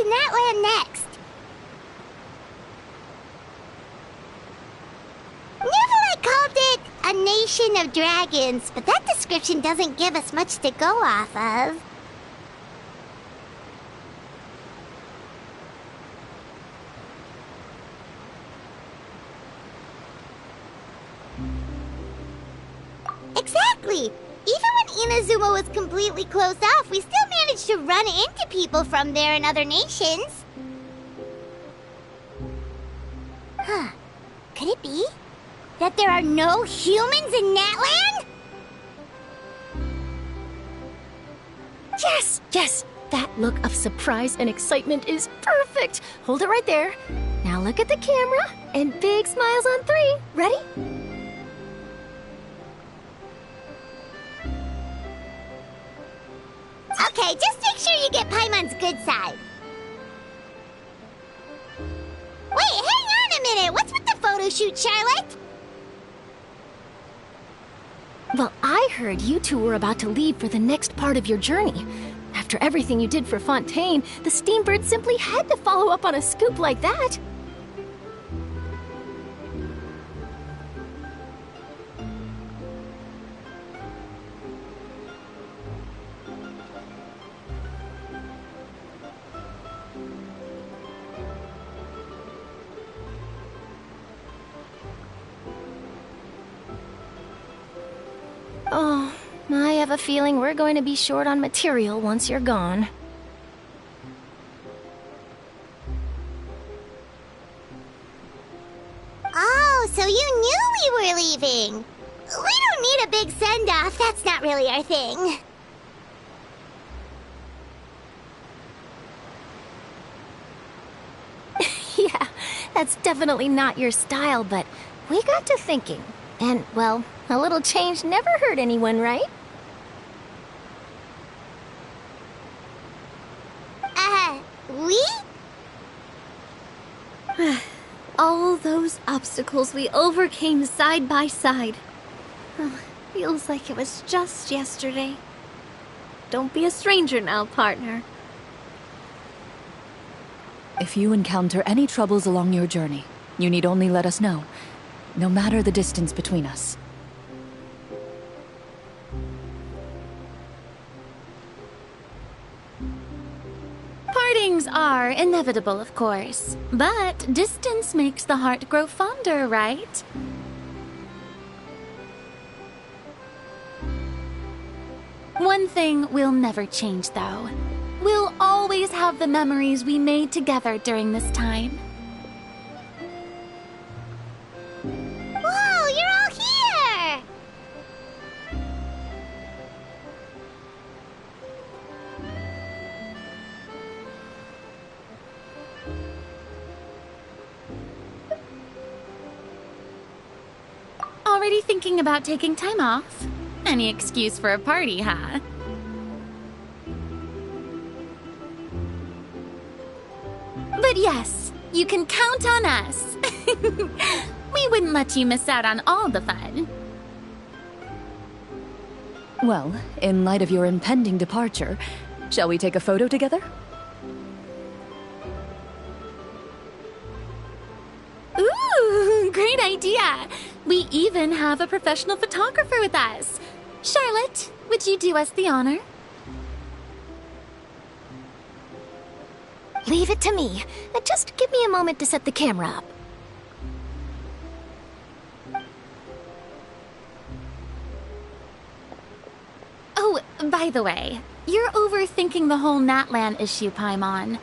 that land next? Neverlight called it a nation of dragons, but that description doesn't give us much to go off of. Exactly! Even when Inazuma was completely closed off, we still managed to run into people from there in other nations. Huh. Could it be that there are no humans in that land? Yes! Yes! That look of surprise and excitement is perfect! Hold it right there. Now look at the camera, and big smiles on 3. Ready? Okay, just make sure you get Paimon's good side. Wait, hang on a minute! What's with the photo shoot, Charlotte? Well, I heard you two were about to leave for the next part of your journey. After everything you did for Fontaine, the Steambird simply had to follow up on a scoop like that. Oh, I have a feeling we're going to be short on material once you're gone. Oh, so you knew we were leaving. We don't need a big send-off. That's not really our thing. Yeah, that's definitely not your style, but we got to thinking. And, well, a little change never hurt anyone, right? We? All those obstacles we overcame side by side. Oh, feels like it was just yesterday. Don't be a stranger now, partner. If you encounter any troubles along your journey, you need only let us know, no matter the distance between us. Partings are inevitable, of course, but distance makes the heart grow fonder, right? One thing will never change, though. We'll always have the memories we made together during this time. Whoa, you're all here! Already thinking about taking time off? Any excuse for a party, huh? But yes, you can count on us. We wouldn't let you miss out on all the fun. Well, in light of your impending departure, shall we take a photo together? Ooh, great idea! We even have a professional photographer with us. Charlotte, would you do us the honor? Leave it to me. Just give me a moment to set the camera up. Oh, by the way, you're overthinking the whole Natlan issue, Paimon.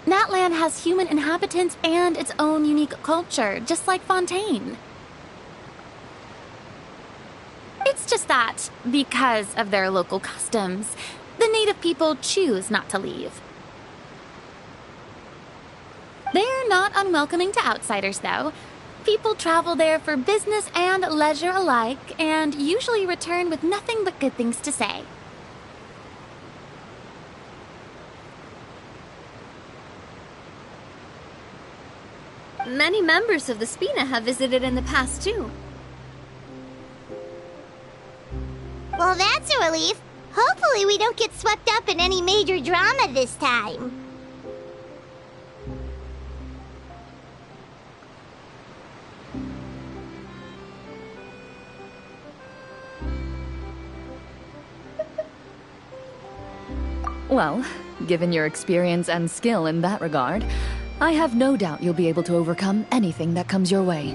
Natlan has human inhabitants and its own unique culture, just like Fontaine. It's just that, because of their local customs, the native people choose not to leave. They're not unwelcoming to outsiders, though. People travel there for business and leisure alike, and usually return with nothing but good things to say. Many members of the Spina have visited in the past, too. Well, that's a relief. Hopefully we don't get swept up in any major drama this time. Well, given your experience and skill in that regard, I have no doubt you'll be able to overcome anything that comes your way.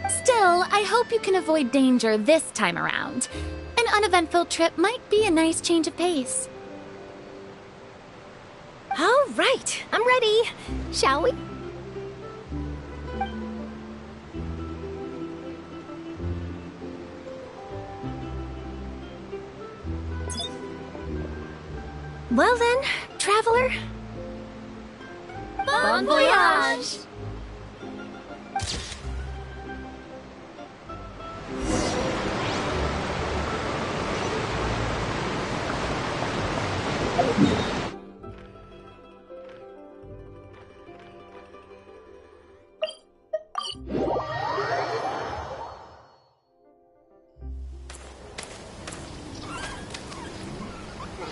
Still, I hope you can avoid danger this time around. An uneventful trip might be a nice change of pace. All right, I'm ready. Shall we? Well then, traveler. Bon voyage!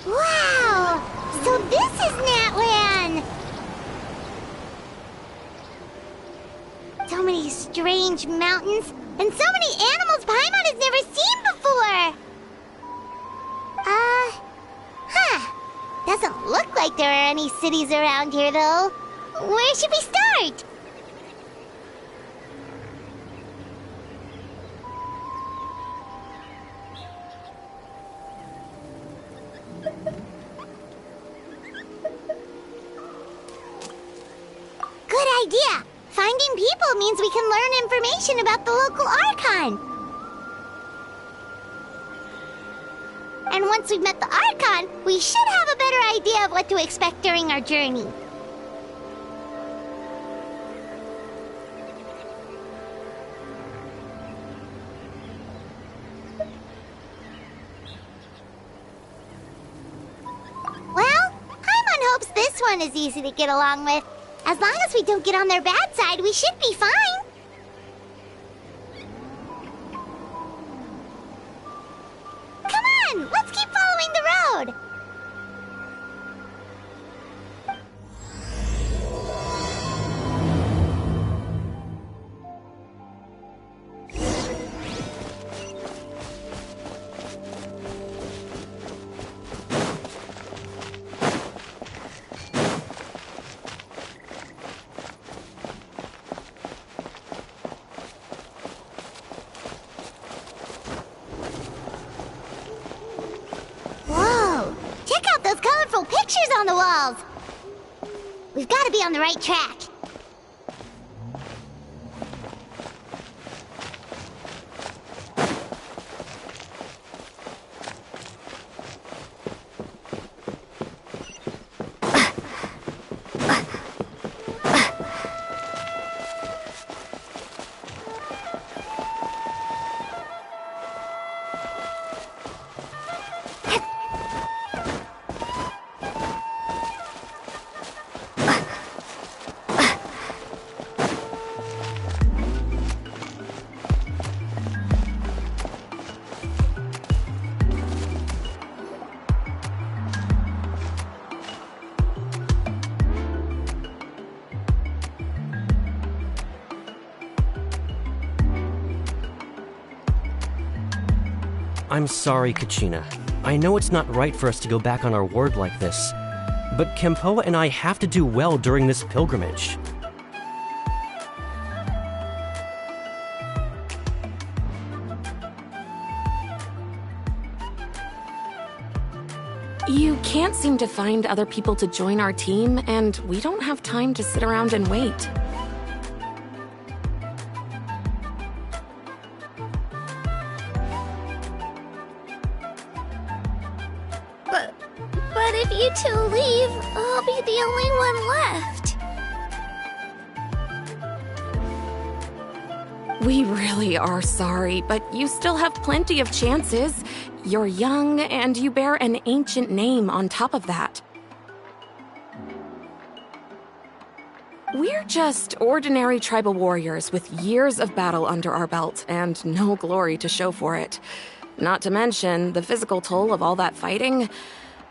Wow! So this is Natlan! So many strange mountains, and so many animals Paimon has never seen before! Doesn't look like there are any cities around here, though. Where should we start? Good idea! Finding people means we can learn information about the local Archon. And once we've met the Archon, we should have a better idea of what to expect during our journey. Well, Paimon hopes this one is easy to get along with. As long as we don't get on their bad side, we should be fine. Come on, let's keep following the road. Pictures on the walls! We've got to be on the right track. I'm sorry, Kachina. I know it's not right for us to go back on our word like this, but Kempoa and I have to do well during this pilgrimage. You can't seem to find other people to join our team, and we don't have time to sit around and wait. But if you two leave, I'll be the only one left. We really are sorry, but you still have plenty of chances. You're young, and you bear an ancient name on top of that. We're just ordinary tribal warriors with years of battle under our belt and no glory to show for it. Not to mention the physical toll of all that fighting.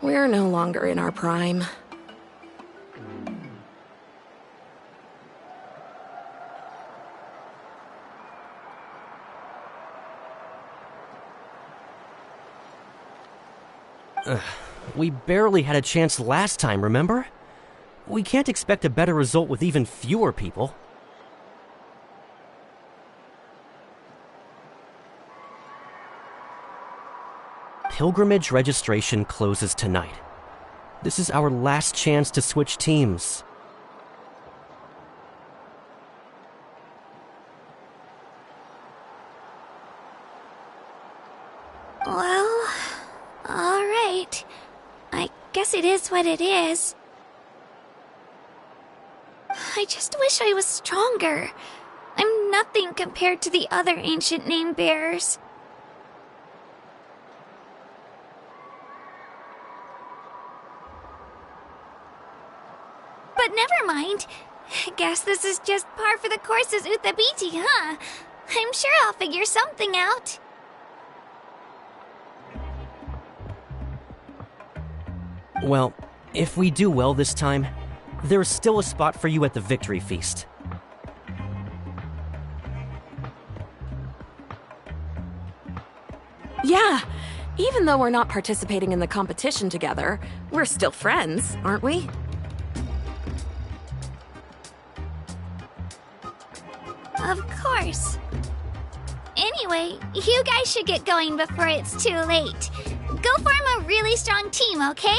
We're no longer in our prime. We barely had a chance last time, remember? We can't expect a better result with even fewer people. Pilgrimage registration closes tonight. This is our last chance to switch teams. Well, alright. I guess it is what it is. I just wish I was stronger. I'm nothing compared to the other ancient name bearers. But never mind. Guess this is just par for the course as Uthabiti, huh? I'm sure I'll figure something out. Well, if we do well this time, there's still a spot for you at the victory feast. Yeah, even though we're not participating in the competition together, we're still friends, aren't we? Of course. Anyway, you guys should get going before it's too late. Go form a really strong team, okay?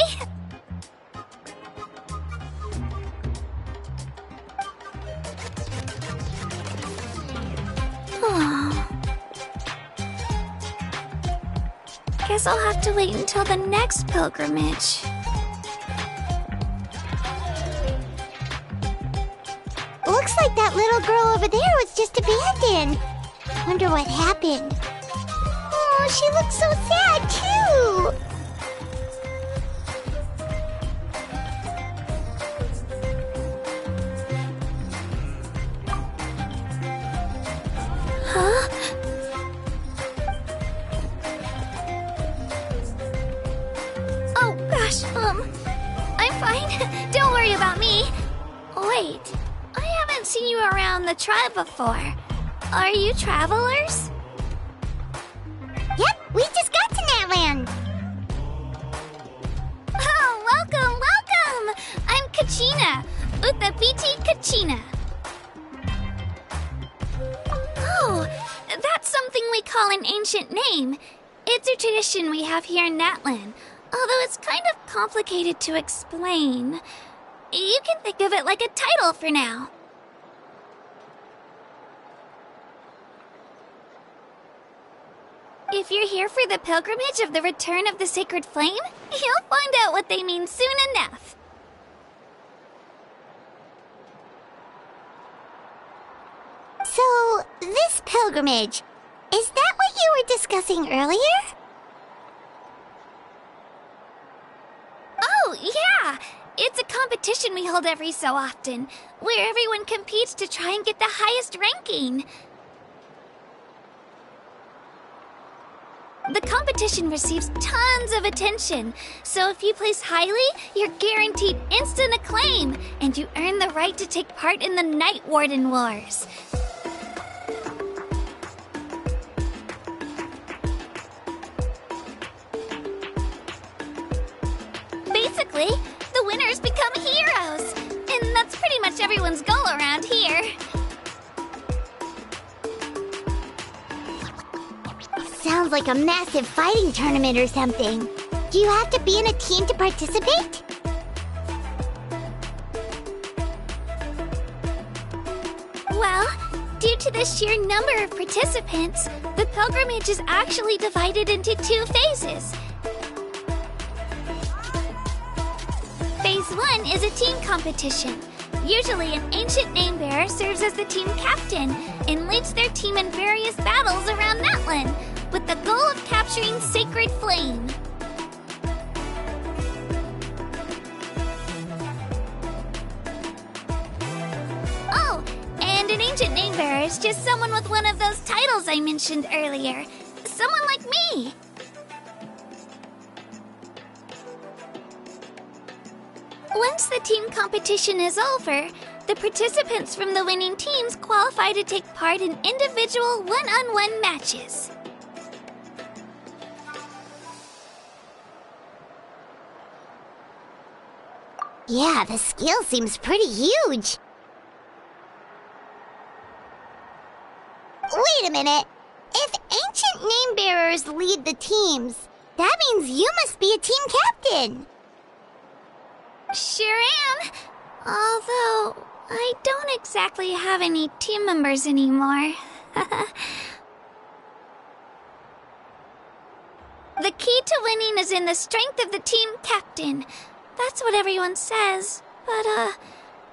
Guess I'll have to wait until the next pilgrimage. Looks like that little girl over there was just abandoned. Wonder what happened. Oh, she looks so sad, too. Huh? Oh, gosh, I'm fine. Don't worry about me. Wait, I haven't seen you around the tribe before. Are you travelers? Yep, we just got to Natland. Oh, welcome, welcome! I'm Kachina, Uthabiti Kachina. Oh, that's something we call an ancient name. It's a tradition we have here in Natland, although it's kind of complicated to explain. You can think of it like a title for now. If you're here for the pilgrimage of the return of the sacred flame, you'll find out what they mean soon enough. So, this pilgrimage, is that what you were discussing earlier? Oh, yeah! It's a competition we hold every so often, where everyone competes to try and get the highest ranking. The competition receives tons of attention, so if you place highly, you're guaranteed instant acclaim, and you earn the right to take part in the Night Warden Wars. Basically, the winners become heroes, and that's pretty much everyone's goal around here. Sounds like a massive fighting tournament or something. Do you have to be in a team to participate? Well, due to the sheer number of participants, the pilgrimage is actually divided into 2 phases. Phase 1 is a team competition. Usually, an ancient name bearer serves as the team captain and leads their team in various battles around Natland, with the goal of capturing Sacred Flame. Oh, and an ancient name bearer is just someone with one of those titles I mentioned earlier. Someone like me. Once the team competition is over, the participants from the winning teams qualify to take part in individual one-on-one matches. Yeah, the skill seems pretty huge. Wait a minute. If ancient name bearers lead the teams, that means you must be a team captain. Sure am. Although, I don't exactly have any team members anymore. The key to winning is in the strength of the team captain. That's what everyone says. But,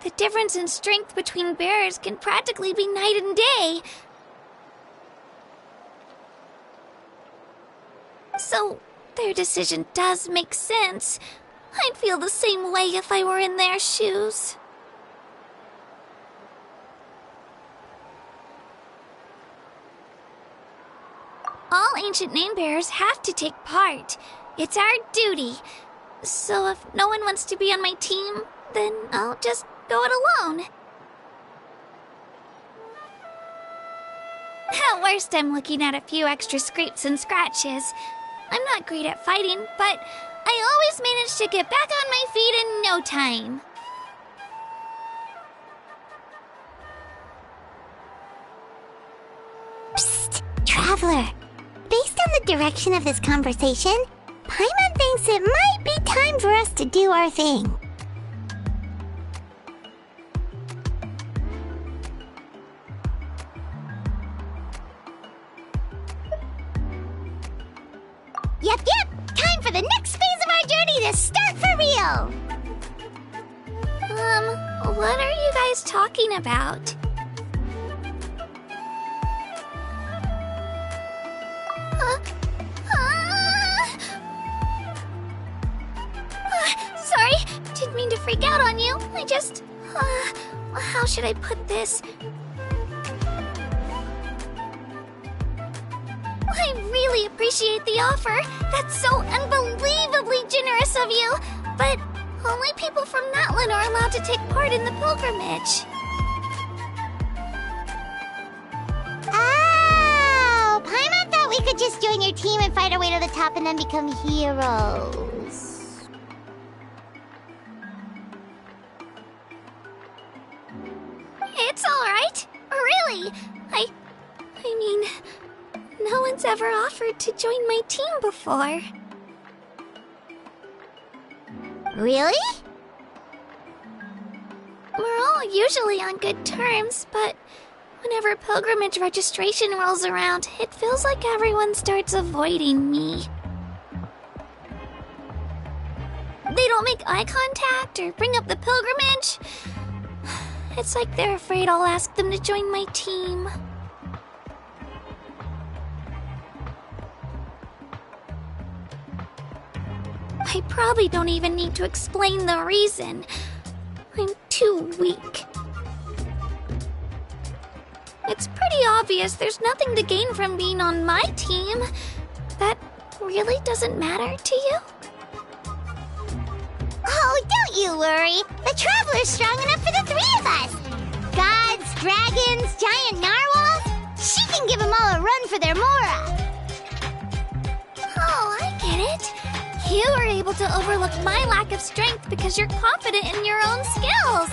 the difference in strength between bearers can practically be night and day. So, their decision does make sense. I'd feel the same way if I were in their shoes. All ancient name bearers have to take part. It's our duty. So if no one wants to be on my team, then I'll just go it alone. At worst, I'm looking at a few extra scrapes and scratches. I'm not great at fighting, but I always manage to get back on my feet in no time. Psst, Traveler. Based on the direction of this conversation, Paimon thinks it might be time for us to do our thing. Yep, time for the next phase of our journey to start for real! What are you guys talking about? Sorry, didn't mean to freak out on you. I just... how should I put this? I really appreciate the offer. That's so unbelievably generous of you. But only people from Natlan are allowed to take part in the pilgrimage. Oh! Paimon thought we could just join your team and fight our way to the top and then become heroes. It's alright. Really. I mean... No one's ever offered to join my team before. Really? We're all usually on good terms, but whenever pilgrimage registration rolls around, it feels like everyone starts avoiding me. They don't make eye contact or bring up the pilgrimage. It's like they're afraid I'll ask them to join my team. I probably don't even need to explain the reason. I'm too weak. It's pretty obvious there's nothing to gain from being on my team. That really doesn't matter to you? Oh, don't you worry. The Traveler's strong enough for the three of us. Gods, dragons, giant narwhals. She can give them all a run for their Mora. Oh, I get it. You were able to overlook my lack of strength because you're confident in your own skills.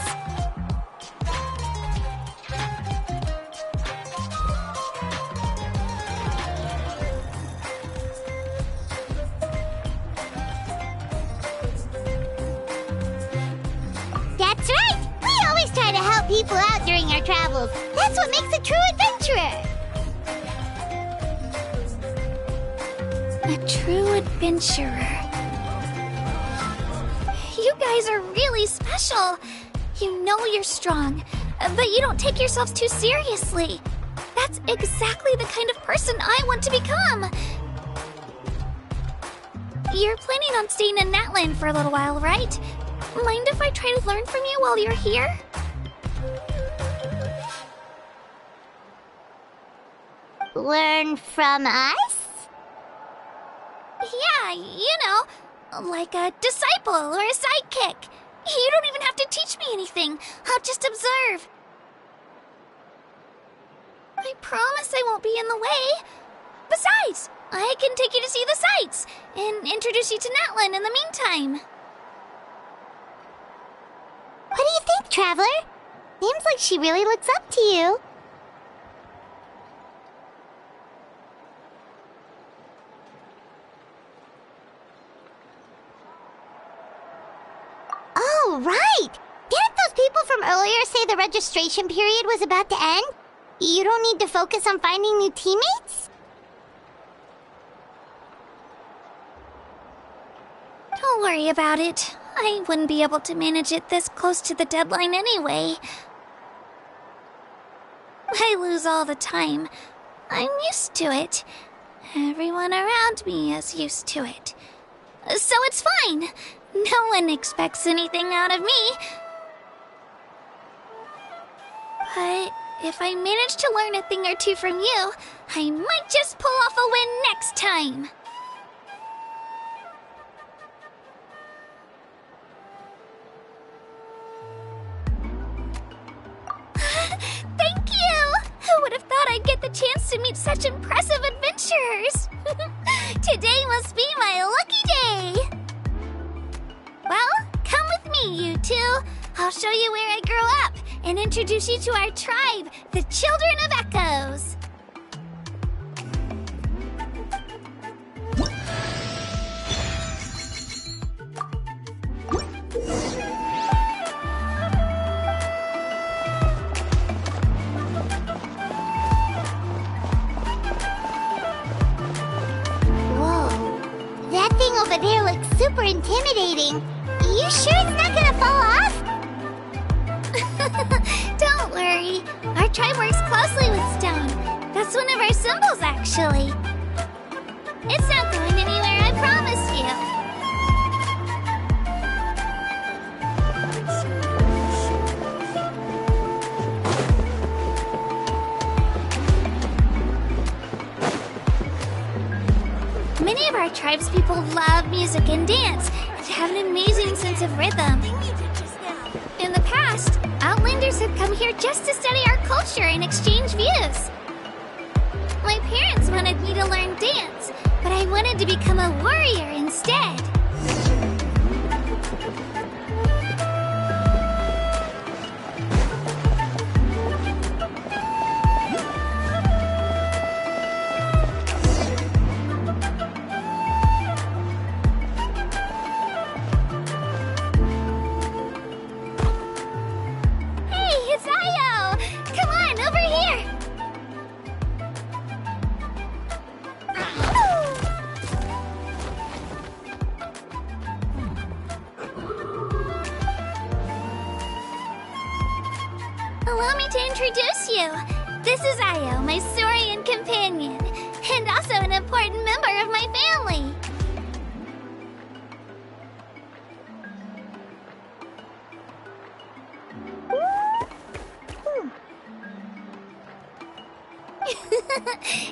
That's right! We always try to help people out during our travels. That's what makes a true adventurer. A true adventurer. You guys are really special. You know you're strong, but you don't take yourselves too seriously. That's exactly the kind of person I want to become. You're planning on staying in Natlan for a little while, right? Mind if I try to learn from you while you're here? Learn from us? Yeah, you know, like a disciple or a sidekick. You don't even have to teach me anything. I'll just observe. I promise I won't be in the way. Besides, I can take you to see the sights and introduce you to Natlan in the meantime. Traveler. Seems like she really looks up to you. Oh, right! Didn't those people from earlier say the registration period was about to end? You don't need to focus on finding new teammates? Don't worry about it. I wouldn't be able to manage it this close to the deadline anyway. I lose all the time. I'm used to it. Everyone around me is used to it. So it's fine. No one expects anything out of me. But if I manage to learn a thing or two from you, I might just pull off a win next time. Thank you! Who would have thought I'd get the chance to meet such impressive adventurers? Today must be my lucky day! Well, come with me, you two. I'll show you where I grew up and introduce you to our tribe, the Children of Echoes. Whoa. That thing over there looks super intimidating. You sure it's not gonna fall off? Don't worry. Our tribe works closely with stone. That's one of our symbols, actually. It's not going anywhere, I promise you. Many of our tribespeople love music and dance and have an amazing sense of rhythm. In the past, Outlanders have come here just to study our culture and exchange views. My parents wanted me to learn dance, but I wanted to become a warrior instead. Allow me to introduce you. This is Io, my Saurian companion, and also an important member of my family.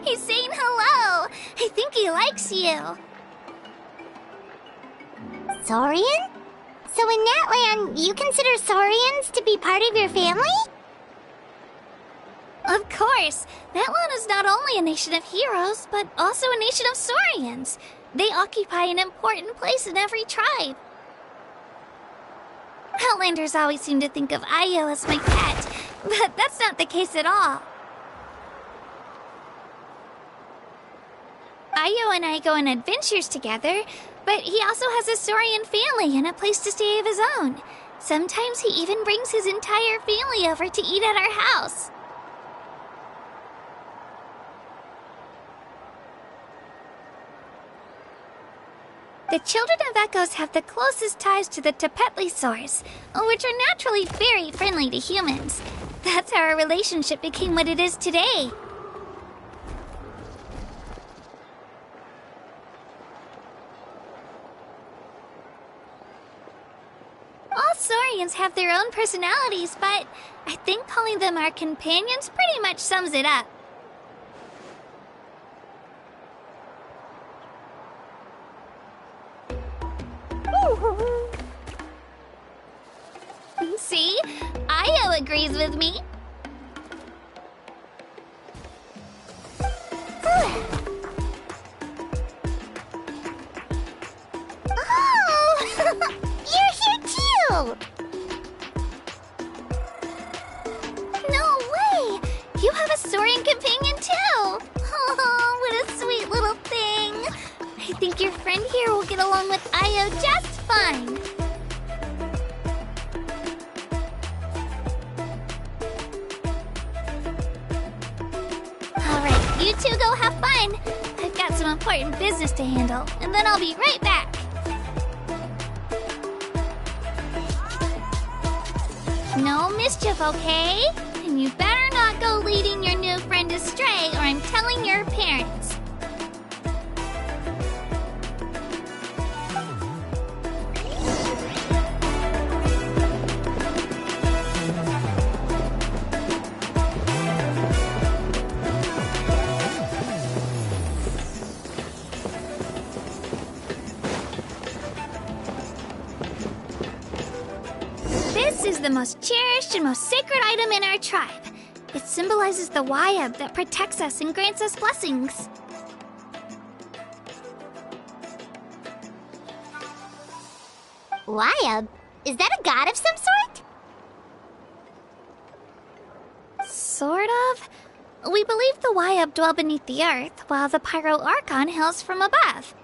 He's saying hello. I think he likes you. Saurian? So in that land, you consider Saurians to be part of your family? Of course. That land is not only a nation of heroes, but also a nation of Saurians. They occupy an important place in every tribe. Outlanders always seem to think of Io as my pet, but that's not the case at all. Io and I go on adventures together, but he also has a Saurian family and a place to stay of his own. Sometimes he even brings his entire family over to eat at our house. The Children of Echoes have the closest ties to the Tepetlisaurs, which are naturally very friendly to humans. That's how our relationship became what it is today. All Saurians have their own personalities, but I think calling them our companions pretty much sums it up. See? Io agrees with me. Oh! You're here too! think your friend here will get along with Io just fine. Alright, you two go have fun. I've got some important business to handle, and then I'll be right back. No mischief, okay? And you better not go leading your new friend astray, or I'm telling your parents. This is the most cherished and most sacred item in our tribe. It symbolizes the Wayab that protects us and grants us blessings. Wayab? Is that a god of some sort? Sort of. We believe the Wayab dwell beneath the earth, while the Pyro Archon hails from above.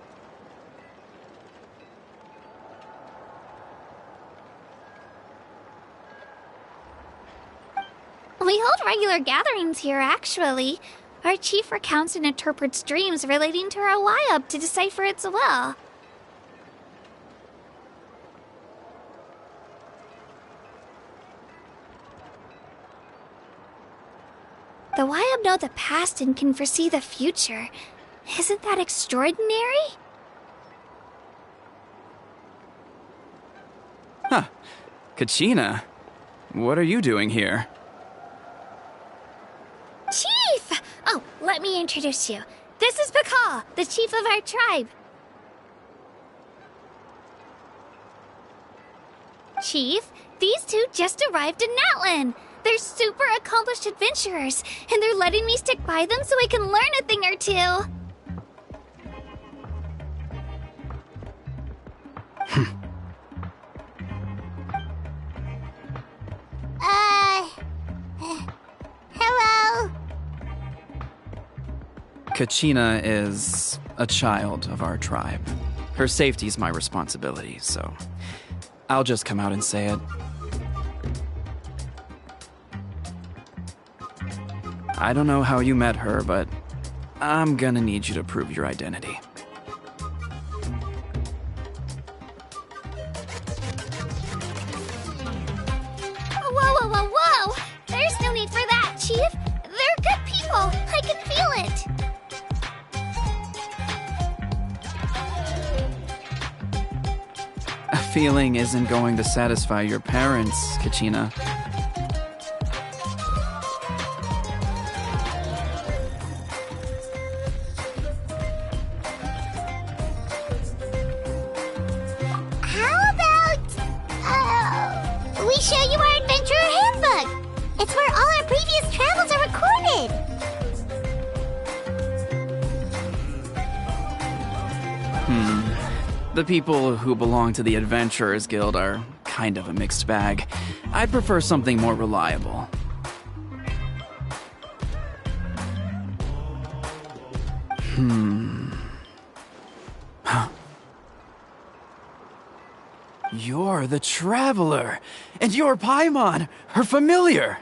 We hold regular gatherings here, actually. Our chief recounts and interprets dreams relating to our Wayab to decipher its will. The Wayab know the past and can foresee the future. Isn't that extraordinary? Huh. Kachina, what are you doing here? Chief! Oh, let me introduce you. This is Pakal, the chief of our tribe. Chief, these two just arrived in Natlan. They're super accomplished adventurers, and they're letting me stick by them so I can learn a thing or two. Hello? Kachina is a child of our tribe. Her safety's my responsibility, so I'll just come out and say it. I don't know how you met her, but I'm gonna need you to prove your identity. Whoa, whoa, whoa, whoa! There's no need for that, Chief. They're good people. I can feel it. A feeling isn't going to satisfy your parents, Kachina. We show you our adventurer handbook. It's where all our previous travels are recorded. The people who belong to the Adventurers Guild are kind of a mixed bag. I'd prefer something more reliable. You're the Traveler, and you're Paimon, her familiar.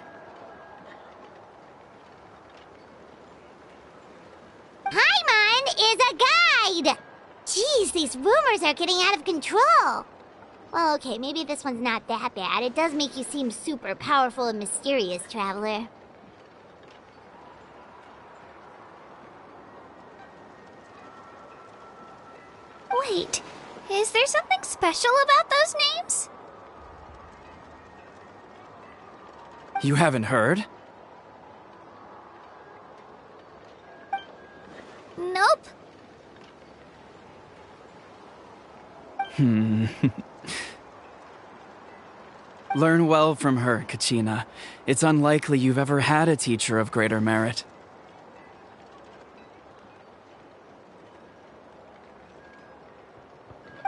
Paimon is a guide. Jeez, these rumors are getting out of control. Well, okay, maybe this one's not that bad. It does make you seem super powerful and mysterious, Traveler. Wait, is there something special about those names? You haven't heard? Nope. Learn well from her, Kachina. It's unlikely you've ever had a teacher of greater merit.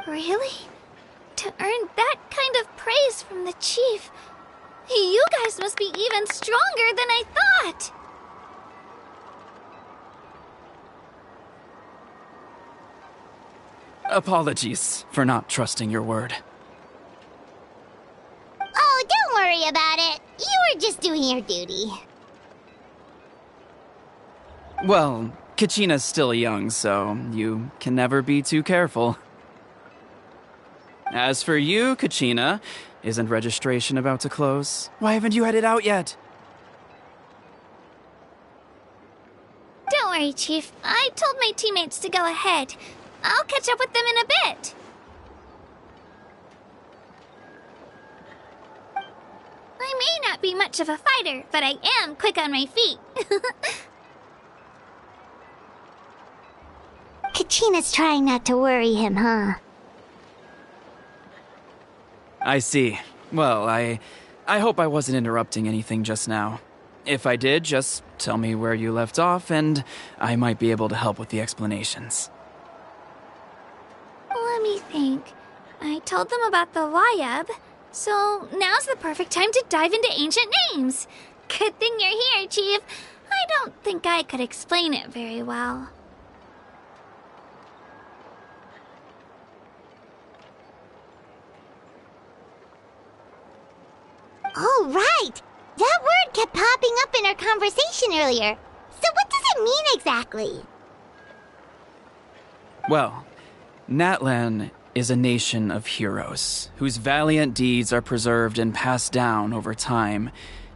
Really? To earn that kind of praise from the chief, you guys must be even stronger than I thought! Apologies for not trusting your word. Oh, don't worry about it. You were just doing your duty. Well, Kachina's still young, so you can never be too careful. As for you, Kachina, isn't registration about to close? Why haven't you headed out yet? Don't worry, Chief. I told my teammates to go ahead. I'll catch up with them in a bit. I may not be much of a fighter, but I am quick on my feet. Kachina's trying not to worry him, huh? I see. Well, I hope I wasn't interrupting anything just now. If I did, just tell me where you left off, and I might be able to help with the explanations. Let me think. I told them about the Wayab, so now's the perfect time to dive into ancient names. Good thing you're here, Chief. I don't think I could explain it very well. Oh, right! That word kept popping up in our conversation earlier. So what does it mean exactly? Well, Natlan is a nation of heroes whose valiant deeds are preserved and passed down over time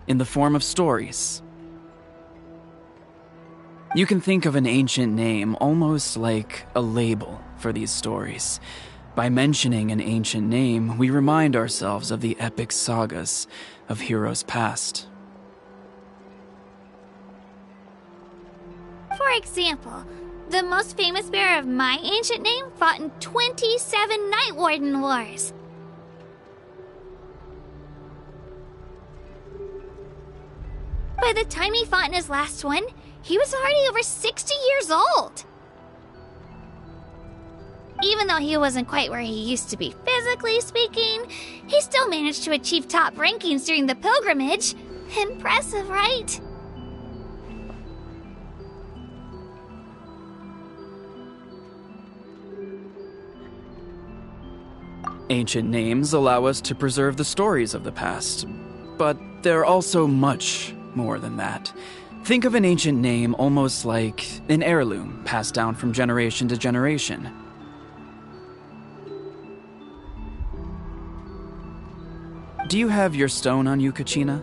in the form of stories. You can think of an ancient name almost like a label for these stories. By mentioning an ancient name, we remind ourselves of the epic sagas of heroes past. For example, the most famous bearer of my ancient name fought in 27 Night Warden Wars. By the time he fought in his last one, he was already over 60 years old. Even though he wasn't quite where he used to be physically speaking, he still managed to achieve top rankings during the pilgrimage. Impressive, right? Ancient names allow us to preserve the stories of the past, but they're also much more than that. Think of an ancient name almost like an heirloom passed down from generation to generation. Do you have your stone on you, Kachina?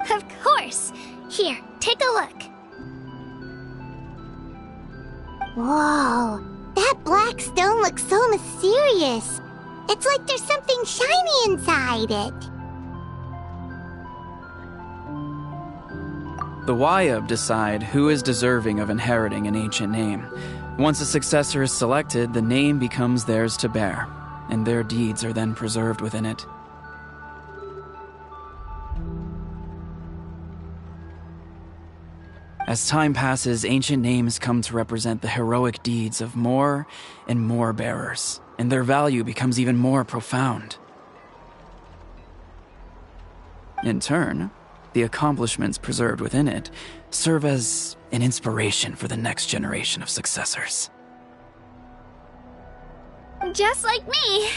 Of course. Here, take a look. Whoa, that black stone looks so mysterious. It's like there's something shiny inside it. The Wayab decide who is deserving of inheriting an ancient name. Once a successor is selected, the name becomes theirs to bear, and their deeds are then preserved within it. As time passes, ancient names come to represent the heroic deeds of more and more bearers, and their value becomes even more profound. In turn, the accomplishments preserved within it serve as an inspiration for the next generation of successors. Just like me.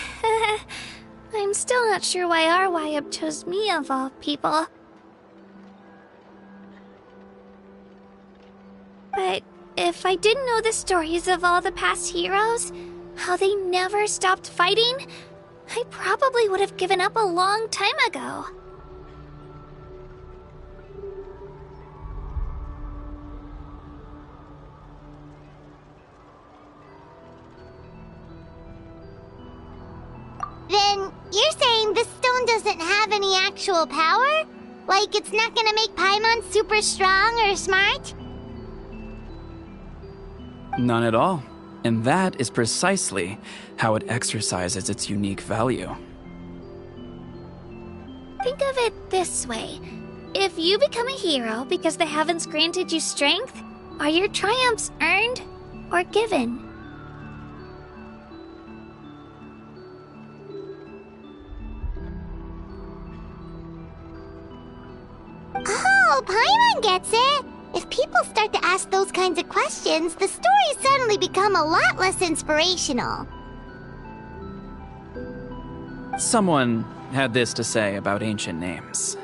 I'm still not sure why our Wayab chose me of all people. But if I didn't know the stories of all the past heroes, how they never stopped fighting, I probably would have given up a long time ago. Then you're saying this stone doesn't have any actual power? Like it's not gonna make Paimon super strong or smart? None at all. And that is precisely how it exercises its unique value. Think of it this way. If you become a hero because the heavens granted you strength, are your triumphs earned or given? Oh, Paimon gets it! If people start to ask those kinds of questions, the stories suddenly become a lot less inspirational. Someone had this to say about ancient names.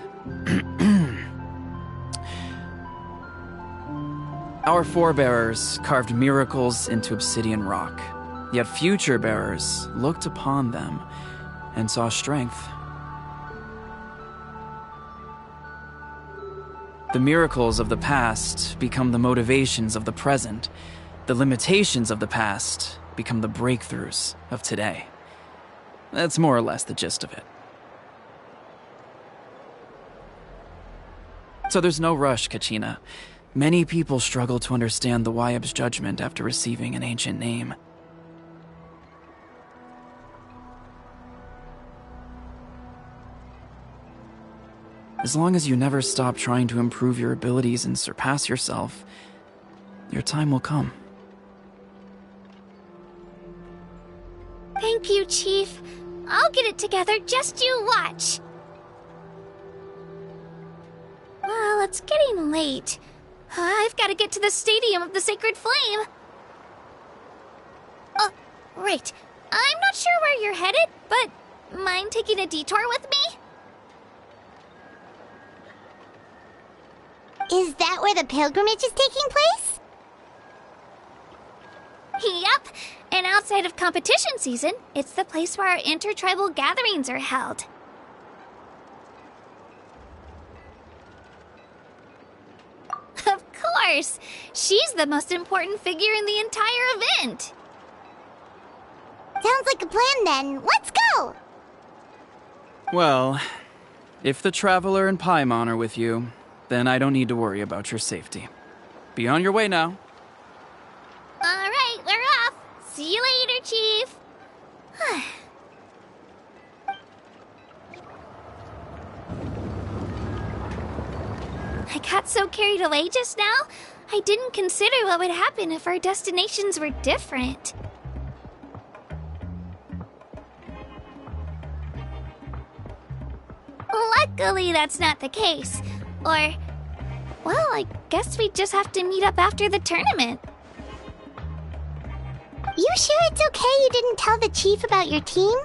Our forebears carved miracles into obsidian rock, yet future bearers looked upon them and saw strength. The miracles of the past become the motivations of the present. The limitations of the past become the breakthroughs of today. That's more or less the gist of it. So there's no rush, Kachina. Many people struggle to understand the Wyeb's judgment after receiving an ancient name. As long as you never stop trying to improve your abilities and surpass yourself, your time will come. Thank you, Chief. I'll get it together, just you watch. Well, it's getting late. I've got to get to the Stadium of the Sacred Flame. Oh, right. I'm not sure where you're headed, but mind taking a detour with me? Is that where the pilgrimage is taking place? Yep. And outside of competition season, it's the place where our intertribal gatherings are held. Of course! She's the most important figure in the entire event! Sounds like a plan then. Let's go! Well, if the Traveler and Paimon are with you, then I don't need to worry about your safety. Be on your way now. Alright, we're off! See you later, Chief! I got so carried away just now, I didn't consider what would happen if our destinations were different. Luckily, that's not the case. Or, well, I guess we just have to meet up after the tournament. You sure it's okay you didn't tell the chief about your team?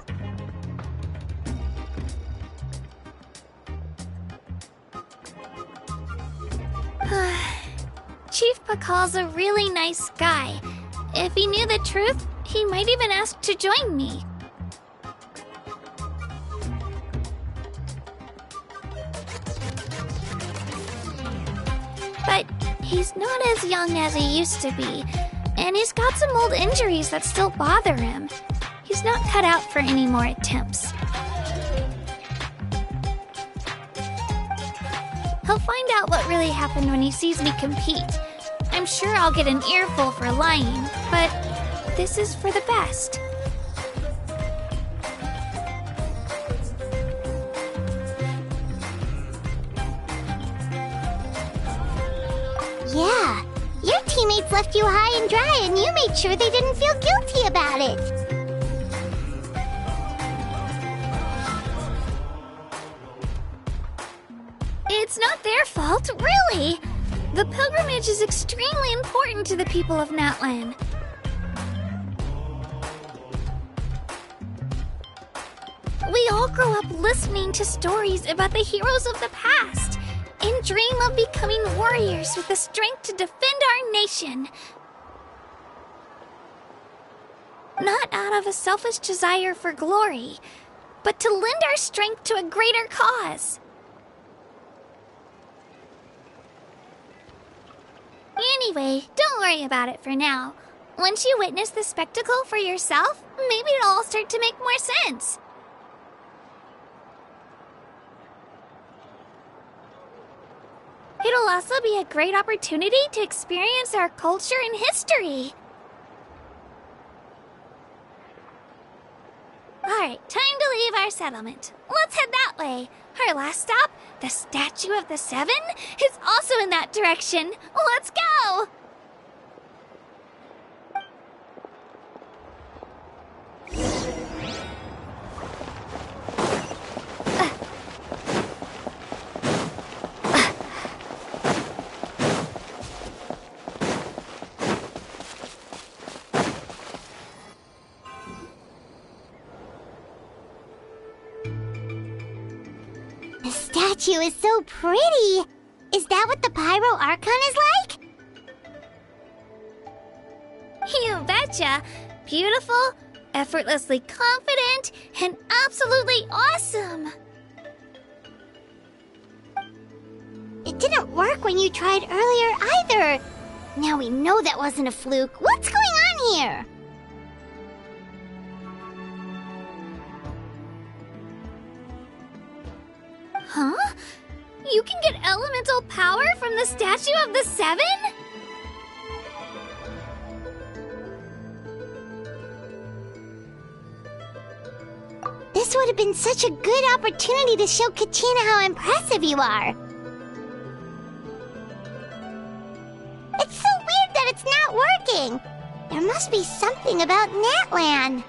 Chief Pakal's a really nice guy. If he knew the truth, he might even ask to join me. But he's not as young as he used to be, and he's got some old injuries that still bother him. He's not cut out for any more attempts. He'll find out what really happened when he sees me compete. I'm sure I'll get an earful for lying, but this is for the best. Yeah, your teammates left you high and dry and you made sure they didn't feel guilty about it. It's not their fault, really! The pilgrimage is extremely important to the people of Natlan. We all grow up listening to stories about the heroes of the past and dream of becoming warriors with the strength to defend our nation. Not out of a selfish desire for glory, but to lend our strength to a greater cause. Anyway, don't worry about it for now. Once you witness the spectacle for yourself, maybe it'll all start to make more sense. It'll also be a great opportunity to experience our culture and history. Alright, time to leave our settlement. Let's head that way. Our last stop, the Statue of the Seven, is also in that direction. Let's go! The statue is so pretty. Is that what the Pyro Archon is like? You betcha! Beautiful, effortlessly confident, and absolutely awesome! It didn't work when you tried earlier either. Now we know that wasn't a fluke. What's going on here? Huh? You can get elemental power from the Statue of the Seven? This would have been such a good opportunity to show Kachina how impressive you are. It's so weird that it's not working. There must be something about Natlan.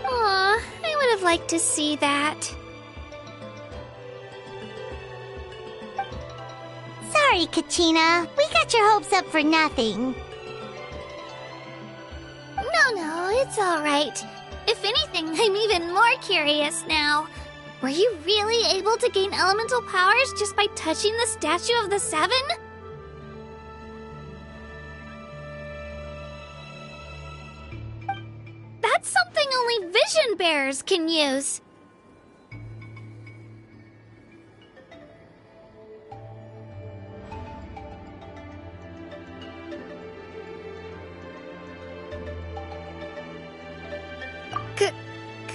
Aw, I would have liked to see that. Sorry, Kachina. We got your hopes up for nothing. No, it's alright. If anything, I'm even more curious now. Were you really able to gain elemental powers just by touching the Statue of the Seven? That's something only vision bearers can use.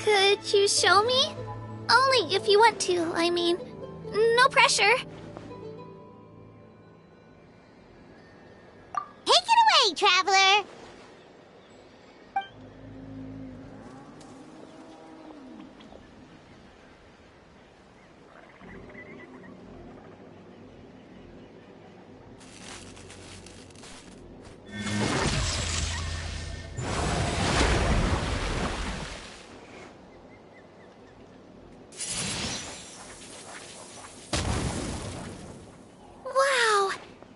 Could you show me? Only if you want to, I mean. No pressure. Take it away, traveler.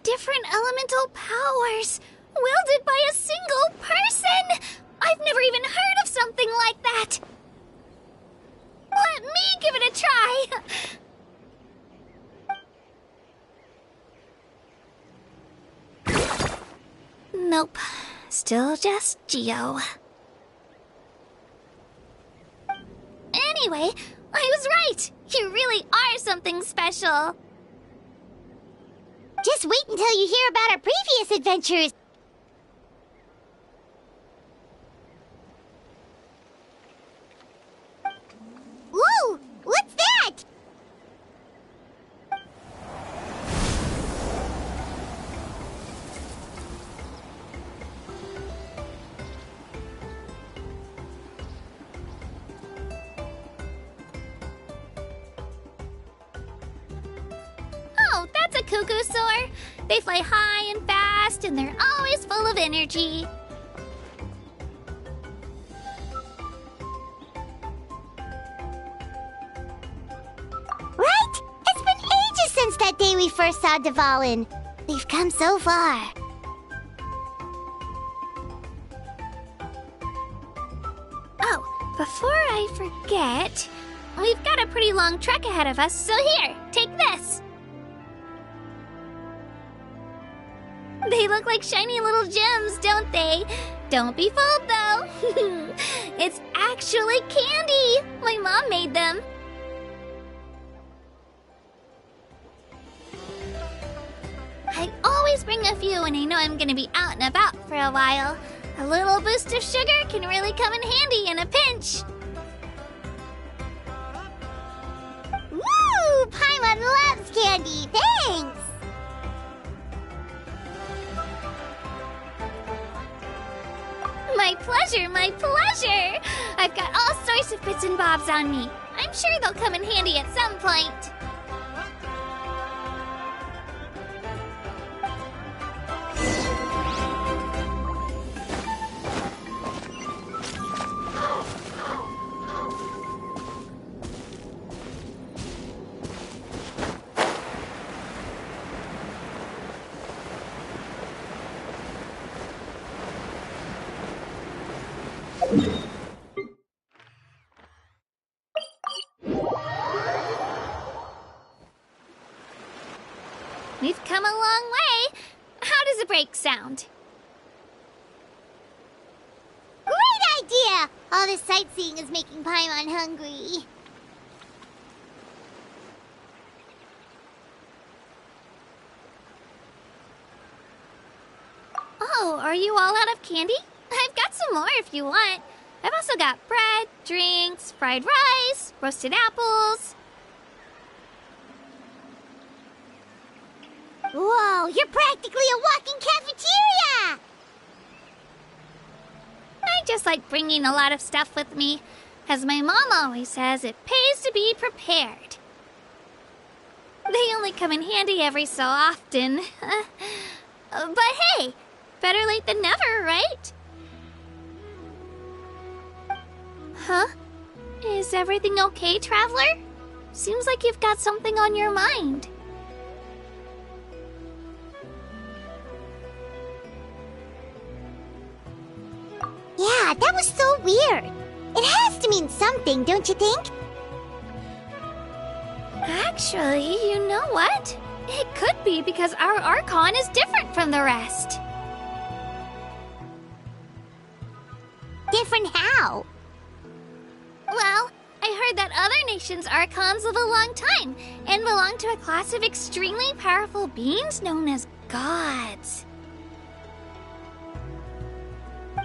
Different elemental powers, wielded by a single person! I've never even heard of something like that! Let me give it a try! Nope, still just Geo. Anyway, I was right! You really are something special! Just wait until you hear about our previous adventures. Whoa! What's that? Oh, that's a cuckoo soar. They fly high and fast, and they're always full of energy. Right? It's been ages since that day we first saw Dvalin. We've come so far. Oh, before I forget, we've got a pretty long trek ahead of us, so here, take this. They look like shiny little gems, don't they? Don't be fooled, though. It's actually candy. My mom made them. I always bring a few when I know I'm gonna be out and about for a while. A little boost of sugar can really come in handy in a pinch. Woo! Paimon loves candy. Thanks! My pleasure, my pleasure! I've got all sorts of bits and bobs on me. I'm sure they'll come in handy at some point. around. Great idea! All this sightseeing is making Paimon hungry. Oh, are you all out of candy? I've got some more if you want. I've also got bread, drinks, fried rice, roasted apples. Whoa, you're practically a walking cafeteria! I just like bringing a lot of stuff with me. As my mom always says, it pays to be prepared. They only come in handy every so often. But hey, better late than never, right? Huh? Is everything okay, Traveler? Seems like you've got something on your mind. Yeah, that was so weird. It has to mean something, don't you think? Actually, you know what? It could be because our Archon is different from the rest. Different how? Well, I heard that other nations' Archons live a long time and belong to a class of extremely powerful beings known as gods.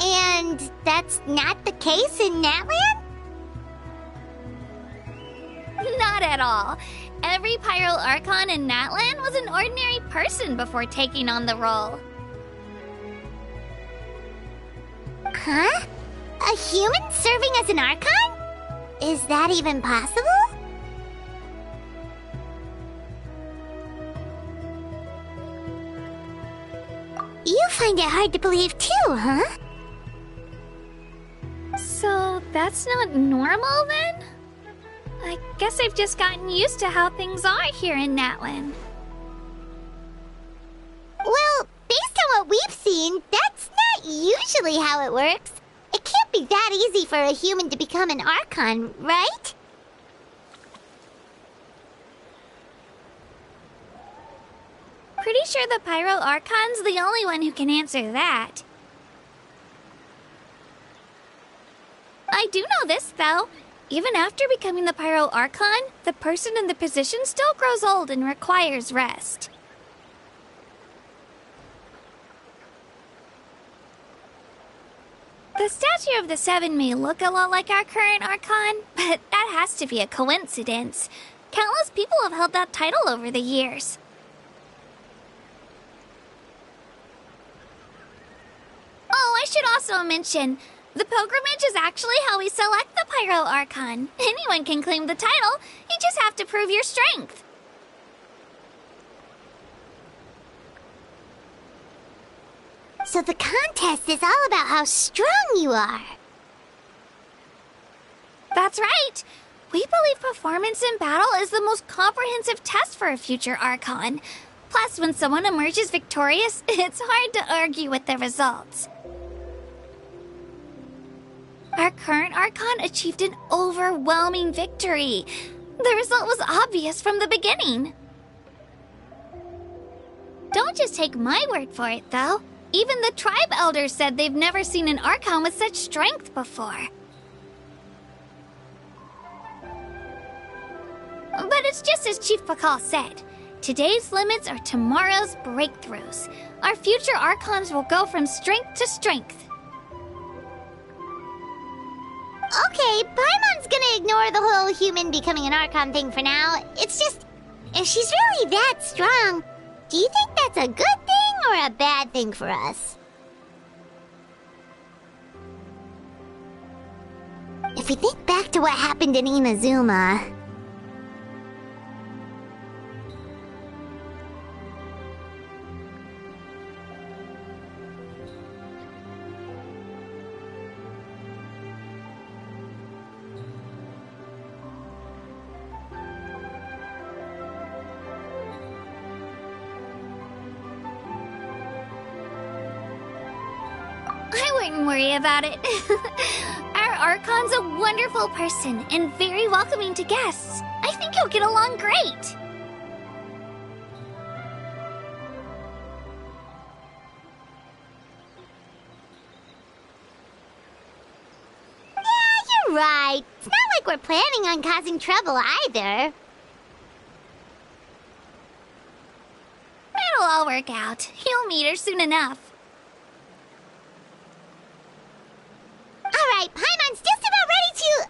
And that's not the case in Natland? Not at all. Every Pyro Archon in Natland was an ordinary person before taking on the role. Huh? A human serving as an Archon? Is that even possible? You find it hard to believe too, huh? So that's not normal then? I guess I've just gotten used to how things are here in Natland. Well, based on what we've seen, that's not usually how it works. It can't be that easy for a human to become an Archon, right? Pretty sure the Pyro Archon's the only one who can answer that. I do know this, though. Even after becoming the Pyro Archon, the person in the position still grows old and requires rest. The statue of the Seven may look a lot like our current Archon, but that has to be a coincidence. Countless people have held that title over the years. Oh, I should also mention, the pilgrimage is actually how we select the Pyro Archon. Anyone can claim the title, you just have to prove your strength. So the contest is all about how strong you are. That's right. We believe performance in battle is the most comprehensive test for a future Archon. Plus, when someone emerges victorious, it's hard to argue with the results. Our current Archon achieved an overwhelming victory. The result was obvious from the beginning. Don't just take my word for it, though. Even the tribe elders said they've never seen an Archon with such strength before. But it's just as Chief Pakal said. Today's limits are tomorrow's breakthroughs. Our future Archons will go from strength to strength. Okay, Paimon's gonna ignore the whole human becoming an Archon thing for now. It's just, if she's really that strong, do you think that's a good thing or a bad thing for us? If we think back to what happened in Inazuma... I wouldn't worry about it. Our Archon's a wonderful person and very welcoming to guests. I think you'll get along great. Right. It's not like we're planning on causing trouble either. It'll all work out. You'll meet her soon enough. Alright, Paimon's just about ready to...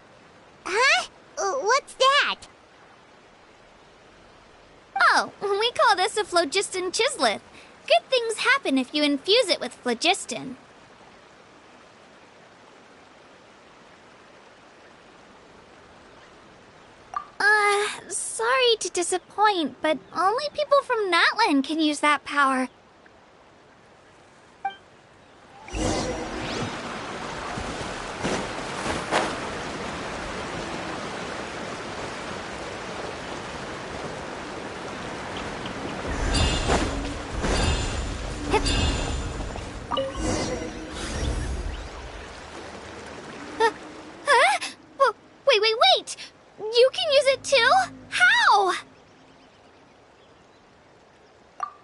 Huh? What's that? Oh, we call this a phlogiston chisleth. Good things happen if you infuse it with phlogiston. Sorry to disappoint, but only people from Natlan can use that power. Wait! You can use it too? How?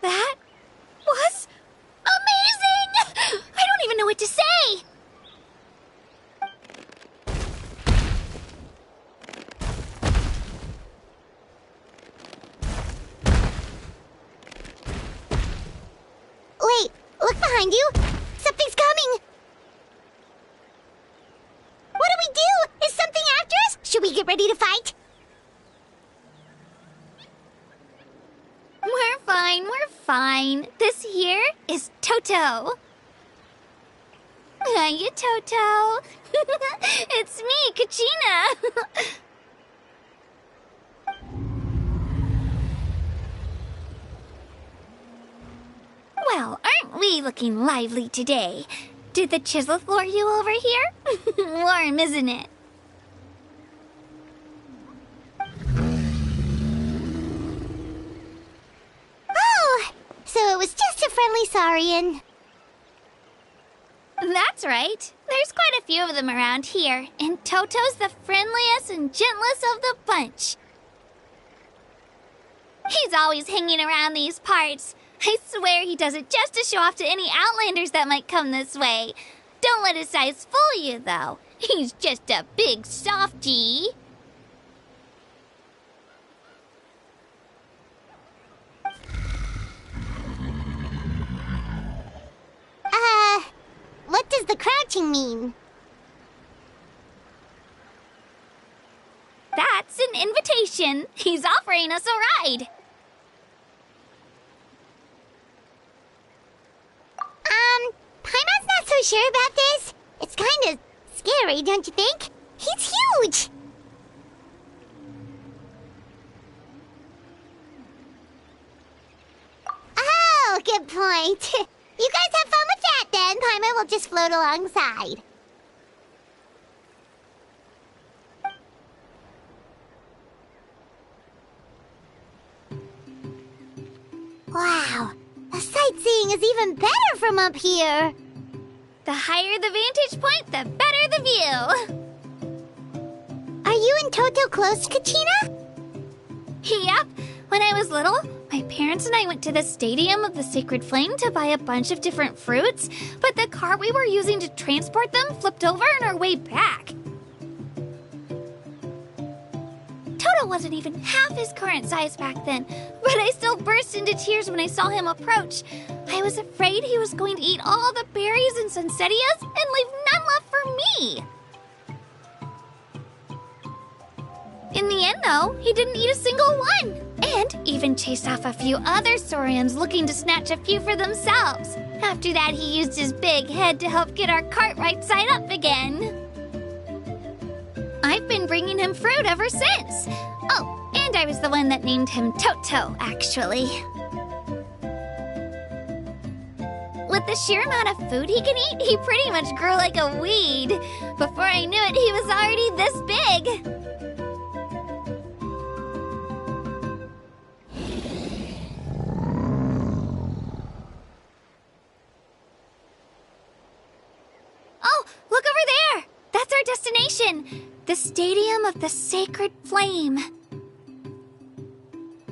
That was amazing! I don't even know what to say! Wait, look behind you! Something's coming! What do we do? Is something after us? Should we get ready to fight? We're fine. This here is Toto. Hiya, Toto. It's me, Kachina. Well, aren't we looking lively today? Did the Chisleth lure you over here? Warm, isn't it? Oh, so it was just a friendly saurian. That's right. There's quite a few of them around here, and Toto's the friendliest and gentlest of the bunch. He's always hanging around these parts. I swear he does it just to show off to any Outlanders that might come this way. Don't let his size fool you, though. He's just a big softie. What does the crouching mean? That's an invitation. He's offering us a ride. Paimon's not so sure about this. It's kind of scary, don't you think? He's huge! Oh, good point. You guys have fun with that then. Paimon will just float alongside. Wow, the sightseeing is even better from up here. The higher the vantage point, the better the view. Are you and Toto close, Kachina? Yep. When I was little, my parents and I went to the Stadium of the Sacred Flame to buy a bunch of different fruits, but the car we were using to transport them flipped over on our way back. Toto wasn't even half his current size back then, but I still burst into tears when I saw him approach. I was afraid he was going to eat all the berries and sunsettias and leave none left for me. In the end, though, he didn't eat a single one, and even chased off a few other saurians looking to snatch a few for themselves. After that, he used his big head to help get our cart right side up again. I've been bringing him fruit ever since. Oh, and I was the one that named him Toto, actually. With the sheer amount of food he can eat, he pretty much grew like a weed. Before I knew it, he was already this big. Oh, look over there! That's our destination! The Stadium of the Sacred Flame.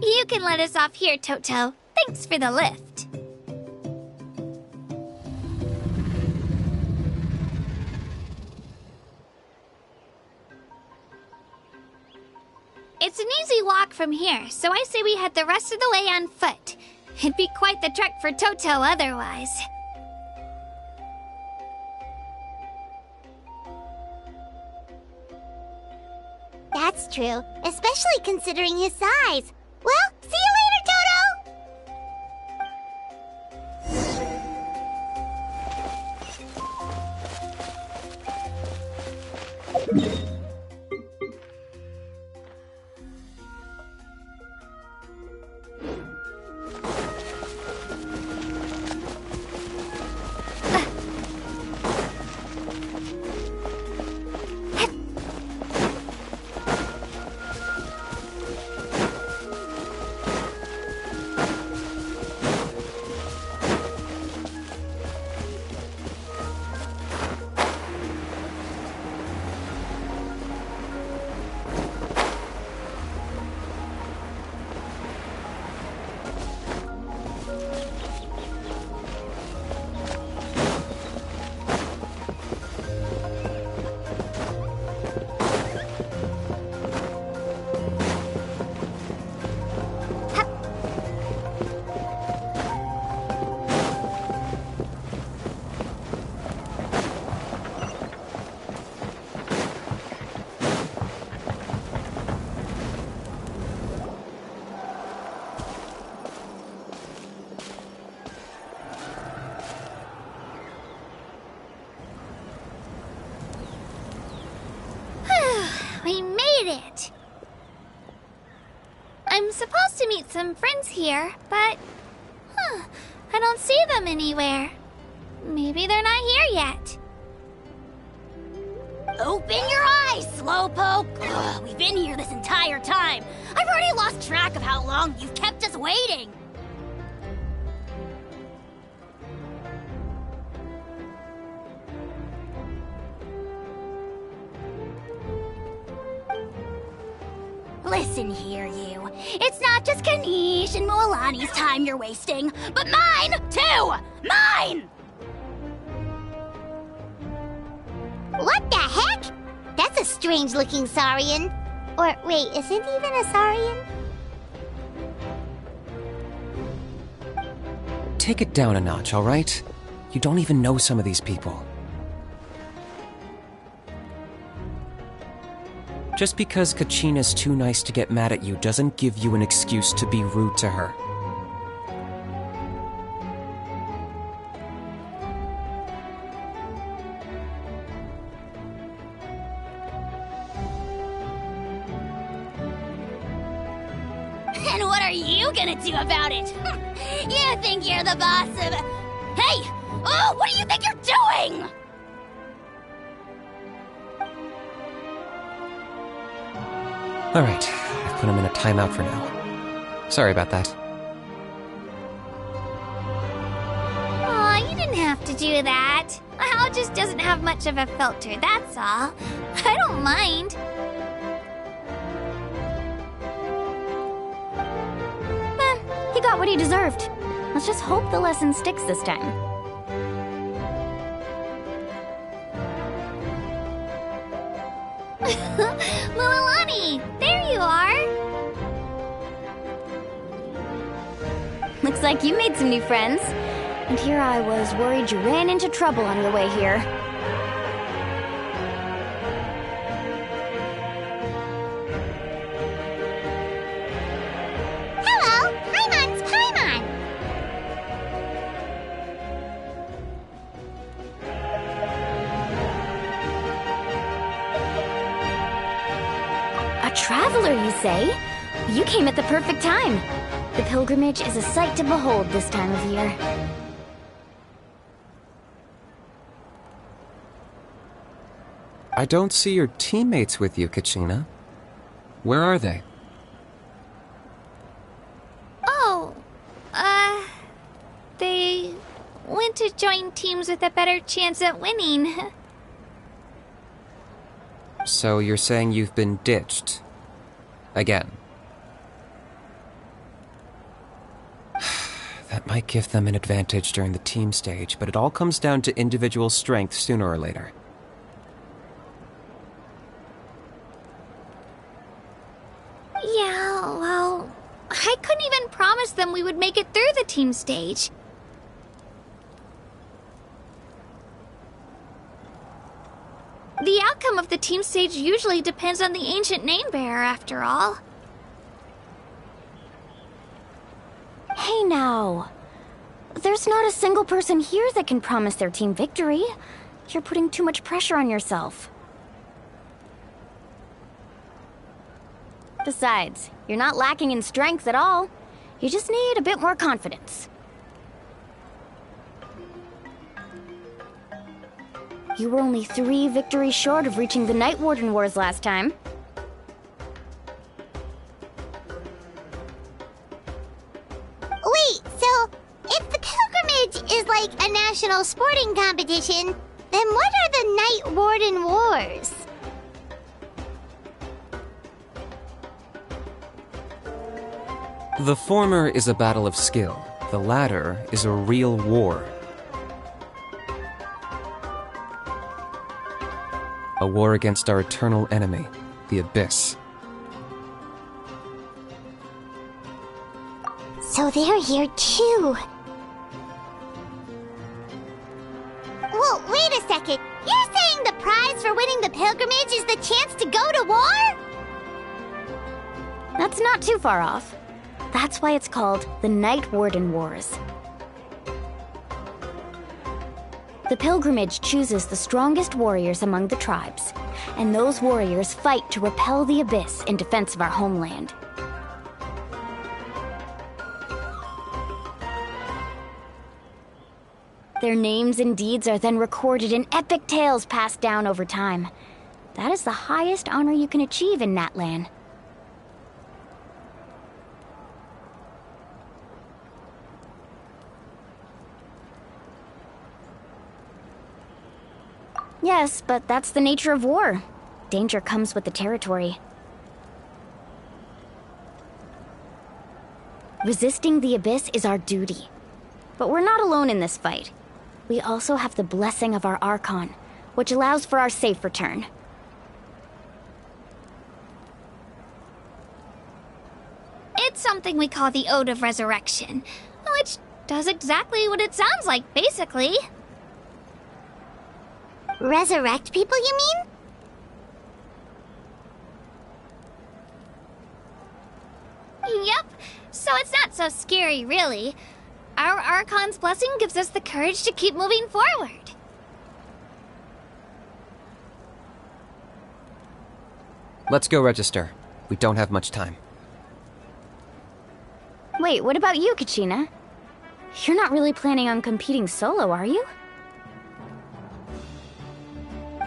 You can let us off here, Toto. Thanks for the lift. It's an easy walk from here, so I say we head the rest of the way on foot. It'd be quite the trek for Toto otherwise. That's true, especially considering his size. Well, see you later, Toto! We made it! I'm supposed to meet some friends here, but... I don't see them anywhere. Maybe they're not here yet. Open your eyes, Slowpoke! Ugh, we've been here this entire time. I've already lost track of how long you've kept us waiting. Listen here, you. It's not just Kanish and Moalani's time you're wasting, but mine, too! Mine! What the heck? That's a strange-looking Saurian. Or, wait, is it even a Saurian? Take it down a notch, alright? You don't even know some of these people. Just because Kachina's too nice to get mad at you doesn't give you an excuse to be rude to her. And what are you gonna do about it? You think you're the boss of... Hey! Oh, what do you think you're doing? Alright, I've put him in a timeout for now. Sorry about that. Aw, you didn't have to do that. Hal just doesn't have much of a filter, that's all. I don't mind. He got what he deserved. Let's just hope the lesson sticks this time. Mualani, there you are. Looks like you made some new friends. And here I was worried you ran into trouble on your way here. Hello! Paimon's Paimon! A traveler, you say? You came at the perfect time. The pilgrimage is a sight to behold this time of year. I don't see your teammates with you, Kachina. Where are they? Oh, they went to join teams with a better chance at winning. So you're saying you've been ditched? Again? That might give them an advantage during the team stage, but it all comes down to individual strength sooner or later. make it through the team stage. The outcome of the team stage usually depends on the ancient name bearer, after all. Hey now. There's not a single person here that can promise their team victory. You're putting too much pressure on yourself. Besides, you're not lacking in strength at all. You just need a bit more confidence. You were only 3 victories short of reaching the Night Warden Wars last time. Wait, so if the pilgrimage is like a national sporting competition, then what are the Night Warden Wars? The former is a battle of skill. The latter is a real war. A war against our eternal enemy, the Abyss. So they're here too. Well, wait a second. You're saying the prize for winning the pilgrimage is the chance to go to war? That's not too far off. That's why it's called the Night Warden Wars. The pilgrimage chooses the strongest warriors among the tribes, and those warriors fight to repel the Abyss in defense of our homeland. Their names and deeds are then recorded in epic tales passed down over time. That is the highest honor you can achieve in Natlan. Yes, but that's the nature of war. Danger comes with the territory. Resisting the Abyss is our duty. But we're not alone in this fight. We also have the blessing of our Archon, which allows for our safe return. It's something we call the Ode of Resurrection, which does exactly what it sounds like, basically. Resurrect people, you mean? Yep, so it's not so scary, really. Our Archon's blessing gives us the courage to keep moving forward. Let's go register. We don't have much time. Wait, what about you, Kachina? You're not really planning on competing solo, are you?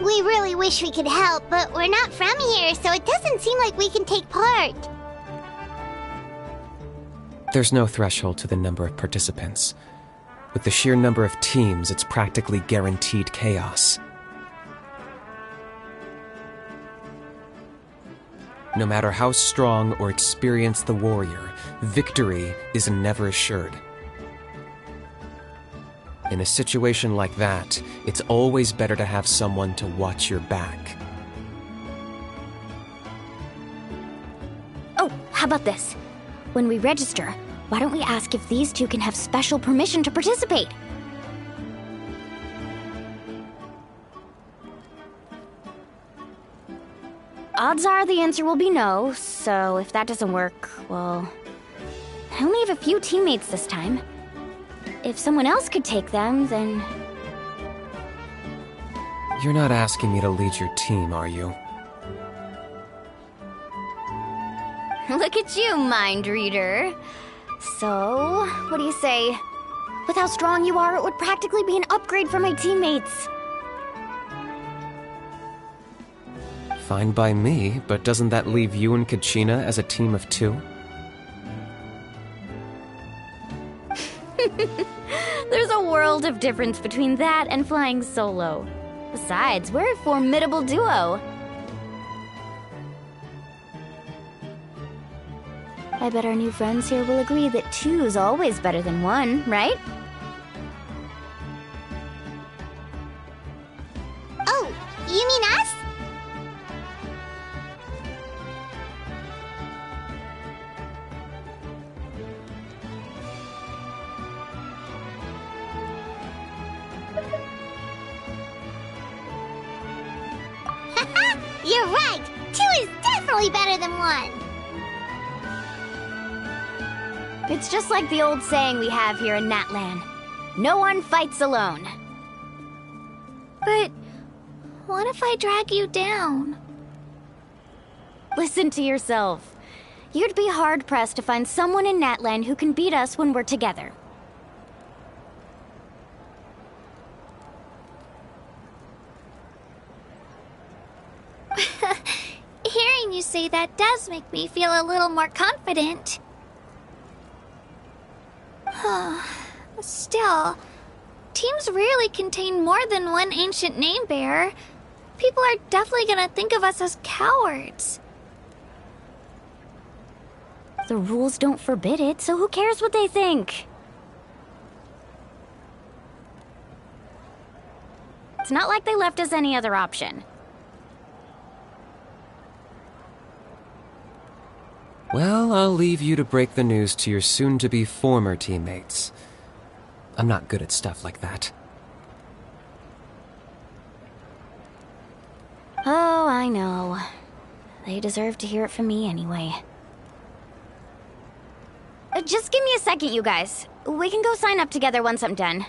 We really wish we could help, but we're not from here, so it doesn't seem like we can take part. There's no threshold to the number of participants. With the sheer number of teams, it's practically guaranteed chaos. No matter how strong or experienced the warrior, victory is never assured. In a situation like that, it's always better to have someone to watch your back. Oh, how about this? When we register, why don't we ask if these two can have special permission to participate? Odds are the answer will be no, so if that doesn't work, well... I only have a few teammates this time. If someone else could take them, then... You're not asking me to lead your team, are you? Look at you, mind reader. So, what do you say? With how strong you are, it would practically be an upgrade for my teammates. Fine by me, but doesn't that leave you and Kachina as a team of 2? There's a world of difference between that and flying solo. Besides, we're a formidable duo. I bet our new friends here will agree that 2's always better than 1, right? Oh, you mean us? You're right! 2 is definitely better than 1! It's just like the old saying we have here in Natlan. No one fights alone. But what if I drag you down? Listen to yourself. You'd be hard-pressed to find someone in Natlan who can beat us when we're together. Hearing you say that does make me feel a little more confident. Still, teams rarely contain more than one ancient name bearer. People are definitely gonna think of us as cowards. The rules don't forbid it, so who cares what they think? It's not like they left us any other option. Well, I'll leave you to break the news to your soon-to-be former teammates. I'm not good at stuff like that. Oh, I know. They deserve to hear it from me anyway. Just give me a second, you guys. We can go sign up together once I'm done.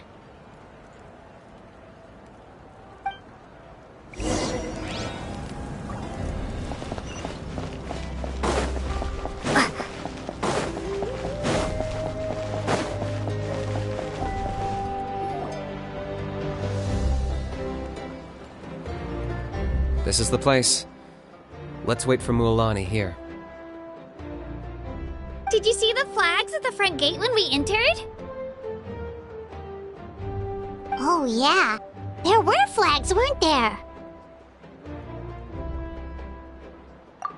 This is the place. Let's wait for Mualani here. Did you see the flags at the front gate when we entered? Oh yeah, there were flags, weren't there?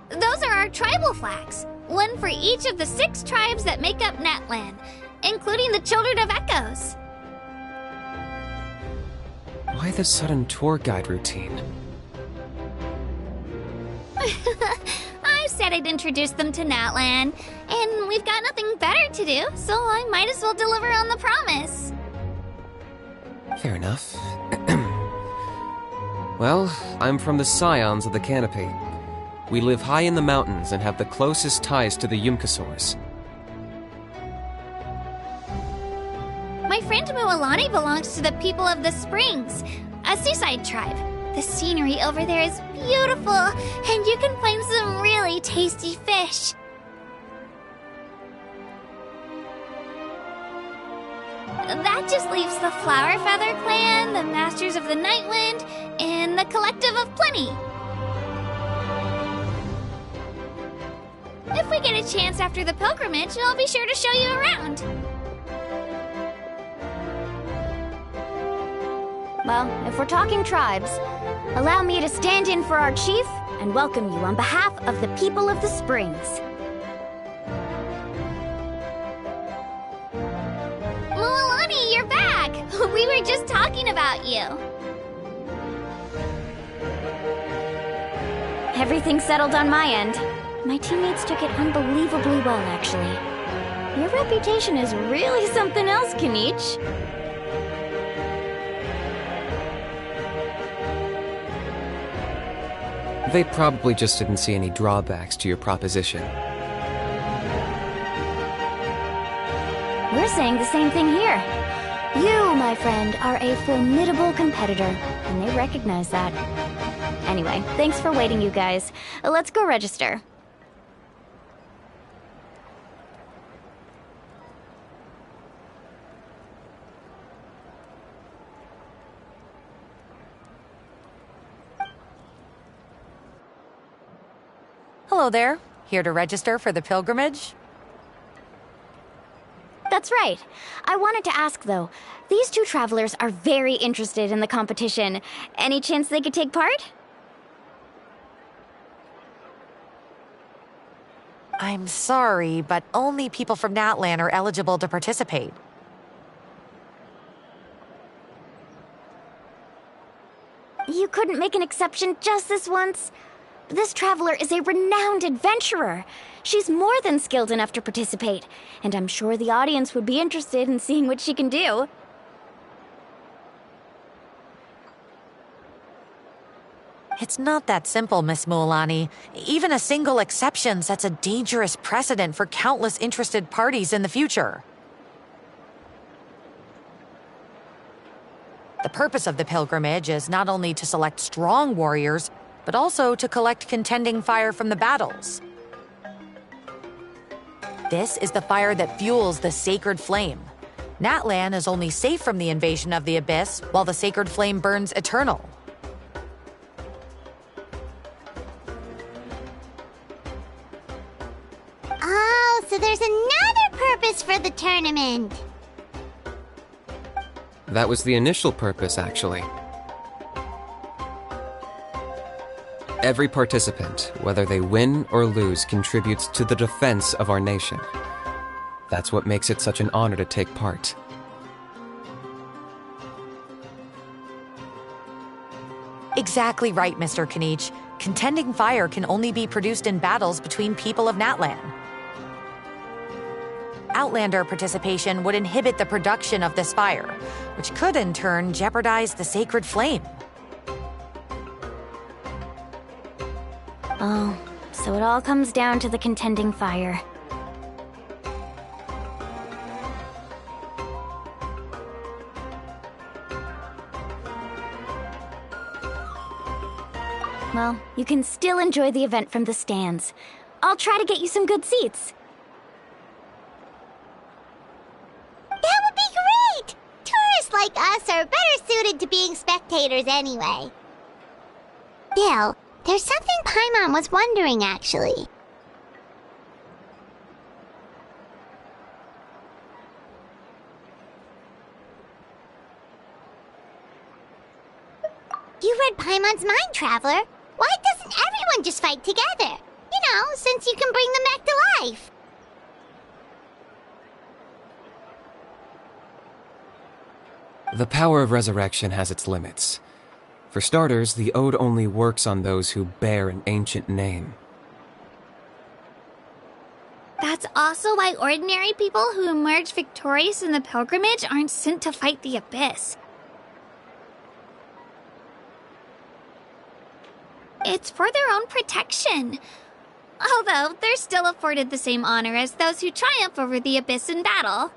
Those are our tribal flags. One for each of the 6 tribes that make up Natlan, including the Children of Echoes. Why the sudden tour guide routine? I said I'd introduce them to Natlan, and we've got nothing better to do, so I might as well deliver on the promise. Fair enough. Well, I'm from the Scions of the Canopy. We live high in the mountains and have the closest ties to the Yumkasaurs. My friend Mualani belongs to the people of the Springs, a seaside tribe. The scenery over there is beautiful, and you can find some really tasty fish. That just leaves the Flower Feather Clan, the Masters of the Nightwind, and the Collective of Plenty. If we get a chance after the pilgrimage, I'll be sure to show you around. Well, if we're talking tribes, allow me to stand in for our chief and welcome you on behalf of the people of the Springs. Mualani, you're back! We were just talking about you. Everything's settled on my end. My teammates took it unbelievably well, actually. Your reputation is really something else, Kanich. They probably just didn't see any drawbacks to your proposition. We're saying the same thing here. You, my friend, are a formidable competitor, and they recognize that. Anyway, thanks for waiting, you guys. Let's go register. Hello there. Here to register for the pilgrimage? That's right. I wanted to ask, though. These 2 travelers are very interested in the competition. Any chance they could take part? I'm sorry, but only people from Natlan are eligible to participate. You couldn't make an exception just this once? This traveler is a renowned adventurer. She's more than skilled enough to participate, and I'm sure the audience would be interested in seeing what she can do. It's not that simple, Miss Mualani. Even a single exception sets a dangerous precedent for countless interested parties in the future. The purpose of the pilgrimage is not only to select strong warriors, but also to collect contending fire from the battles. This is the fire that fuels the sacred flame. Natlan is only safe from the invasion of the Abyss, while the sacred flame burns eternal. Oh, so there's another purpose for the tournament. That was the initial purpose, actually. Every participant, whether they win or lose, contributes to the defense of our nation. That's what makes it such an honor to take part. Exactly right, Mr. Kanich. Contending fire can only be produced in battles between people of Natlan. Outlander participation would inhibit the production of this fire, which could in turn jeopardize the sacred flame. Oh, so it all comes down to the contending fire. Well, you can still enjoy the event from the stands. I'll try to get you some good seats. That would be great! Tourists like us are better suited to being spectators anyway. Bill, there's something Paimon was wondering, actually. You read Paimon's mind, Traveler. Why doesn't everyone just fight together? You know, since you can bring them back to life. The power of resurrection has its limits. For starters, the ode only works on those who bear an ancient name. That's also why ordinary people who emerge victorious in the pilgrimage aren't sent to fight the Abyss. It's for their own protection. Although, they're still afforded the same honor as those who triumph over the Abyss in battle.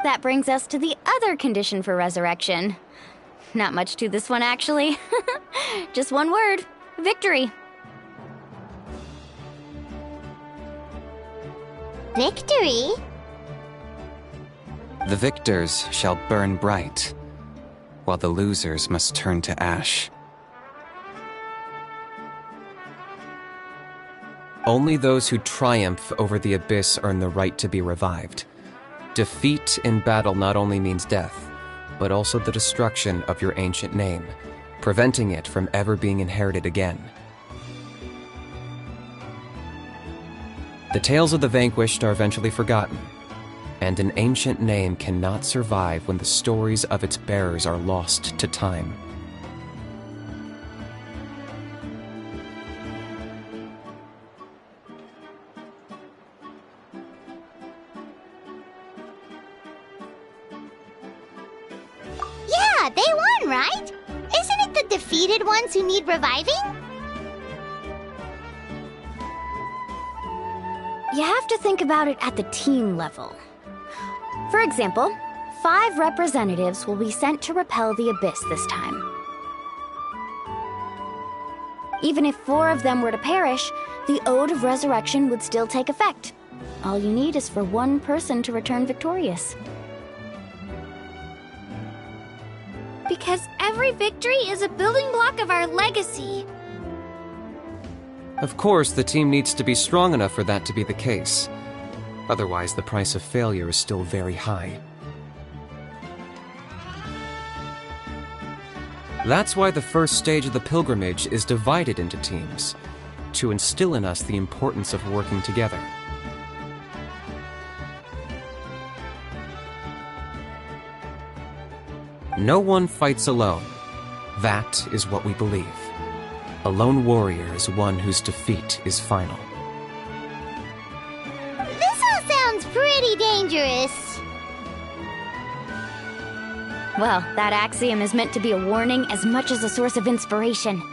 That brings us to the other condition for resurrection. Not much to this one, actually. Just one word: victory. Victory? The victors shall burn bright, while the losers must turn to ash. Only those who triumph over the Abyss earn the right to be revived. Defeat in battle not only means death, but also the destruction of your ancient name, preventing it from ever being inherited again. The tales of the vanquished are eventually forgotten, and an ancient name cannot survive when the stories of its bearers are lost to time. Yeah, they won, right? Isn't it the defeated ones who need reviving? You have to think about it at the team level. For example, 5 representatives will be sent to repel the Abyss this time. Even if 4 of them were to perish, the Ode of Resurrection would still take effect. All you need is for 1 person to return victorious. Because every victory is a building block of our legacy. Of course, the team needs to be strong enough for that to be the case. Otherwise, the price of failure is still very high. That's why the first stage of the pilgrimage is divided into teams, to instill in us the importance of working together. No one fights alone. That is what we believe. A lone warrior is one whose defeat is final. This all sounds pretty dangerous. Well, that axiom is meant to be a warning as much as a source of inspiration.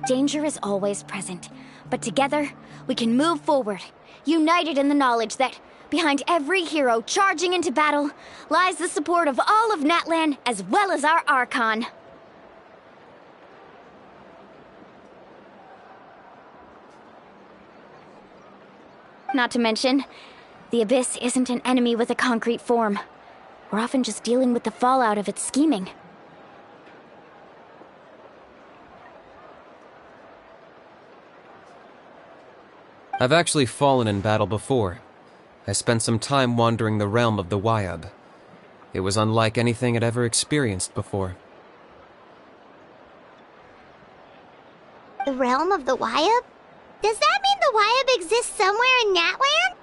Danger is always present, but together, we can move forward, united in the knowledge that behind every hero charging into battle lies the support of all of Natlan as well as our Archon. Not to mention, the Abyss isn't an enemy with a concrete form. We're often just dealing with the fallout of its scheming. I've actually fallen in battle before. I spent some time wandering the realm of the Wyab. It was unlike anything I'd ever experienced before. The realm of the Wyab? Does that mean the Wyab exists somewhere in Natlan?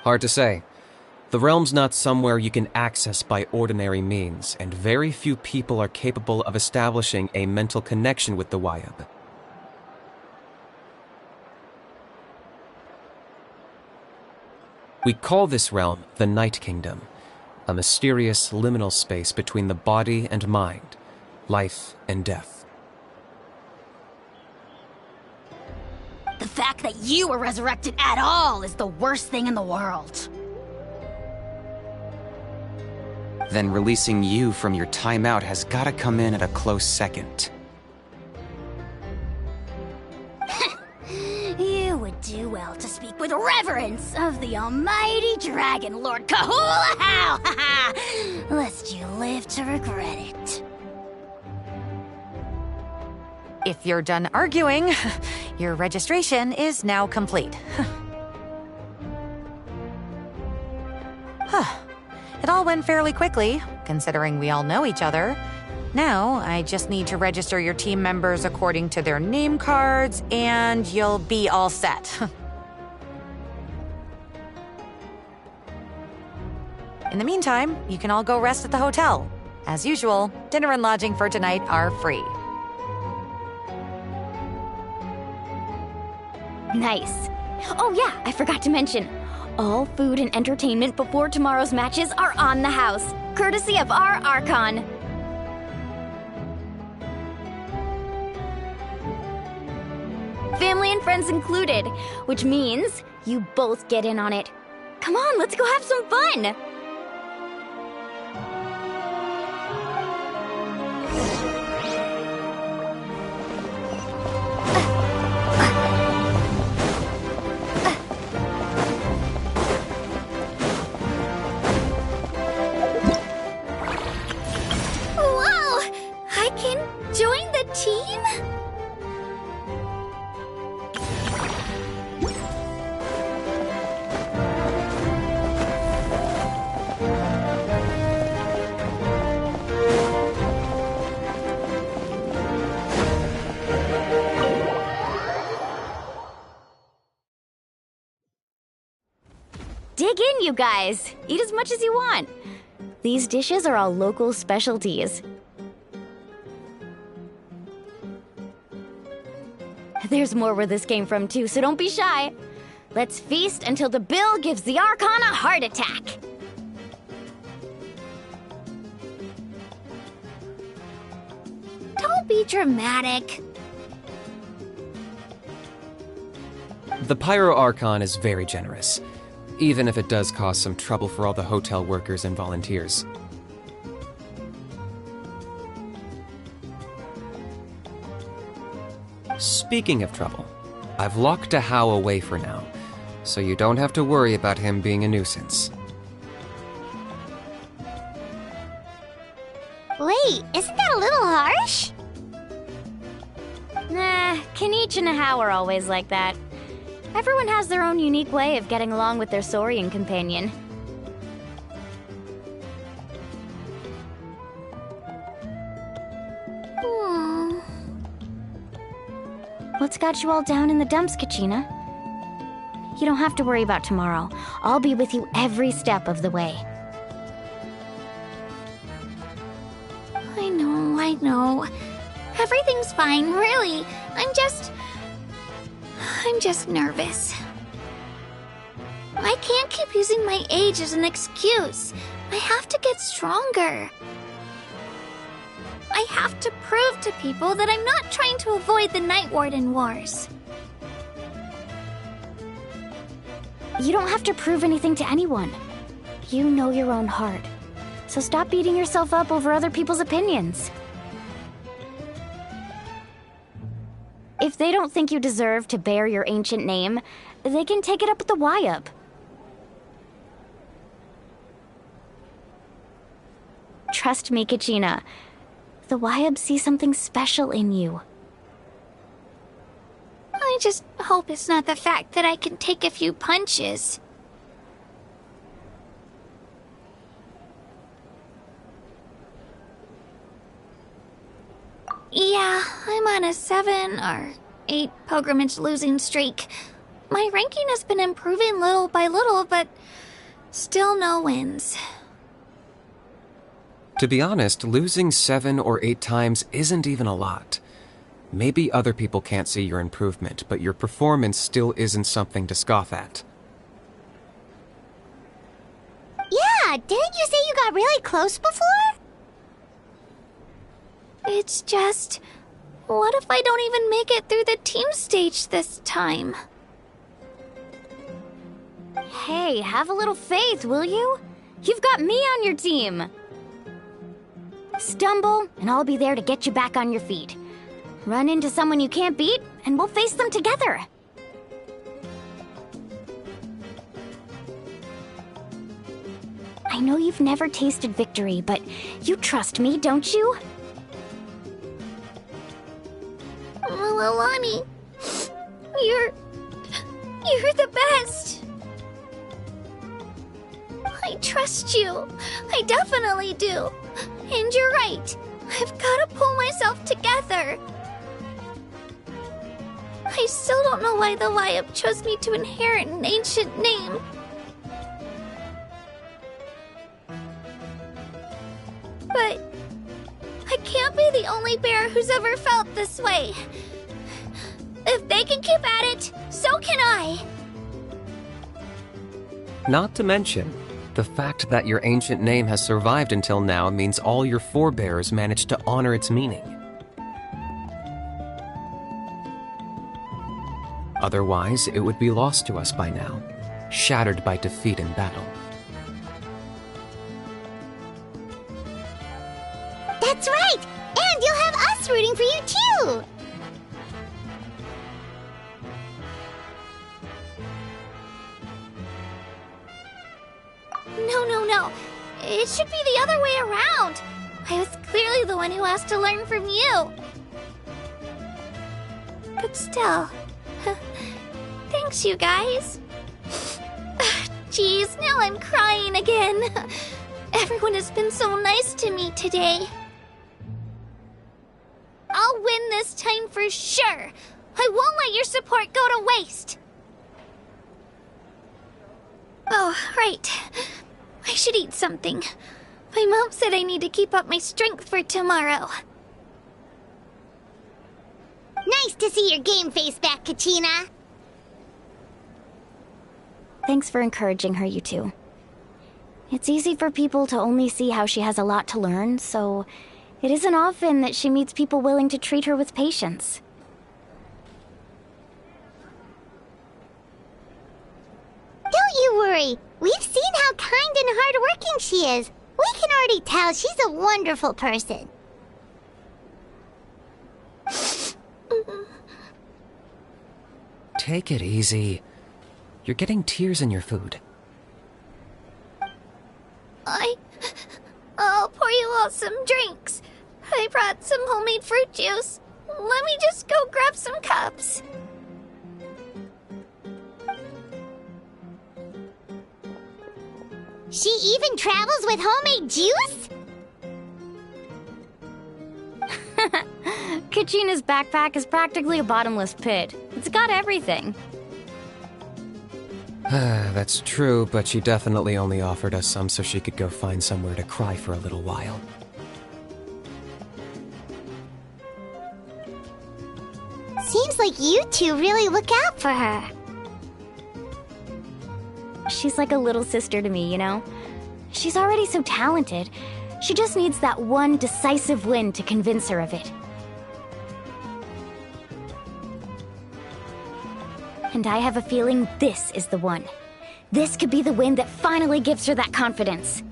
Hard to say. The realm's not somewhere you can access by ordinary means, and very few people are capable of establishing a mental connection with the Wyab. We call this realm the Night Kingdom, a mysterious liminal space between the body and mind, life and death. The fact that you were resurrected at all is the worst thing in the world. Then releasing you from your timeout has gotta come in at a close second. You would do well to speak with reverence of the almighty Dragon Lord Kahula-How, lest you live to regret it. If you're done arguing, your registration is now complete. It all went fairly quickly, considering we all know each other. Now, I just need to register your team members according to their name cards, and you'll be all set. In the meantime, you can all go rest at the hotel. As usual, dinner and lodging for tonight are free. Nice. Oh yeah, I forgot to mention. All food and entertainment before tomorrow's matches are on the house, courtesy of our Archon. Family and friends included, which means you both get in on it. Come on, let's go have some fun! Join the team? Dig in, you guys. Eat as much as you want. These dishes are all local specialties. There's more where this came from, too, so don't be shy. Let's feast until the bill gives the Archon a heart attack. Don't be dramatic. The Pyro Archon is very generous, even if it does cause some trouble for all the hotel workers and volunteers. Speaking of trouble, I've locked How away for now, so you don't have to worry about him being a nuisance. Wait, isn't that a little harsh? Nah, Kanich and How are always like that. Everyone has their own unique way of getting along with their Saurian companion. What's got you all down in the dumps, Kachina? You don't have to worry about tomorrow. I'll be with you every step of the way. I know. Everything's fine, really. I'm just nervous. I can't keep using my age as an excuse. I have to get stronger. I have to prove to people that I'm not trying to avoid the Night Warden Wars. You don't have to prove anything to anyone. You know your own heart. So stop beating yourself up over other people's opinions. If they don't think you deserve to bear your ancient name, they can take it up with the Y-Up. Trust me, Kachina. The Y-Up see something special in you. I just hope it's not the fact that I can take a few punches. Yeah, I'm on a 7 or 8 pilgrimage losing streak. My ranking has been improving little by little, but still no wins. To be honest, losing 7 or 8 times isn't even a lot. Maybe other people can't see your improvement, but your performance still isn't something to scoff at. Yeah, didn't you say you got really close before? It's just, what if I don't even make it through the team stage this time? Hey, have a little faith, will you? You've got me on your team. Stumble, and I'll be there to get you back on your feet. Run into someone you can't beat, and we'll face them together. I know you've never tasted victory, but you trust me, don't you? Alani, you're the best. I trust you. I definitely do. And you're right. I've got to pull myself together. I still don't know why the Y-Up chose me to inherit an ancient name. But I can't be the only bear who's ever felt this way. If they can keep at it, so can I. Not to mention, the fact that your ancient name has survived until now means all your forebears managed to honor its meaning. Otherwise, it would be lost to us by now, shattered by defeat in battle. That's right! And you'll have us rooting for you too! No. It should be the other way around. I was clearly the one who asked to learn from you. But still, thanks you guys. Jeez, now I'm crying again. Everyone has been so nice to me today. I'll win this time for sure. I won't let your support go to waste. Oh, right. I should eat something. My mom said I need to keep up my strength for tomorrow. Nice to see your game face back, Kachina. Thanks for encouraging her, you two. It's easy for people to only see how she has a lot to learn, so it isn't often that she meets people willing to treat her with patience. Don't you worry. We've seen how kind and hardworking she is. We can already tell she's a wonderful person. Take it easy. You're getting tears in your food. I'll pour you all some drinks. I brought some homemade fruit juice. Let me just go grab some cups. She even travels with homemade juice? Kachina's backpack is practically a bottomless pit. It's got everything. That's true, but she definitely only offered us some so she could go find somewhere to cry for a little while. Seems like you two really look out for her. She's like a little sister to me, you know? She's already so talented. She just needs that one decisive win to convince her of it. And I have a feeling this is the one. This could be the win that finally gives her that confidence.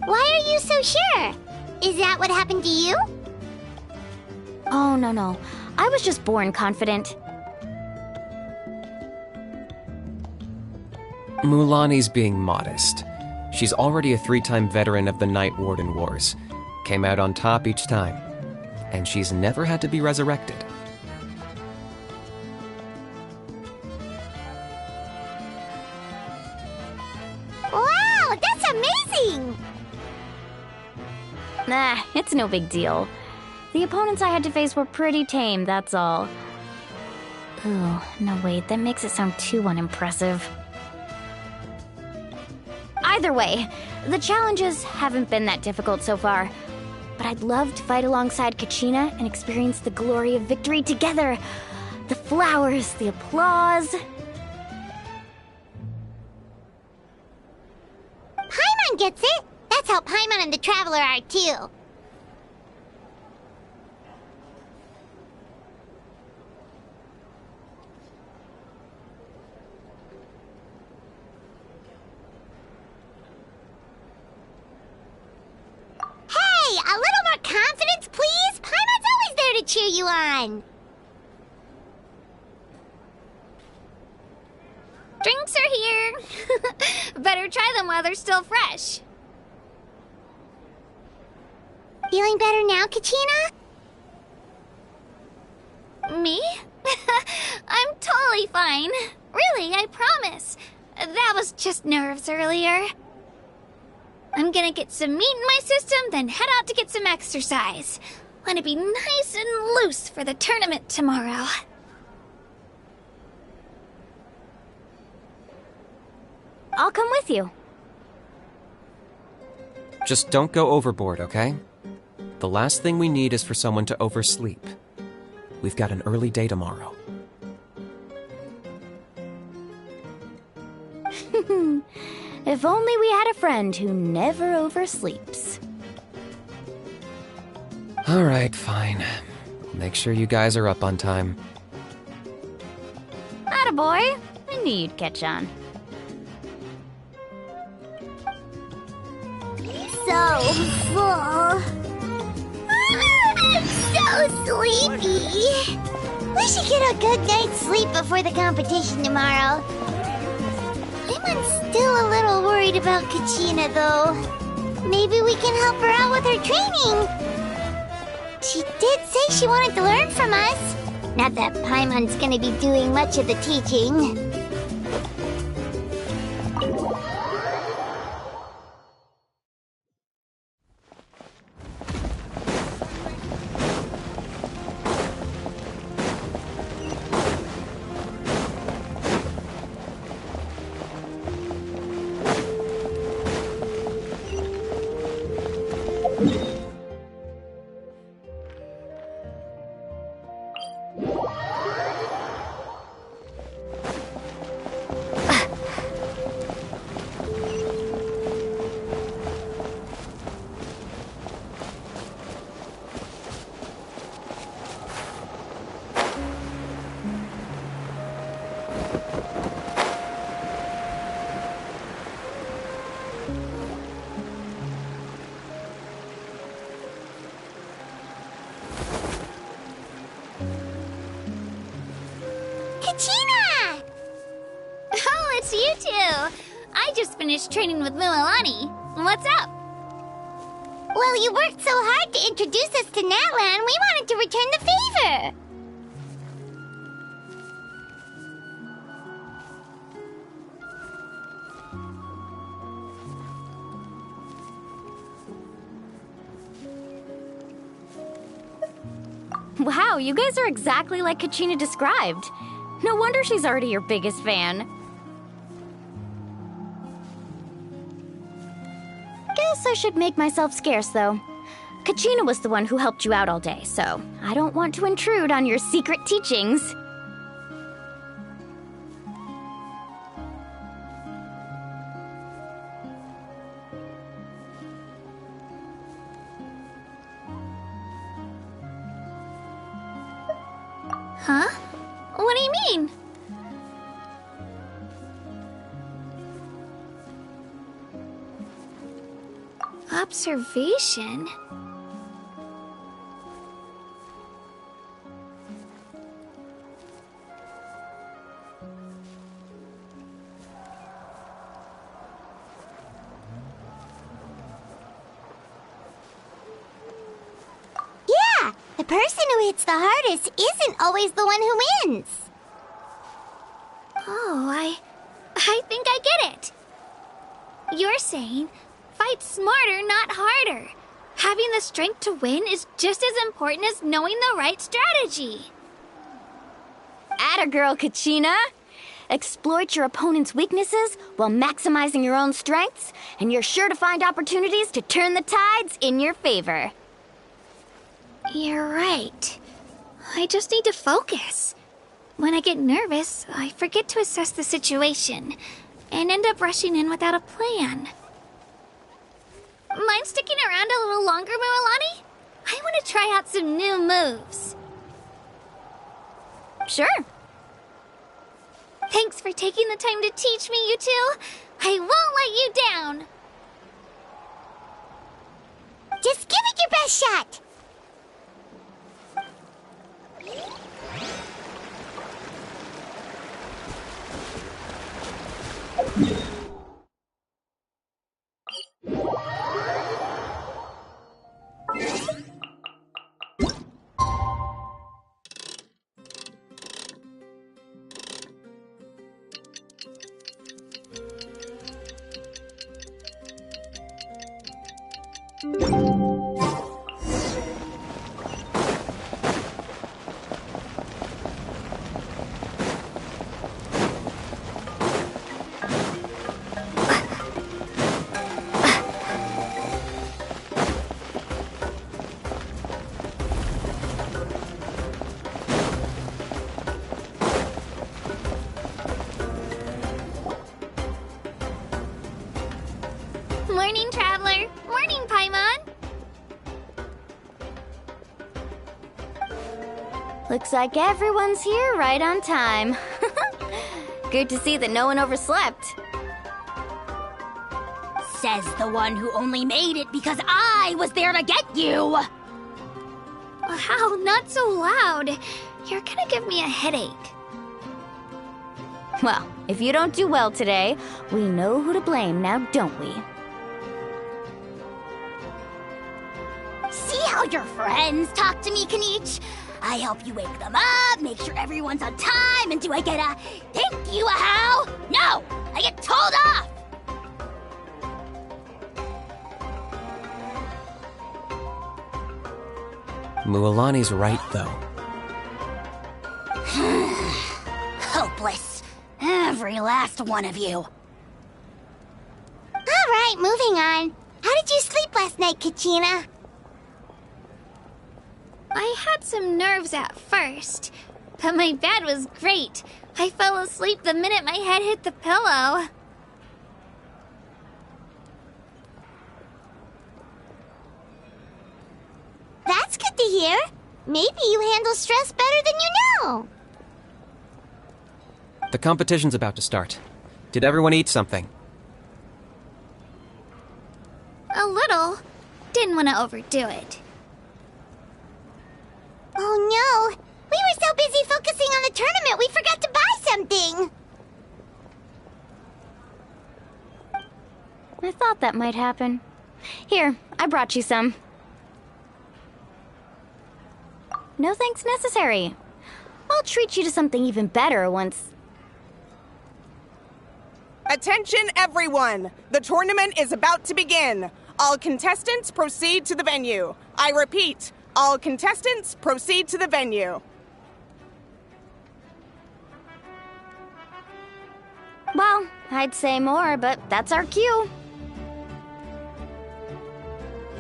Why are you so sure? Is that what happened to you? Oh, no. I was just born confident. Mulaney's being modest. She's already a 3-time veteran of the Night Warden Wars. Came out on top each time. And she's never had to be resurrected. Wow, that's amazing! Nah, it's no big deal. The opponents I had to face were pretty tame, that's all. Ooh, no wait, that makes it sound too unimpressive. Either way, the challenges haven't been that difficult so far. But I'd love to fight alongside Kachina and experience the glory of victory together. The flowers, the applause. Paimon gets it! That's how Paimon and the Traveler are, too. Hey, a little more confidence, please? Paimon's always there to cheer you on. Drinks are here. Better try them while they're still fresh. Feeling better now, Kachina? Me? I'm totally fine. Really, I promise. That was just nerves earlier. I'm gonna get some meat in my system, then head out to get some exercise. Want to be nice and loose for the tournament tomorrow. I'll come with you. Just don't go overboard, okay? The last thing we need is for someone to oversleep. We've got an early day tomorrow. If only we had a friend who never oversleeps. Alright, fine. Make sure you guys are up on time. Attaboy. I knew you'd catch on. So full. I'm so sleepy. We should get a good night's sleep before the competition tomorrow. I'm still a little worried about Kachina, though. Maybe we can help her out with her training. She did say she wanted to learn from us. Not that Paimon's gonna be doing much of the teaching. Kachina! Oh, it's you two. I just finished training with Mualani. What's up? Well, you worked so hard to introduce us to Natlan, we wanted to return the favor. Wow, you guys are exactly like Kachina described. No wonder she's already your biggest fan. Guess I should make myself scarce, though. Kachina was the one who helped you out all day, so I don't want to intrude on your secret teachings. Huh? What do you mean? Observation? Yeah, the person who hits the hardest isn't always the one who wins. Oh, I think I get it. You're saying fight smarter, not harder. Having the strength to win is just as important as knowing the right strategy. Atta girl, Kachina! Exploit your opponent's weaknesses while maximizing your own strengths, and you're sure to find opportunities to turn the tides in your favor. You're right. I just need to focus. When I get nervous, I forget to assess the situation and end up rushing in without a plan. Mind sticking around a little longer, Mualani? I want to try out some new moves. Sure. Thanks for taking the time to teach me, you two. I won't let you down. Just give it your best shot. Morning, Traveler. Morning, Paimon. Looks like everyone's here right on time. Good to see that no one overslept. Says the one who only made it because I was there to get you! Wow, not so loud. You're gonna give me a headache. Well, if you don't do well today, we know who to blame now, don't we? See how your friends talk to me, Kanich? I help you wake them up, make sure everyone's on time, and do I get a thank you, a how? No! I get told off! Mualani's right, though. Hopeless. Every last one of you. All right, moving on. How did you sleep last night, Kachina? I had some nerves at first, but my bed was great. I fell asleep the minute my head hit the pillow. That's good to hear. Maybe you handle stress better than you know. The competition's about to start. Did everyone eat something? A little. Didn't want to overdo it. Oh no! We were so busy focusing on the tournament we forgot to buy something! I thought that might happen. Here, I brought you some. No thanks necessary. I'll treat you to something even better once... Attention, everyone! The tournament is about to begin. All contestants proceed to the venue. I repeat, all contestants proceed to the venue. Well, I'd say more, but that's our cue.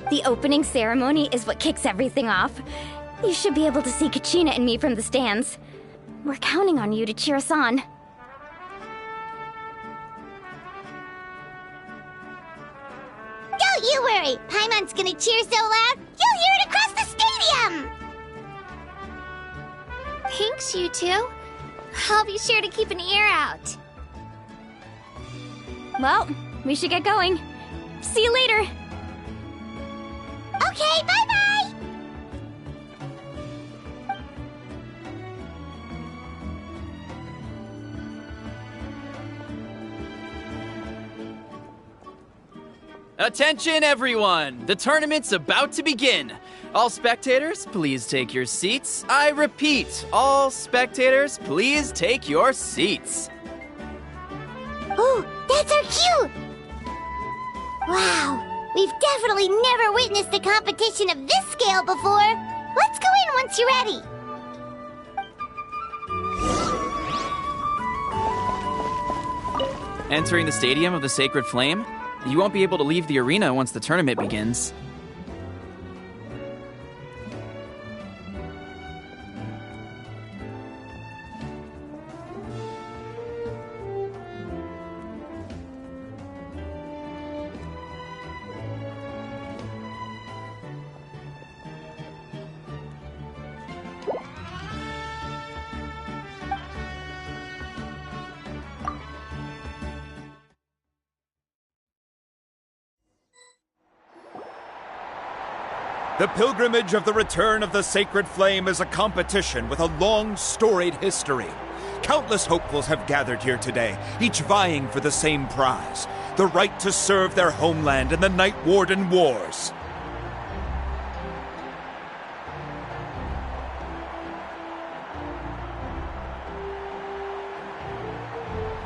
The opening ceremony is what kicks everything off. You should be able to see Kachina and me from the stands. We're counting on you to cheer us on. Don't you worry! Paimon's gonna cheer so loud, you'll hear it across the stadium! Thanks, you two. I'll be sure to keep an ear out. Well, we should get going. See you later. Okay, bye-bye! Attention, everyone! The tournament's about to begin. All spectators, please take your seats. I repeat, all spectators, please take your seats. Ooh, that's our cue! Wow, we've definitely never witnessed a competition of this scale before. Let's go in once you're ready. Entering the Stadium of the Sacred Flame, you won't be able to leave the arena once the tournament begins. The pilgrimage of the return of the Sacred Flame is a competition with a long, storied history. Countless hopefuls have gathered here today, each vying for the same prize, the right to serve their homeland in the Night Warden Wars.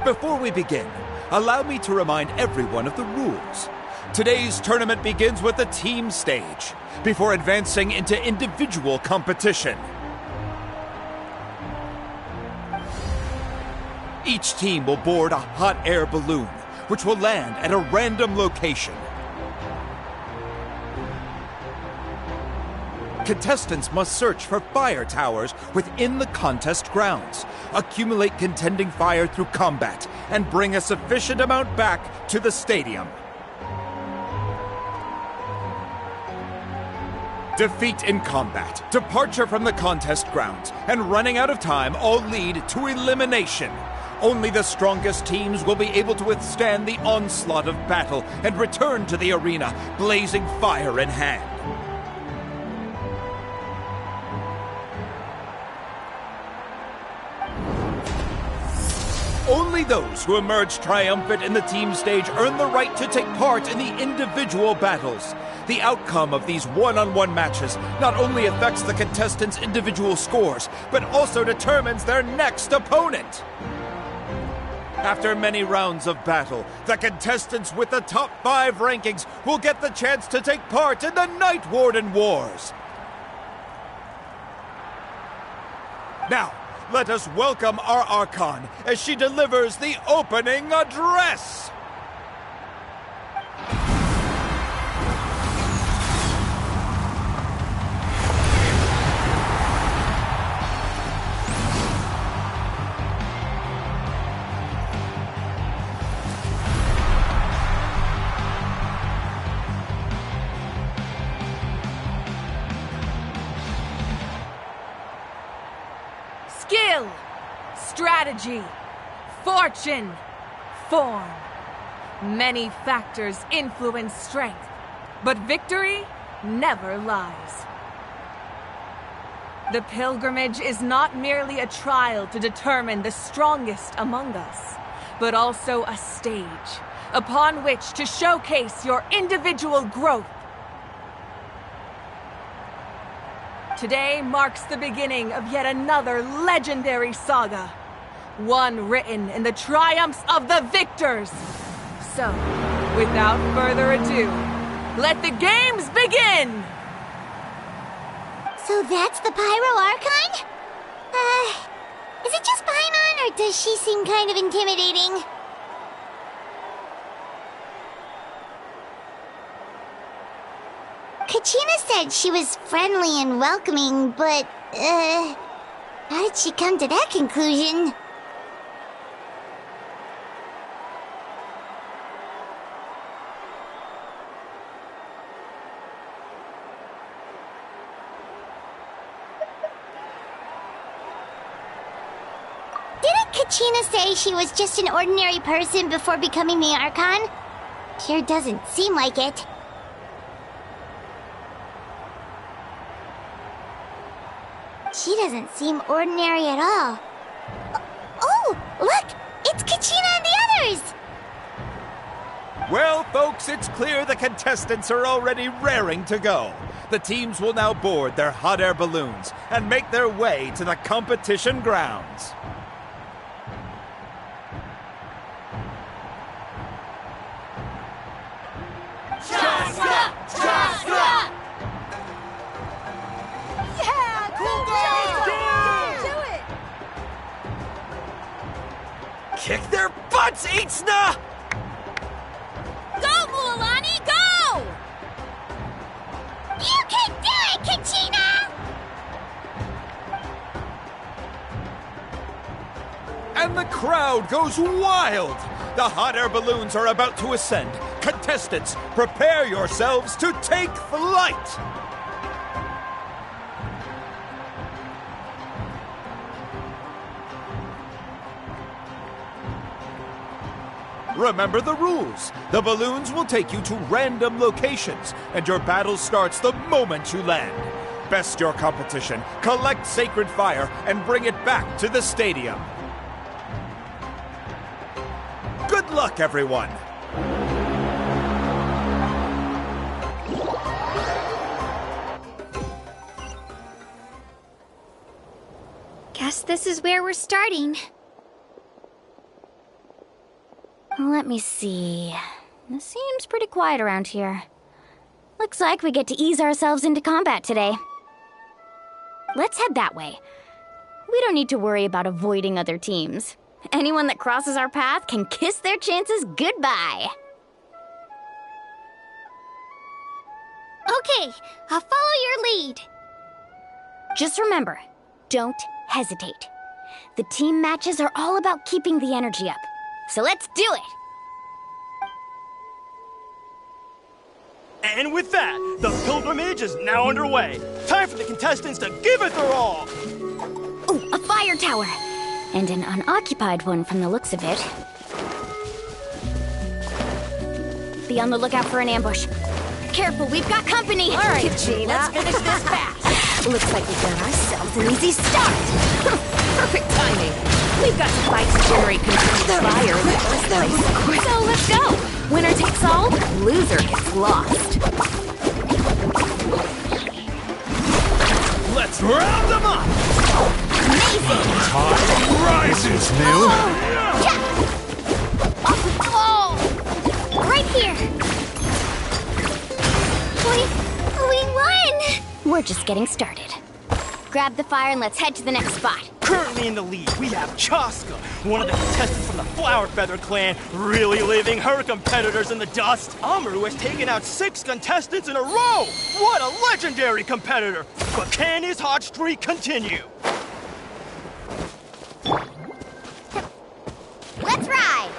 Before we begin, allow me to remind everyone of the rules. Today's tournament begins with the team stage, before advancing into individual competition. Each team will board a hot air balloon, which will land at a random location. Contestants must search for fire towers within the contest grounds, accumulate contending fire through combat, and bring a sufficient amount back to the stadium. Defeat in combat, departure from the contest grounds, and running out of time all lead to elimination. Only the strongest teams will be able to withstand the onslaught of battle and return to the arena, blazing fire in hand. Only those who emerge triumphant in the team stage earn the right to take part in the individual battles. The outcome of these one-on-one matches not only affects the contestants' individual scores, but also determines their next opponent. After many rounds of battle, the contestants with the top 5 rankings will get the chance to take part in the Night Warden Wars. Now, let us welcome our Archon as she delivers the opening address! Skill, strategy, fortune, form. Many factors influence strength, but victory never lies. The pilgrimage is not merely a trial to determine the strongest among us, but also a stage upon which to showcase your individual growth. Today marks the beginning of yet another legendary saga, one written in the triumphs of the victors. So, without further ado, let the games begin! So that's the Pyro Archon? Is it just Paimon, or does she seem kind of intimidating? Kachina said she was friendly and welcoming, but, how did she come to that conclusion? Kachina say she was just an ordinary person before becoming the Archon? Sure doesn't seem like it. She doesn't seem ordinary at all. Oh, look! It's Kachina and the others! Well, folks, it's clear the contestants are already raring to go. The teams will now board their hot air balloons and make their way to the competition grounds. Chaska! Chaska! Yeah! Cool girl! Do it! Kick their butts, Itzna! Go, Mualani, go! You can do it, Kachina! And the crowd goes wild! The hot air balloons are about to ascend. Contestants, prepare yourselves to take flight! Remember the rules. The balloons will take you to random locations, and your battle starts the moment you land. Best your competition, collect sacred fire, and bring it back to the stadium. Good luck, everyone! Guess this is where we're starting. Let me see. It seems pretty quiet around here. Looks like we get to ease ourselves into combat today. Let's head that way. We don't need to worry about avoiding other teams. Anyone that crosses our path can kiss their chances goodbye. Okay, I'll follow your lead. Just remember, don't hesitate. The team matches are all about keeping the energy up. So let's do it! And with that, the pilgrimage is now underway. Time for the contestants to give it their all! Oh, a fire tower! And an unoccupied one from the looks of it. Be on the lookout for an ambush. Careful, we've got company! All right, Kachina, let's finish this fast. Looks like we got ourselves an easy start! Perfect timing. We've got to fight to generate continuous fire in the first place. So let's go! Winner takes all, loser gets lost. Let's round them up! Amazing! Time rises, Neil! Oh! Right here! We won! We're just getting started. Grab the fire and let's head to the next spot. Currently in the lead, we have Chaska, one of the contestants from the Flower Feather clan, really leaving her competitors in the dust. Amaru has taken out 6 contestants in a row! What a legendary competitor! But can his hot streak continue? Let's ride!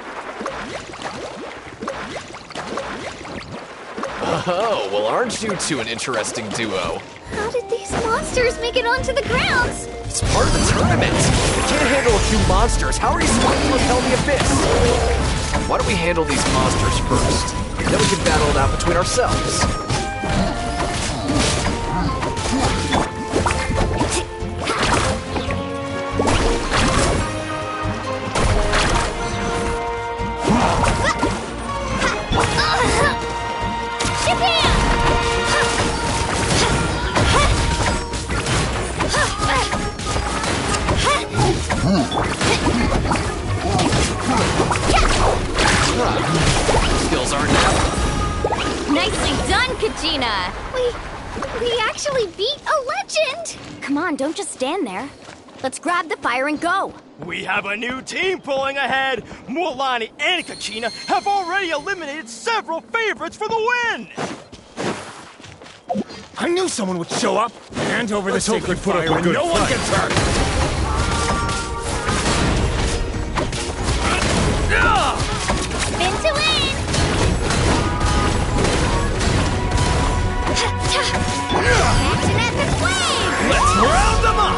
Oh, well, aren't you two an interesting duo? How did these monsters make it onto the grounds? It's part of the tournament. You can't handle a few monsters. How are you supposed to repel the abyss? Why don't we handle these monsters first? Then we can battle it out between ourselves. Skills aren't now. Nicely done, Kachina! We actually beat a legend! Come on, don't just stand there. Let's grab the fire and go. We have a new team pulling ahead. Mualani and Kachina have already eliminated several favorites for the win. I knew someone would show up. Hand over the sacred fire and no one gets hurt. Spin to win! Action at the flame! Let's round them up!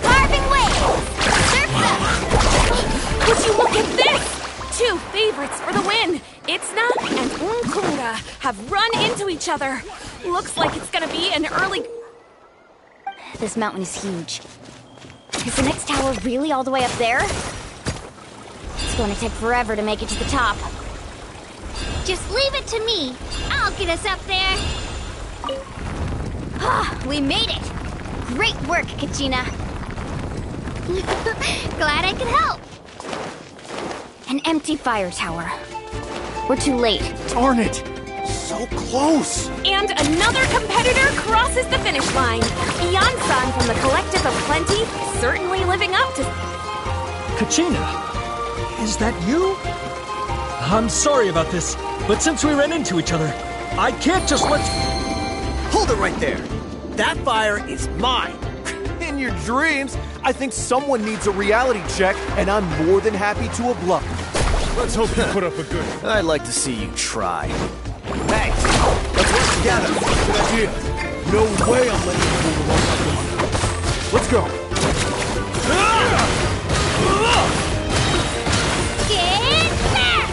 Carving wave! favorites for the win! Itzna and Unkura have run into each other. Looks like it's gonna be an early... This mountain is huge. Is the next tower really all the way up there? It's going to take forever to make it to the top. Just leave it to me. I'll get us up there. Ah, we made it! Great work, Kachina. Glad I could help. An empty fire tower. We're too late. Darn it! So close! And another competitor crosses the finish line. Ian-san from the Collective of Plenty, certainly living up to... Kachina, is that you? I'm sorry about this, but since we ran into each other, I can't just let... Hold it right there! That fire is mine! In your dreams, I think someone needs a reality check, and I'm more than happy to oblige. Let's hope you put up a good... I'd like to see you try. Hey, let's work together. Good idea. No way I'm letting you move along like one. Let's go. Get back!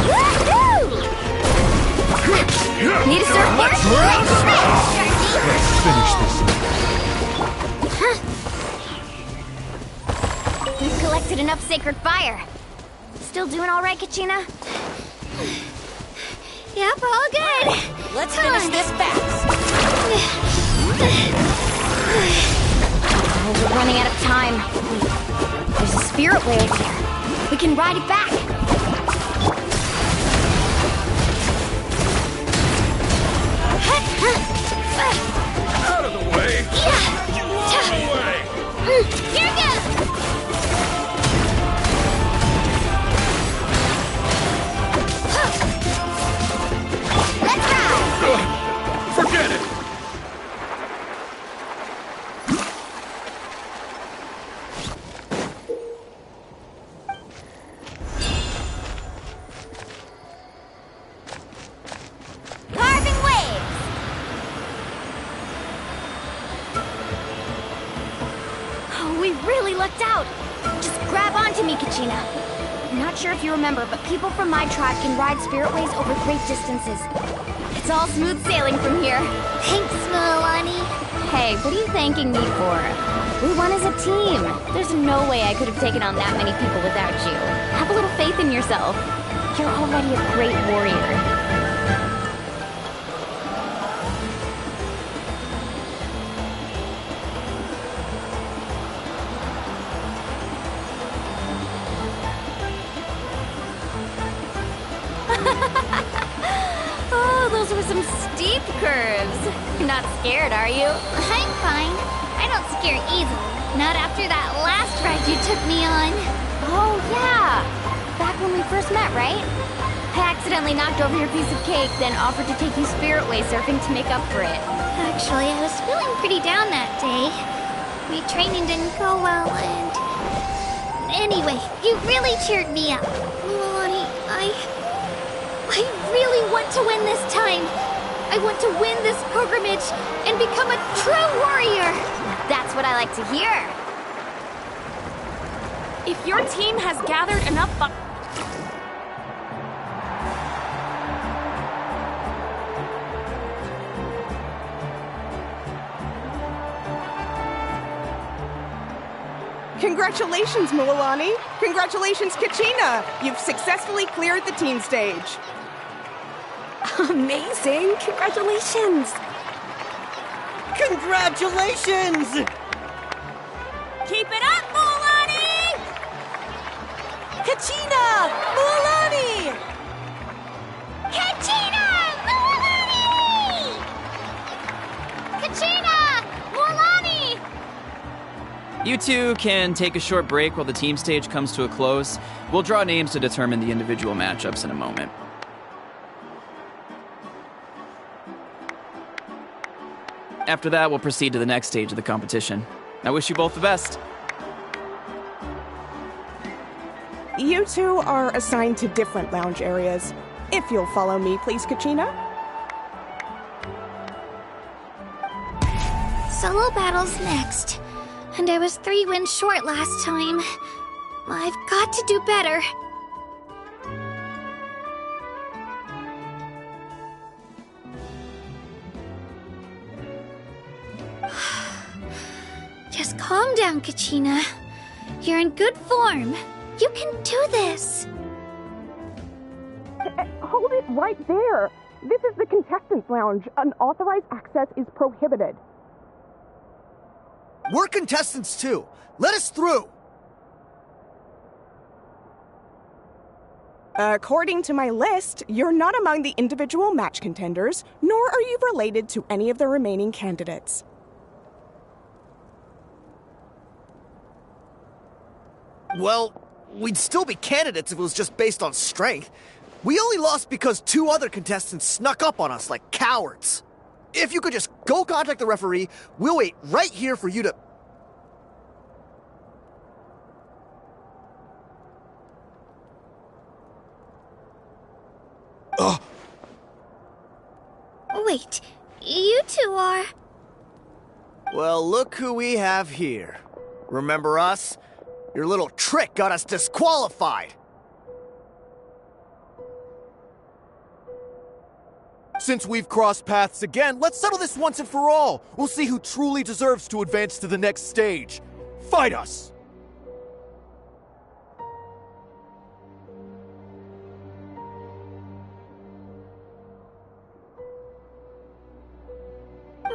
Woohoo! Need a start Let's finish this. We've collected enough sacred fire. Still doing all right, Kachina? Yep, all good. Let's finish this fast. Oh, we're running out of time. There's a spirit way over there. We can ride it back. Out of the way! Yeah. You out of the way! Here goes. Let's ride. Forget it! Carving waves. Oh, we really lucked out. Just grab onto me, Kachina. I'm not sure if you remember, but people from my tribe can ride spiritways over great distances. It's all smooth sailing from here. Thanks, Milani. Hey, what are you thanking me for? We won as a team. There's no way I could have taken on that many people without you. Have a little faith in yourself. You're already a great warrior. Oh, those were some steep curves. You're not scared, are you? I'm fine. I don't scare easily. Not after that last ride you took me on. Oh, yeah. Back when we first met, right? I accidentally knocked over your piece of cake, then offered to take you spiritway surfing to make up for it. Actually, I was feeling pretty down that day. My training didn't go well, and... Anyway, you really cheered me up. Milani, I really want to win this time. I want to win this pilgrimage and become a true warrior. That's what I like to hear. If your team has gathered enough Congratulations, Milani! Congratulations, Kachina! You've successfully cleared the team stage. Amazing! Congratulations! Congratulations! Keep it up, Milani! Kachina! Milani! Kachina! Milani! Kachina! Milani! You two can take a short break while the team stage comes to a close. We'll draw names to determine the individual matchups in a moment. After that, we'll proceed to the next stage of the competition. I wish you both the best. You two are assigned to different lounge areas. If you'll follow me, please, Kachina. Solo battle's next. And I was 3 wins short last time. I've got to do better. Calm down, Kachina. You're in good form. You can do this. Hold it right there. This is the contestants' lounge. Unauthorized access is prohibited. We're contestants too. Let us through. According to my list, you're not among the individual match contenders, nor are you related to any of the remaining candidates. Well, we'd still be candidates if it was just based on strength. We only lost because 2 other contestants snuck up on us like cowards. If you could just go contact the referee, we'll wait right here for you to... Ugh. Wait, you two are... Well, look who we have here. Remember us? Your little trick got us disqualified. Since we've crossed paths again, let's settle this once and for all. We'll see who truly deserves to advance to the next stage. Fight us!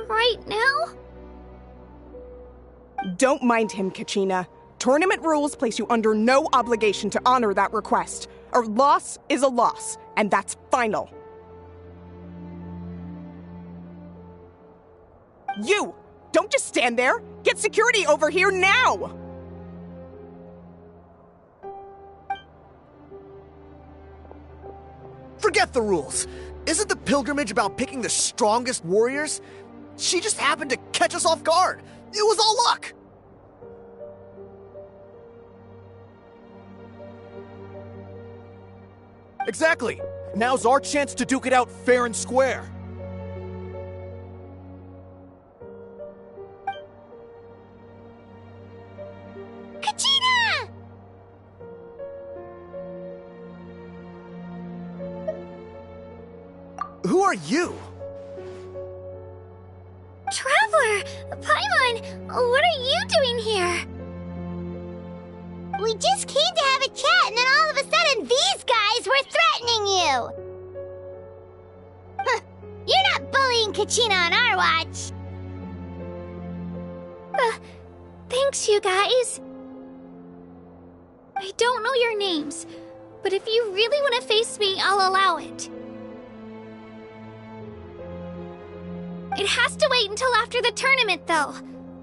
Right now? Don't mind him, Kachina. Tournament rules place you under no obligation to honor that request. A loss is a loss, and that's final. You! Don't just stand there! Get security over here now! Forget the rules. Isn't the pilgrimage about picking the strongest warriors? She just happened to catch us off guard. It was all luck. Exactly. Now's our chance to duke it out fair and square. Kachina! Who are you? Traveler! Paimon! What are you doing here? We just came to have a chat, and then all of a sudden these guys were threatening you! Huh. You're not bullying Kachina on our watch! Thanks, you guys. I don't know your names, but if you really want to face me, I'll allow it. It has to wait until after the tournament, though.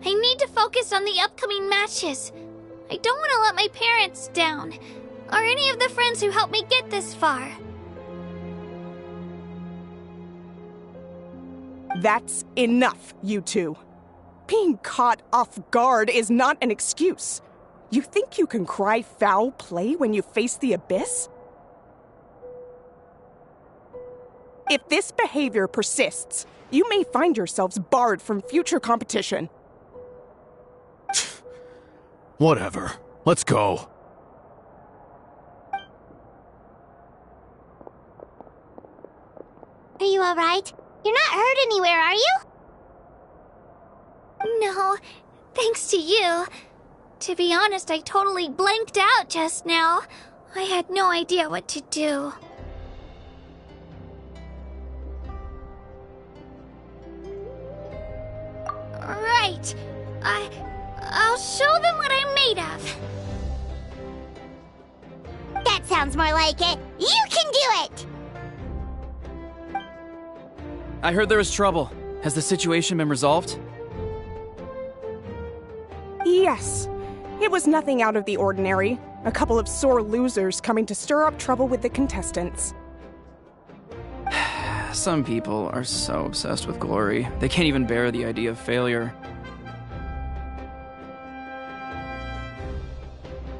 I need to focus on the upcoming matches. I don't want to let my parents down, or any of the friends who helped me get this far. That's enough, you two. Being caught off guard is not an excuse. You think you can cry foul play when you face the abyss? If this behavior persists, you may find yourselves barred from future competition. Whatever. Let's go. Are you alright? You're not hurt anywhere, are you? No, thanks to you. To be honest, I totally blanked out just now. I had no idea what to do. Right. I'll show them what I'm made of. That sounds more like it. You can do it! I heard there was trouble. Has the situation been resolved? Yes. It was nothing out of the ordinary. A couple of sore losers coming to stir up trouble with the contestants. Some people are so obsessed with glory, they can't even bear the idea of failure.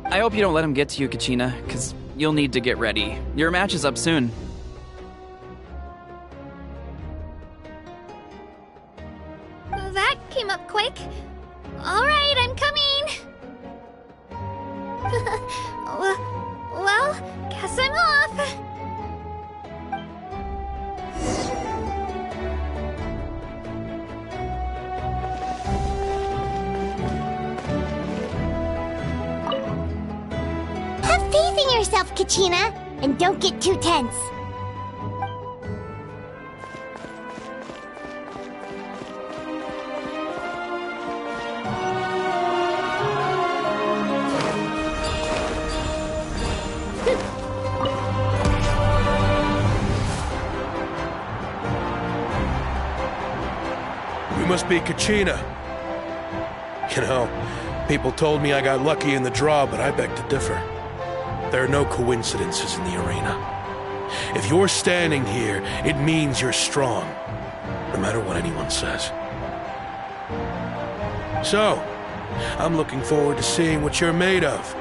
I hope you don't let him get to you, Kachina, because you'll need to get ready. Your match is up soon. That came up quick. Alright, I'm coming! Well, guess I'm off. Have faith in yourself, Kachina, and don't get too tense. You must be Kachina. You know, people told me I got lucky in the draw, but I beg to differ. There are no coincidences in the arena. If you're standing here, it means you're strong, no matter what anyone says. So, I'm looking forward to seeing what you're made of.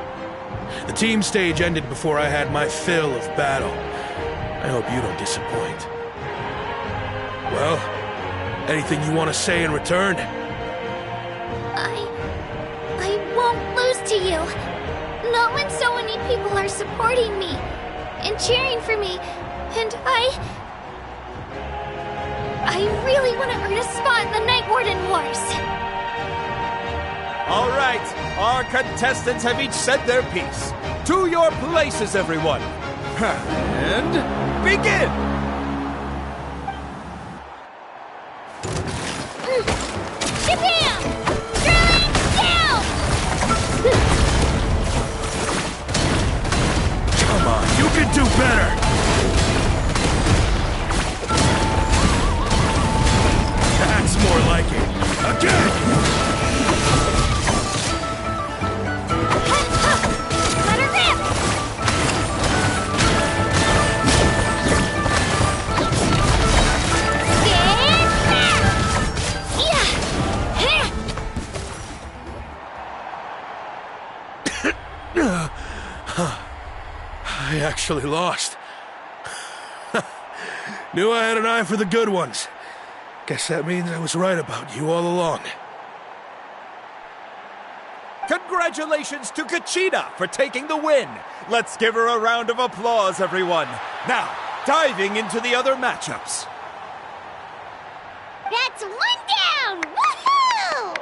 The team stage ended before I had my fill of battle. I hope you don't disappoint. Well, anything you want to say in return? I won't lose to you. Not when so many people are supporting me and cheering for me, and I really want to earn a spot in the Night Warden Wars. All right, our contestants have each said their piece. To your places, everyone. And begin! Shabam! Drawing down! Come on, you can do better! That's more like it. Again! Let her rip! I actually lost. Knew I had an eye for the good ones. Guess that means I was right about you all along. Congratulations to Kachina for taking the win. Let's give her a round of applause, everyone. Now, diving into the other matchups. That's one down! Woohoo!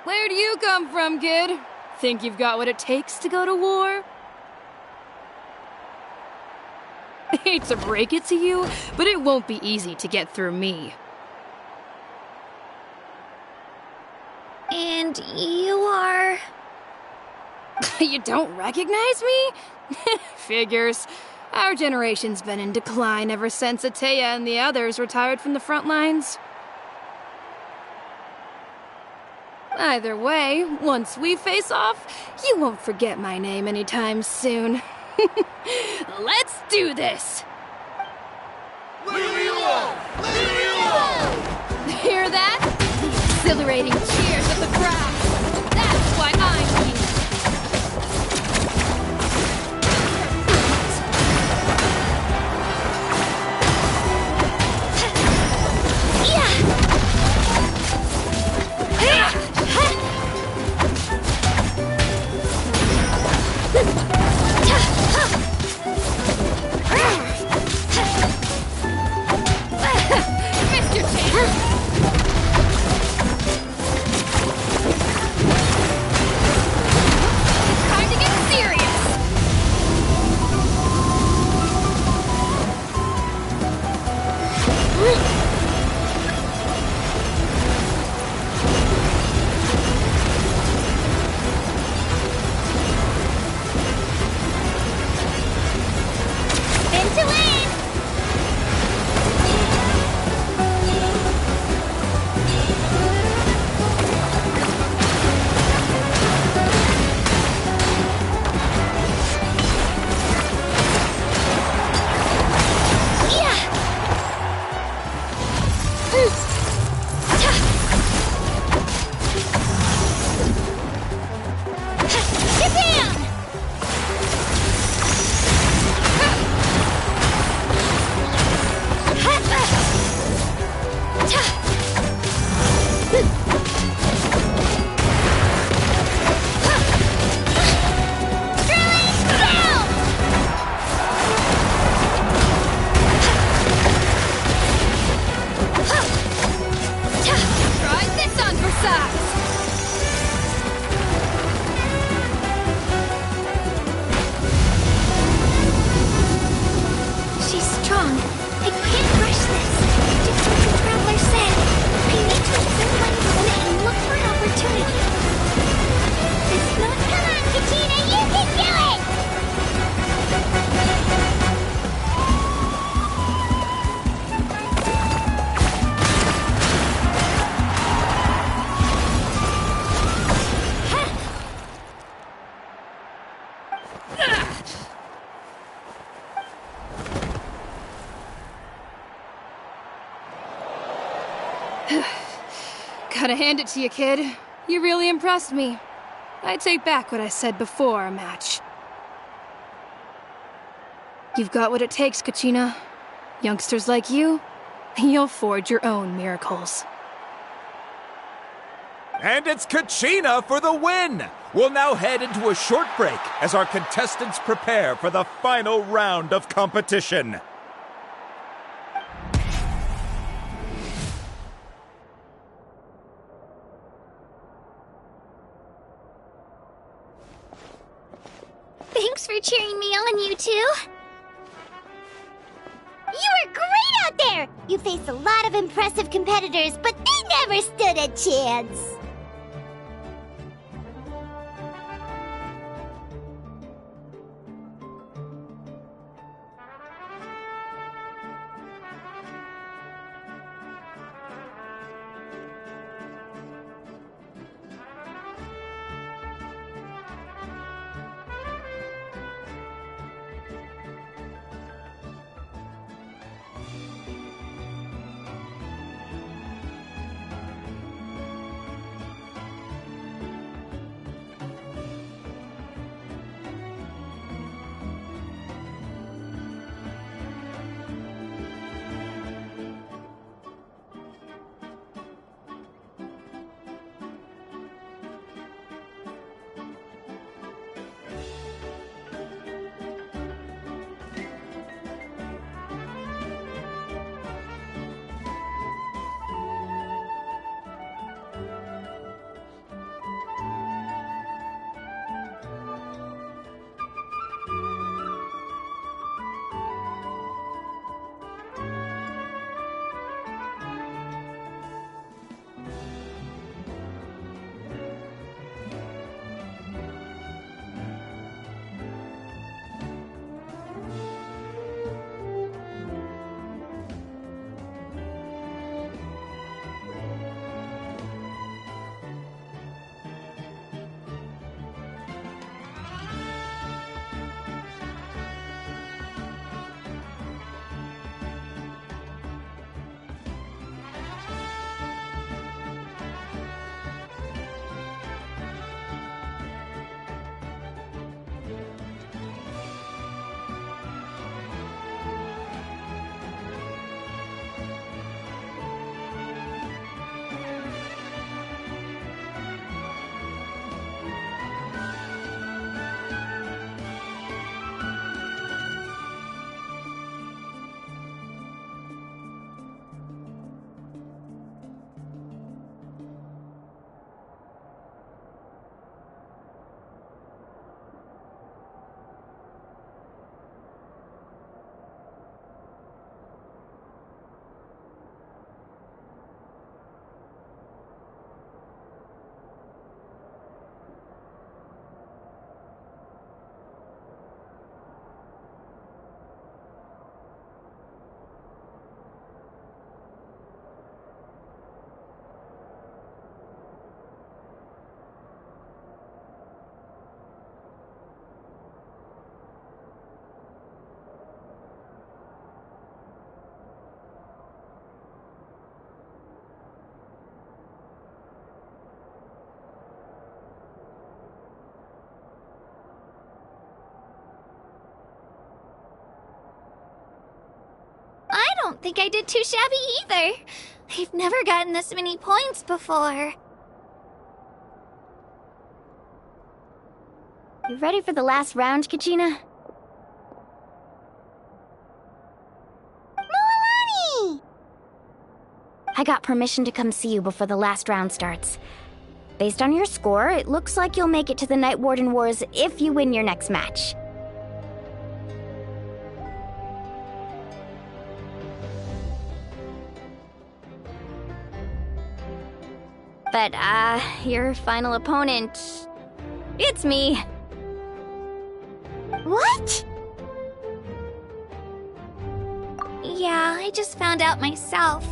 Where do you come from, kid? Think you've got what it takes to go to war? I hate to break it to you, but it won't be easy to get through me. And you are... You don't recognize me? Figures. Our generation's been in decline ever since Ateya and the others retired from the front lines. Either way, once we face off, you won't forget my name anytime soon. Let's do this! Hear that? The exhilarating cheers of the crowd. That's why I'm here. Mr. Taylor! Gotta hand it to you, kid. You really impressed me. I take back what I said before our match. You've got what it takes, Kachina. Youngsters like you, you'll forge your own miracles. And it's Kachina for the win! We'll now head into a short break as our contestants prepare for the final round of competition. Thanks for cheering me on, you two. You were great out there! You faced a lot of impressive competitors, but they never stood a chance. I don't think I did too shabby either. I've never gotten this many points before. You ready for the last round, Kachina? Milani! I got permission to come see you before the last round starts. Based on your score, it looks like you'll make it to the Night Warden Wars if you win your next match. But, your final opponent... it's me. What? Yeah, I just found out myself.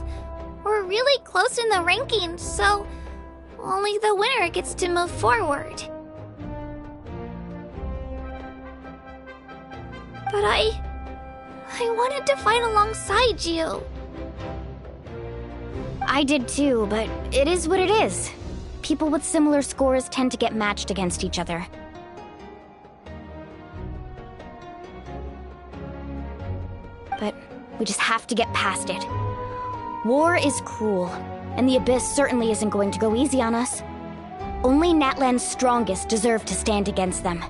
We're really close in the rankings, so only the winner gets to move forward. But I wanted to fight alongside you. I did too, but it is what it is. People with similar scores tend to get matched against each other. But we just have to get past it. War is cruel, and the Abyss certainly isn't going to go easy on us. Only Natlan's strongest deserve to stand against them.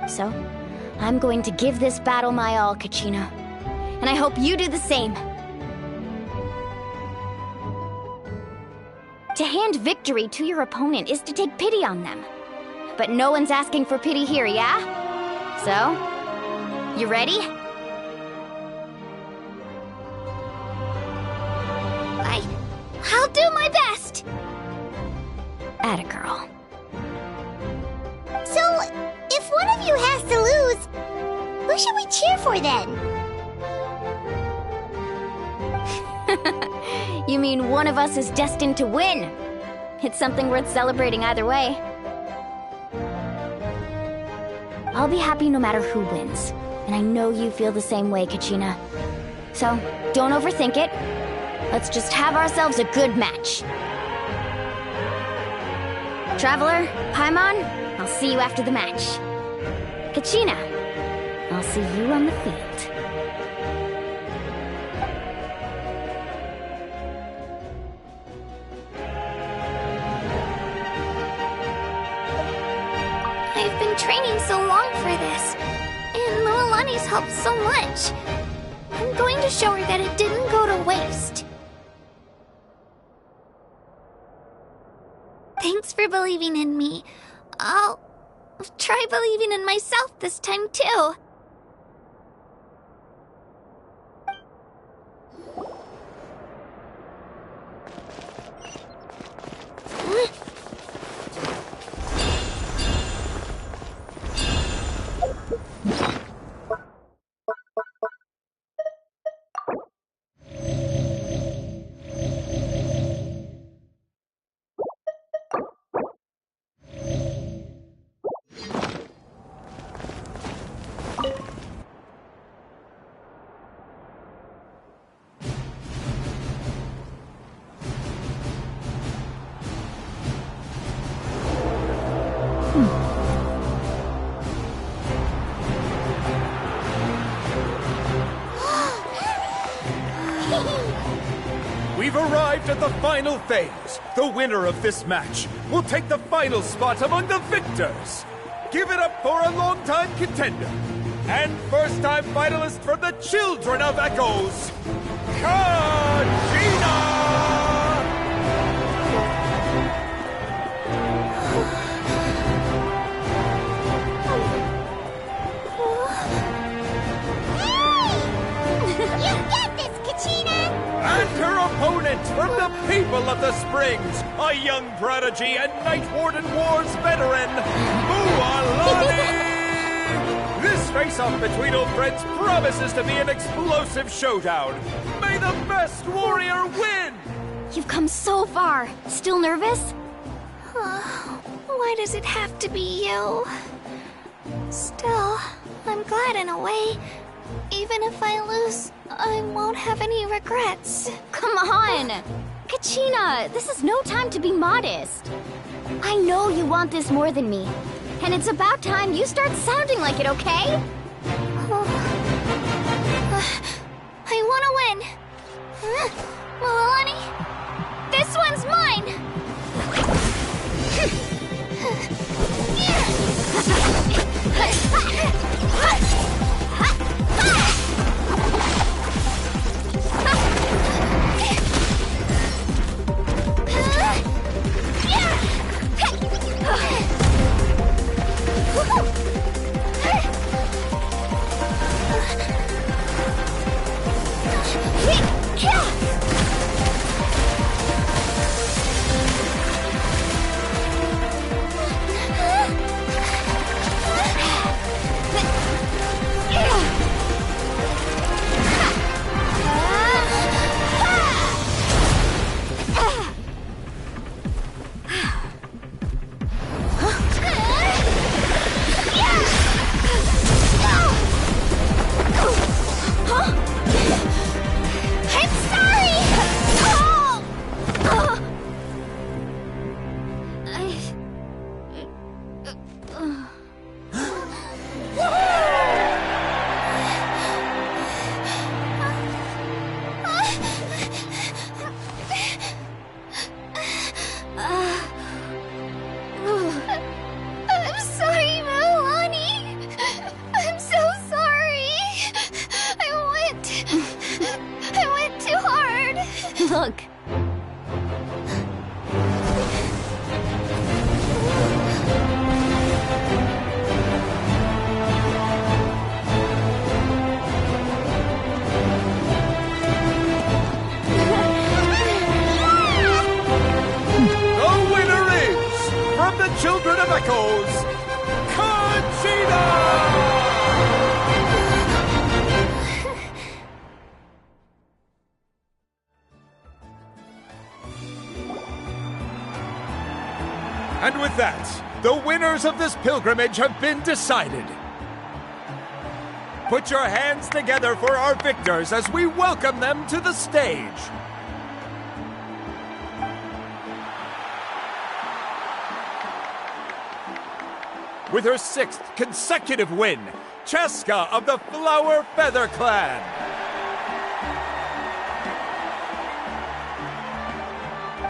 So, I'm going to give this battle my all, Kachina. And I hope you do the same. To hand victory to your opponent is to take pity on them. But no one's asking for pity here, yeah? So, you ready? I'll do my best! Atta girl. So, if one of you has to lose, who should we cheer for then? You mean one of us is destined to win? It's something worth celebrating either way. I'll be happy no matter who wins. And I know you feel the same way, Kachina. So, don't overthink it. Let's just have ourselves a good match. Traveler, Paimon, I'll see you after the match. Kachina, I'll see you on the field. I've been training so long for this, and Mualani's helped so much. I'm going to show her that it didn't go to waste. Thanks for believing in me. I'll try believing in myself this time, too. We've arrived at the final phase. The winner of this match will take the final spot among the victors. Give it up for a long-time contender and first-time finalist from the Children of Echoes, Kachina! And her opponent from the people of the Springs, a young prodigy and Night Warden Wars veteran, Mualani! This face-off between old friends promises to be an explosive showdown. May the best warrior win! You've come so far. Still nervous? Why does it have to be you? Still, I'm glad in a way. Even if I lose, I won't have any regrets. Come on! Kachina, this is no time to be modest. I know you want this more than me. And it's about time you start sounding like it, okay? I want to win. Mualani, this one's mine! Children of Echoes, Kachiena! And with that, the winners of this pilgrimage have been decided. Put your hands together for our victors as we welcome them to the stage. With her 6th consecutive win, Cheska of the Flower Feather Clan.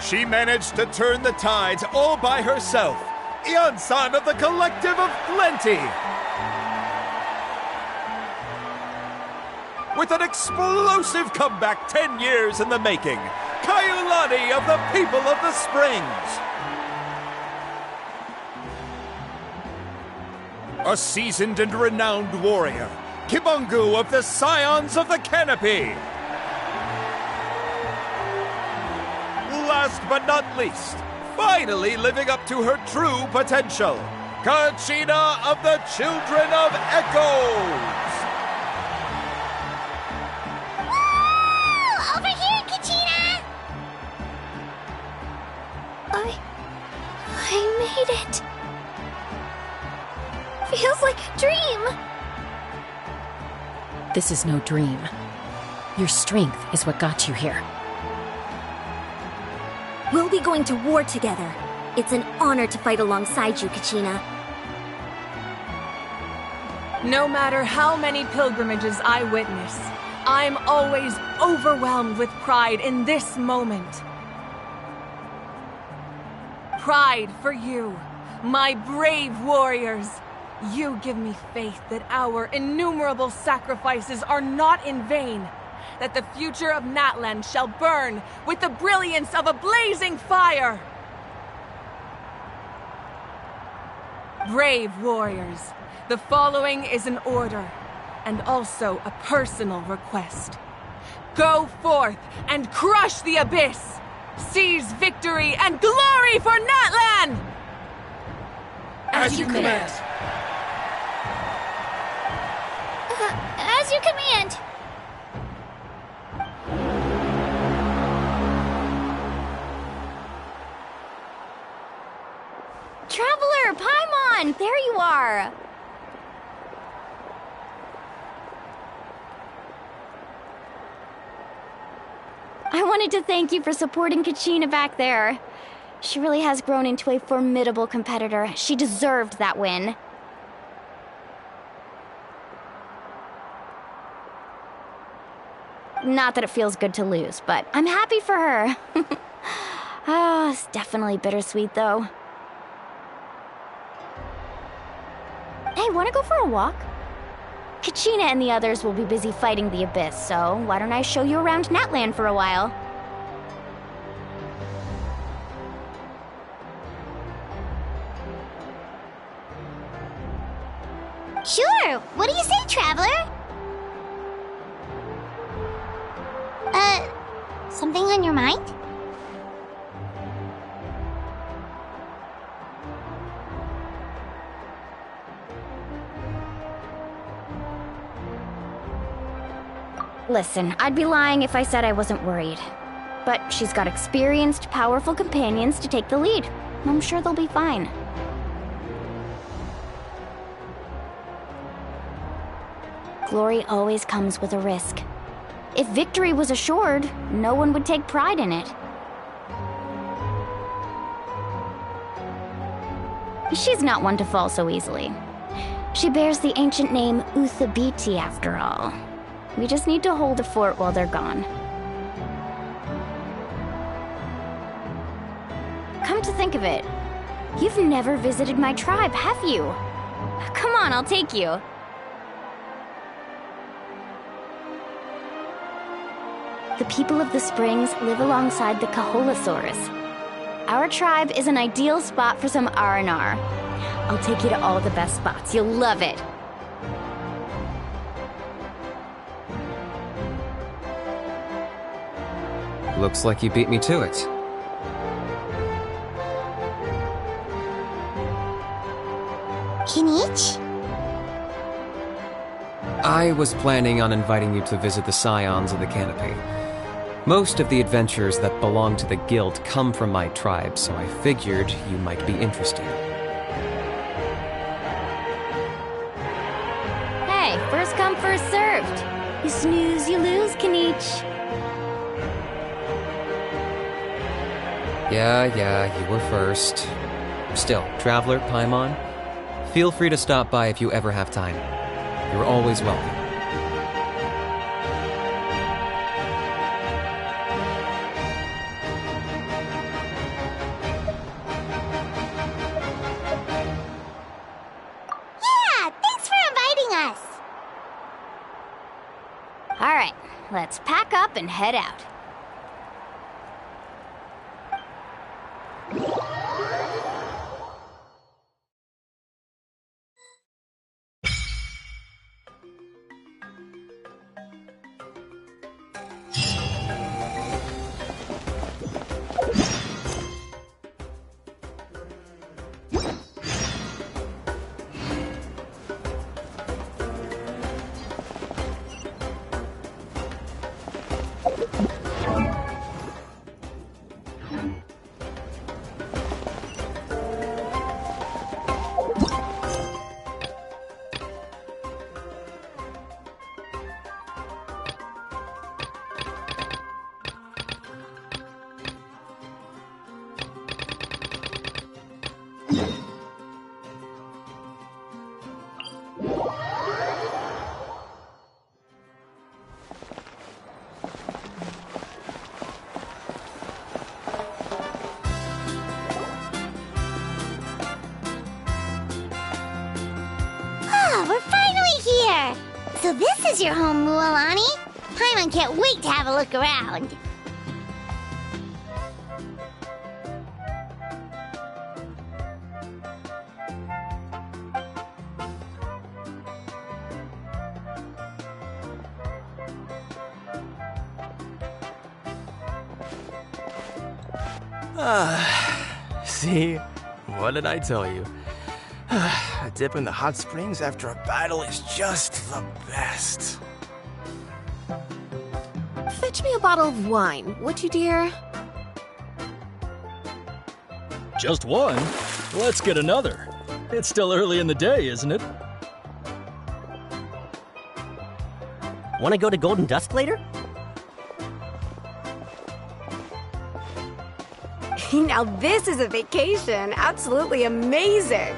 She managed to turn the tides all by herself. Iansan of the Collective of Plenty. With an explosive comeback 10 years in the making, Kaiulani of the People of the Springs. A seasoned and renowned warrior, Kibungu of the Scions of the Canopy. Last but not least, finally living up to her true potential, Kachiena of the Children of Echoes. Over here, Kachiena! I made it. Feels like a dream. This is no dream. Your strength is what got you here. We'll be going to war together. It's an honor to fight alongside you, Kachiena. No matter how many pilgrimages I witness, I'm always overwhelmed with pride in this moment. Pride for you, my brave warriors. You give me faith that our innumerable sacrifices are not in vain, that the future of Natlan shall burn with the brilliance of a blazing fire. Brave warriors, the following is an order, and also a personal request. Go forth and crush the abyss! Seize victory and glory for Natlan! As you command. As you command. Traveler, Paimon, there you are. I wanted to thank you for supporting Kachiena back there. She really has grown into a formidable competitor. She deserved that win. Not that it feels good to lose, but I'm happy for her. It's definitely bittersweet, though. Hey, wanna go for a walk? Kachiena and the others will be busy fighting the Abyss, so why don't I show you around Natlan for a while? Sure. What do you say, Traveler? Something on your mind? Listen, I'd be lying if I said I wasn't worried. But she's got experienced, powerful companions to take the lead. I'm sure they'll be fine. Glory always comes with a risk. If victory was assured, no one would take pride in it. She's not one to fall so easily. She bears the ancient name Uthabiti, after all. We just need to hold the fort while they're gone. Come to think of it, you've never visited my tribe, have you? Come on, I'll take you. The people of the Springs live alongside the Kaholasaurus. Our tribe is an ideal spot for some R&R. I'll take you to all the best spots. You'll love it. Looks like you beat me to it. Kinich? I was planning on inviting you to visit the Scions of the Canopy. Most of the adventurers that belong to the guild come from my tribe, so I figured you might be interested. Hey, first come, first served. You snooze, you lose, Kinich. Yeah, you were first. Still, Traveler, Paimon, feel free to stop by if you ever have time. You're always welcome. Yeah, thanks for inviting us. All right, let's pack up and head out. We're finally here! So this is your home, Mualani? Paimon can't wait to have a look around. See? What did I tell you? A dip in the hot springs after a battle is just the best. Fetch me a bottle of wine, would you, dear? Just one? Let's get another. It's still early in the day, isn't it? Want to go to Golden Dusk later? Now this is a vacation. Absolutely amazing.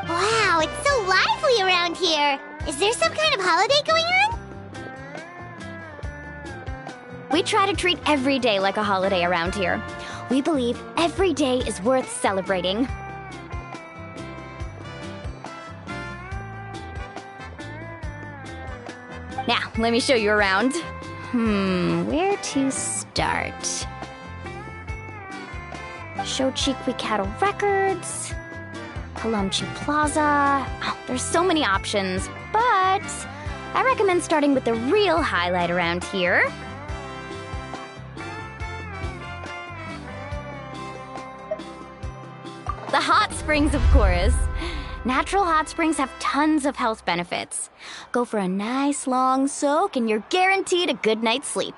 Wow, it's so lively around here. Is there some kind of holiday going on? We try to treat every day like a holiday around here. We believe every day is worth celebrating. Now, let me show you around. Where to start? Shochiku Cattle Records, Palomchi Plaza. Oh, there's so many options, but I recommend starting with the real highlight around here. The hot springs, of course. Natural hot springs have tons of health benefits. Go for a nice long soak and you're guaranteed a good night's sleep.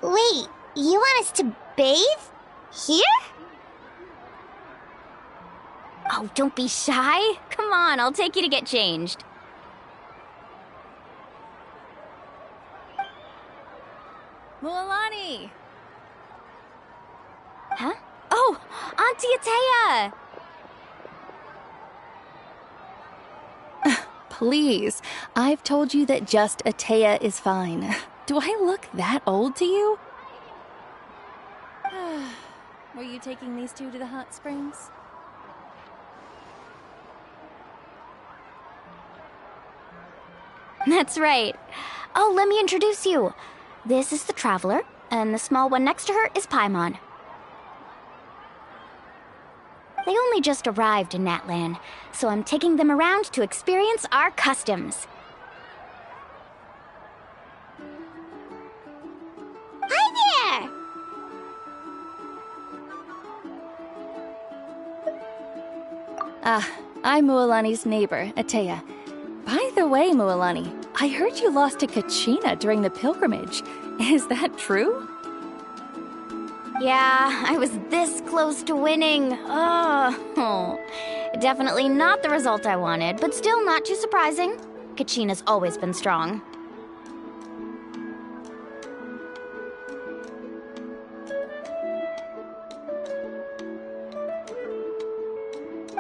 Wait, you want us to bathe? Here? Oh, don't be shy. Come on, I'll take you to get changed. Mualani! Huh? Oh, Auntie Atea! Please, I've told you that just Atea is fine. Do I look that old to you? Were you taking these two to the hot springs? That's right. Oh, let me introduce you. This is the Traveler, and the small one next to her is Paimon. They only just arrived in Natlan, so I'm taking them around to experience our customs. Hi there! I'm Mualani's neighbor, Atea. By the way, Mualani, I heard you lost to Kachina during the pilgrimage. Is that true? Yeah, I was this close to winning. Oh, definitely not the result I wanted, but still not too surprising. Kachina's always been strong.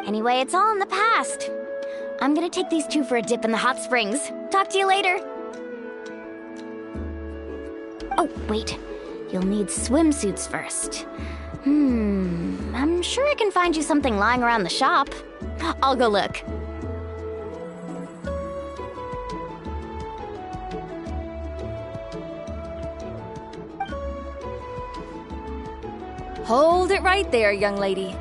Anyway, it's all in the past. I'm gonna take these two for a dip in the hot springs. Talk to you later. Oh, wait. You'll need swimsuits first. I'm sure I can find you something lying around the shop. I'll go look. Hold it right there, young lady.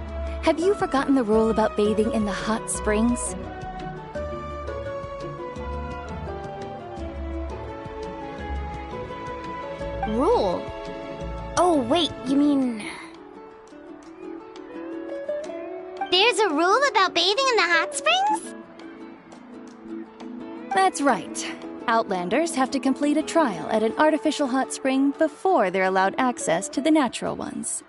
Have you forgotten the rule about bathing in the hot springs? Rule? Oh, wait, you mean... There's a rule about bathing in the hot springs? That's right. Outlanders have to complete a trial at an artificial hot spring before they're allowed access to the natural ones.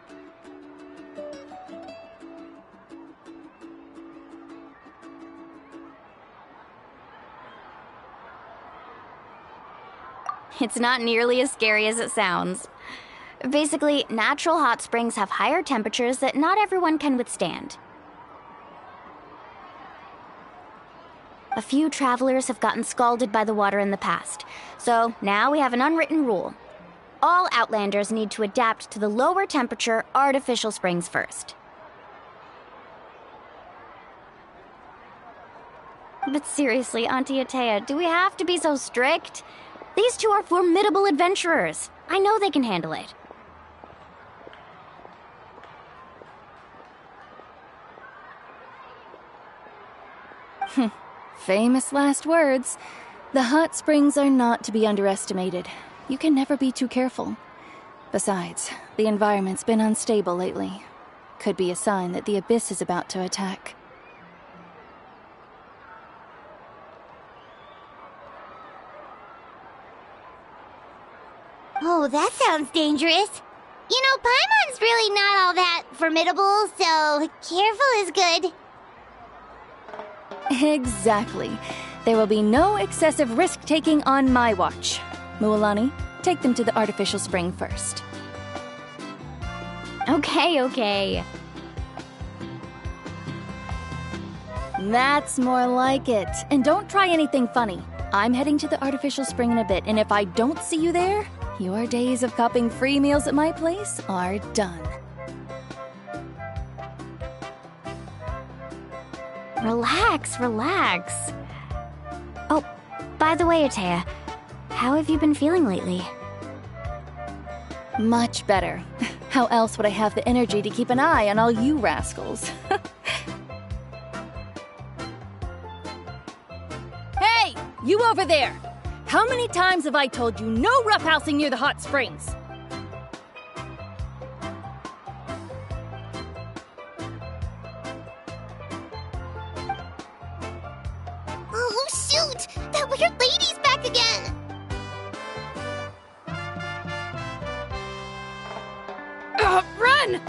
It's not nearly as scary as it sounds. Basically, natural hot springs have higher temperatures that not everyone can withstand. A few travelers have gotten scalded by the water in the past, so now we have an unwritten rule. All Outlanders need to adapt to the lower temperature artificial springs first. But seriously, Auntie Atea, do we have to be so strict? These two are formidable adventurers. I know they can handle it. Famous last words. The hot springs are not to be underestimated. You can never be too careful. Besides, the environment's been unstable lately. Could be a sign that the abyss is about to attack. Oh, that sounds dangerous. You know, Paimon's really not all that formidable, so careful is good. Exactly. There will be no excessive risk-taking on my watch. Mualani, take them to the artificial spring first. Okay. That's more like it. And don't try anything funny. I'm heading to the artificial spring in a bit, and if I don't see you there, your days of copping free meals at my place are done. Relax. Oh, by the way, Atea, how have you been feeling lately? Much better. How else would I have the energy to keep an eye on all you rascals? Hey! You over there! How many times have I told you no roughhousing near the hot springs? Oh, shoot! That weird lady's back again! Run!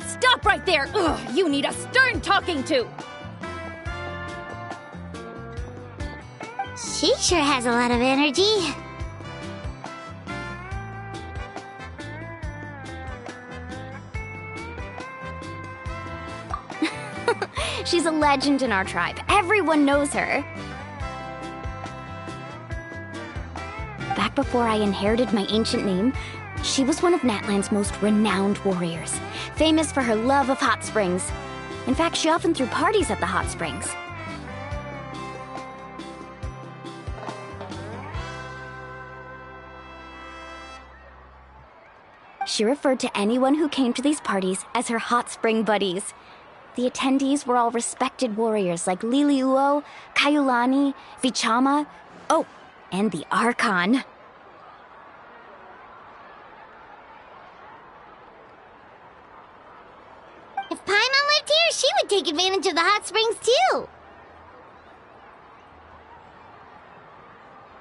Stop right there! Ugh, you need a stern talking to! She sure has a lot of energy. She's a legend in our tribe. Everyone knows her. Back before I inherited my ancient name, she was one of Natlan's most renowned warriors, famous for her love of hot springs. In fact, she often threw parties at the hot springs. she referred to anyone who came to these parties as her hot spring buddies. The attendees were all respected warriors like Liliuo, Kaiulani, Vichama, oh, and the Archon. If Paimon lived here, she would take advantage of the hot springs too.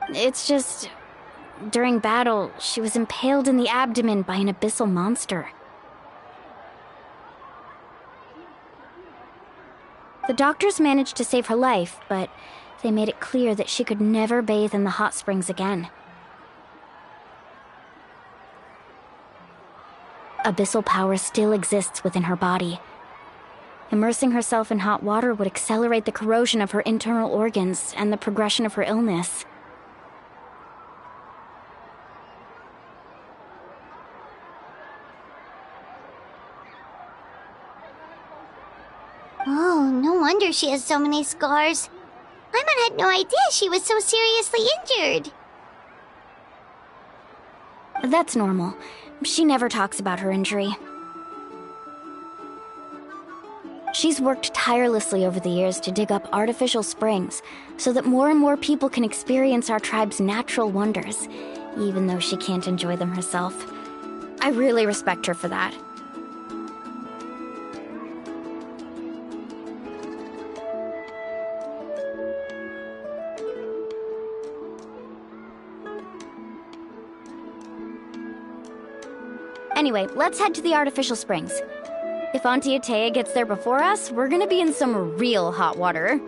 It's just... during battle, she was impaled in the abdomen by an abyssal monster. The doctors managed to save her life, but they made it clear that she could never bathe in the hot springs again. Abyssal power still exists within her body. Immersing herself in hot water would accelerate the corrosion of her internal organs and the progression of her illness. Oh, no wonder she has so many scars. Paimon had no idea she was so seriously injured. That's normal. She never talks about her injury. She's worked tirelessly over the years to dig up artificial springs so that more and more people can experience our tribe's natural wonders, even though she can't enjoy them herself. I really respect her for that. Anyway, let's head to the artificial springs. If Auntie Atea gets there before us, we're gonna be in some real hot water.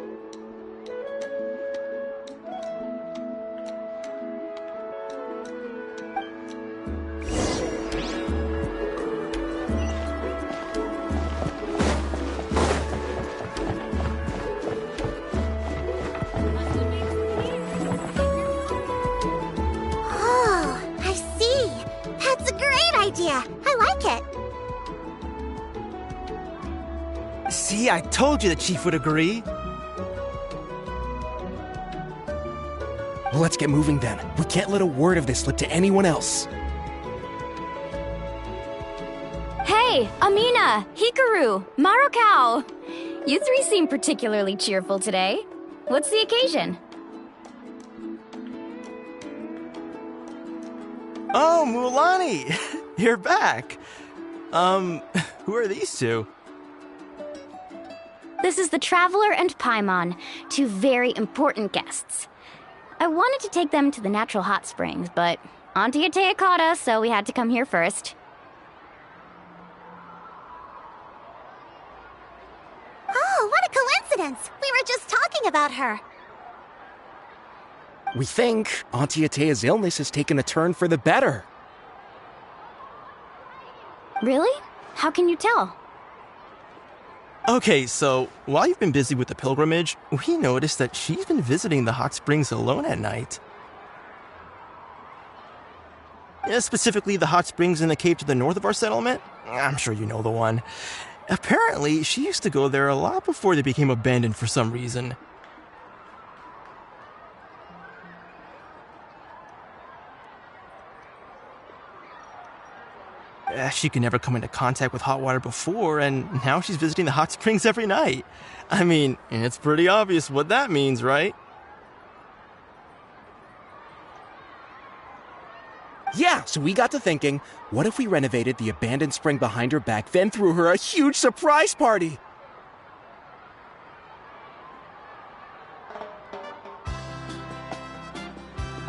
Oh, I see. That's a great idea. I like it. See, I told you the chief would agree. Well, let's get moving then. We can't let a word of this slip to anyone else. Hey, Amina, Hikaru, Marukao! You three seem particularly cheerful today. What's the occasion? Oh, Mulani! You're back. Who are these two? This is the Traveler and Paimon, two very important guests. I wanted to take them to the natural hot springs, but Auntie Atea caught us, so we had to come here first. Oh, what a coincidence! We were just talking about her. We think Auntie Atea's illness has taken a turn for the better. Really? How can you tell? Okay, so while you've been busy with the pilgrimage, we noticed that she's been visiting the hot springs alone at night. Yeah, specifically the hot springs in the cave to the north of our settlement. I'm sure you know the one. Apparently, she used to go there a lot before they became abandoned for some reason. She could never come into contact with hot water before, and now she's visiting the hot springs every night. I mean, it's pretty obvious what that means, right? Yeah, so we got to thinking, what if we renovated the abandoned spring behind her back, then threw her a huge surprise party?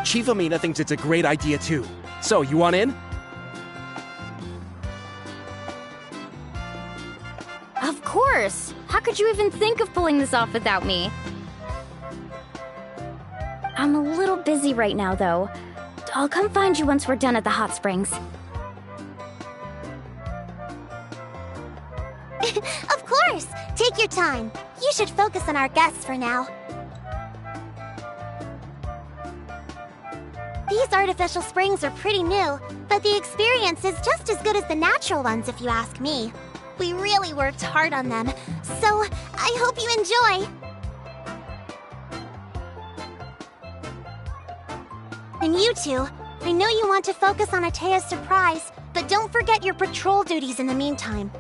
Chief Amina thinks it's a great idea too. So, you want in? Of course! How could you even think of pulling this off without me? I'm a little busy right now, though. I'll come find you once we're done at the hot springs. Of course! Take your time. You should focus on our guests for now. These artificial springs are pretty new, but the experience is just as good as the natural ones if you ask me. We really worked hard on them, so I hope you enjoy. And you two, I know you want to focus on Atea's surprise, But don't forget your patrol duties in the meantime.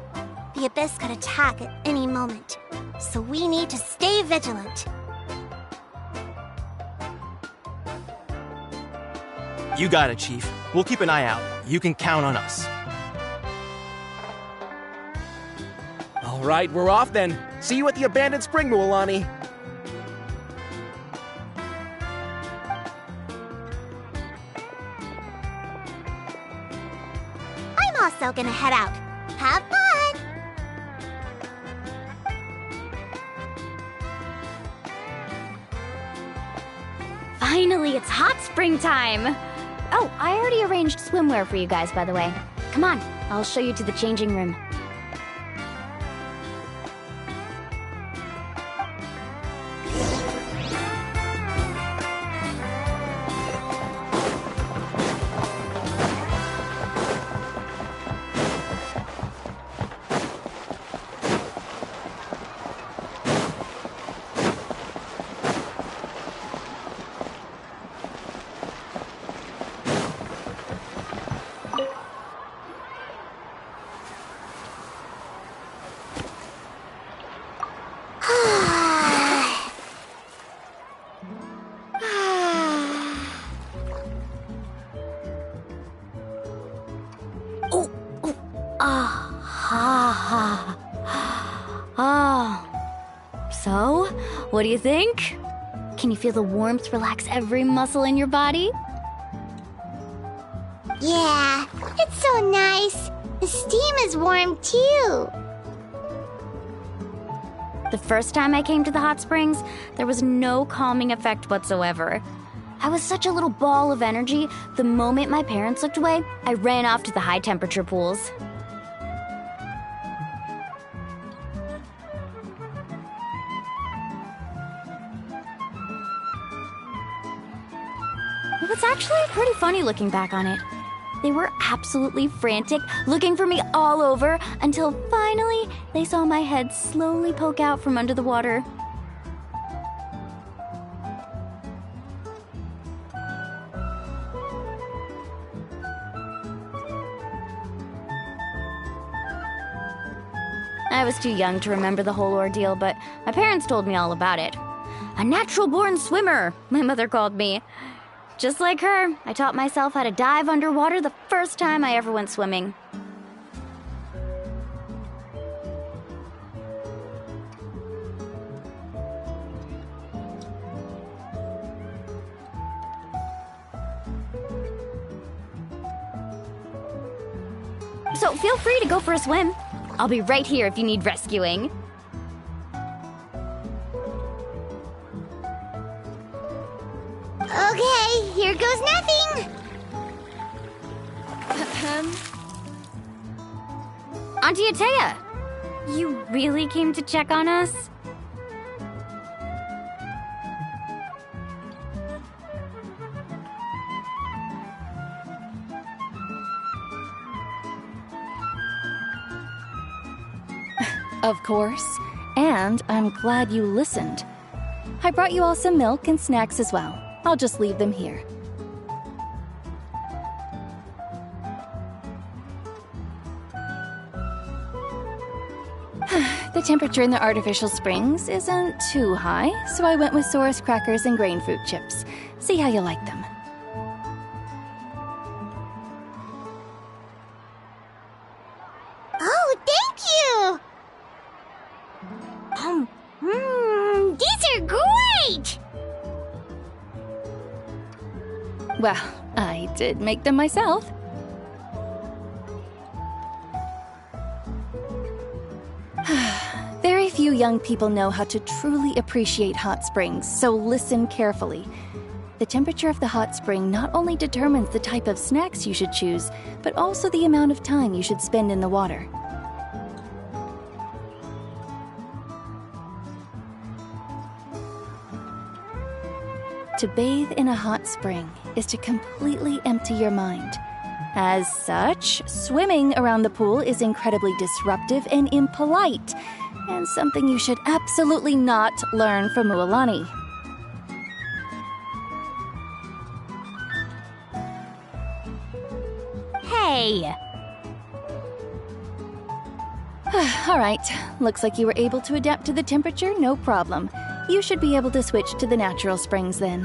The Abyss could attack at any moment, so we need to stay vigilant. You got it, Chief. We'll keep an eye out. You can count on us. All right, we're off then. See you at the abandoned spring, Mualani. I'm also gonna head out. Have fun! Finally, it's hot spring time! Oh, I already arranged swimwear for you guys, by the way. Come on, I'll show you to the changing room. So, what do you think? Can you feel the warmth relax every muscle in your body? Yeah, it's so nice. The steam is warm too. The first time I came to the hot springs, there was no calming effect whatsoever. I was such a little ball of energy, the moment my parents looked away, I ran off to the high temperature pools. It was actually pretty funny looking back on it. They were absolutely frantic, looking for me all over, until finally they saw my head slowly poke out from under the water. I was too young to remember the whole ordeal, but my parents told me all about it. A natural-born swimmer, my mother called me. Just like her, I taught myself how to dive underwater the first time I ever went swimming. So feel free to go for a swim. I'll be right here if you need rescuing. Okay, here goes nothing. Auntie Atea, you really came to check on us? Of course, and I'm glad you listened. I brought you all some milk and snacks as well. I'll just leave them here. The temperature in the artificial springs isn't too high, so I went with Saurus crackers and grain fruit chips. See how you like them. Oh, thank you! These are great! Well, I did make them myself. Very few young people know how to truly appreciate hot springs, so listen carefully. The temperature of the hot spring not only determines the type of snacks you should choose, but also the amount of time you should spend in the water. To bathe in a hot spring is to completely empty your mind. As such, swimming around the pool is incredibly disruptive and impolite, and something you should absolutely not learn from Mualani. Hey, All right. Looks like you were able to adapt to the temperature, no problem. You should be able to switch to the natural springs then.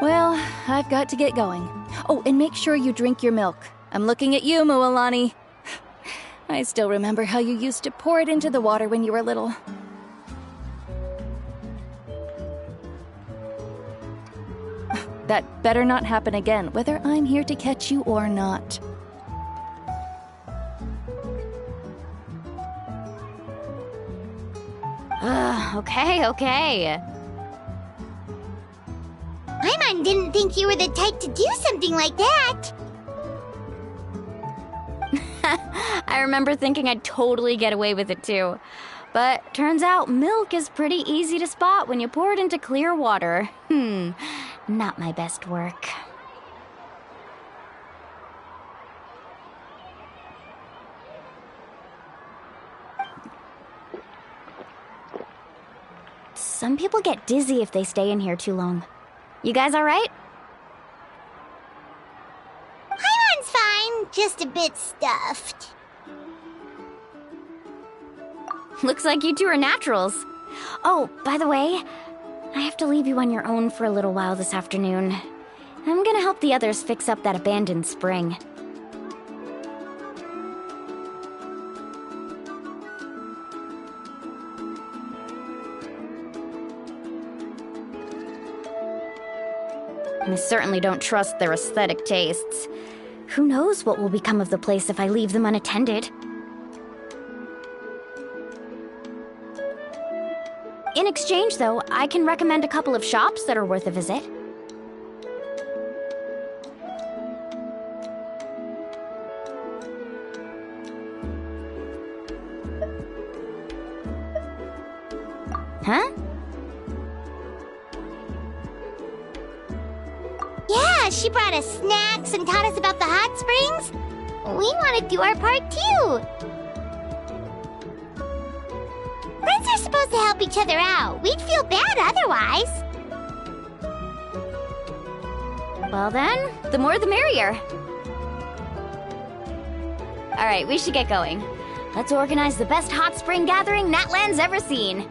Well, I've got to get going. Oh, and make sure you drink your milk. I'm looking at you, Mualani. I still remember how you used to pour it into the water when you were little. That better not happen again, whether I'm here to catch you or not. Okay. Paimon didn't think you were the type to do something like that. I remember thinking I'd totally get away with it too. But turns out milk is pretty easy to spot when you pour it into clear water. Not my best work. Some people get dizzy if they stay in here too long. You guys all right? Paimon's fine, just a bit stuffed. Looks like you two are naturals. Oh, by the way, I have to leave you on your own for a little while this afternoon. I'm gonna help the others fix up that abandoned spring. I certainly don't trust their aesthetic tastes. Who knows what will become of the place if I leave them unattended? In exchange, though, I can recommend a couple of shops that are worth a visit. Huh? Yeah, she brought us snacks and taught us about the hot springs. We want to do our part too. Friends are supposed to help each other out. We'd feel bad otherwise. Well then, the more the merrier. Alright, we should get going. Let's organize the best hot spring gathering Natland's ever seen.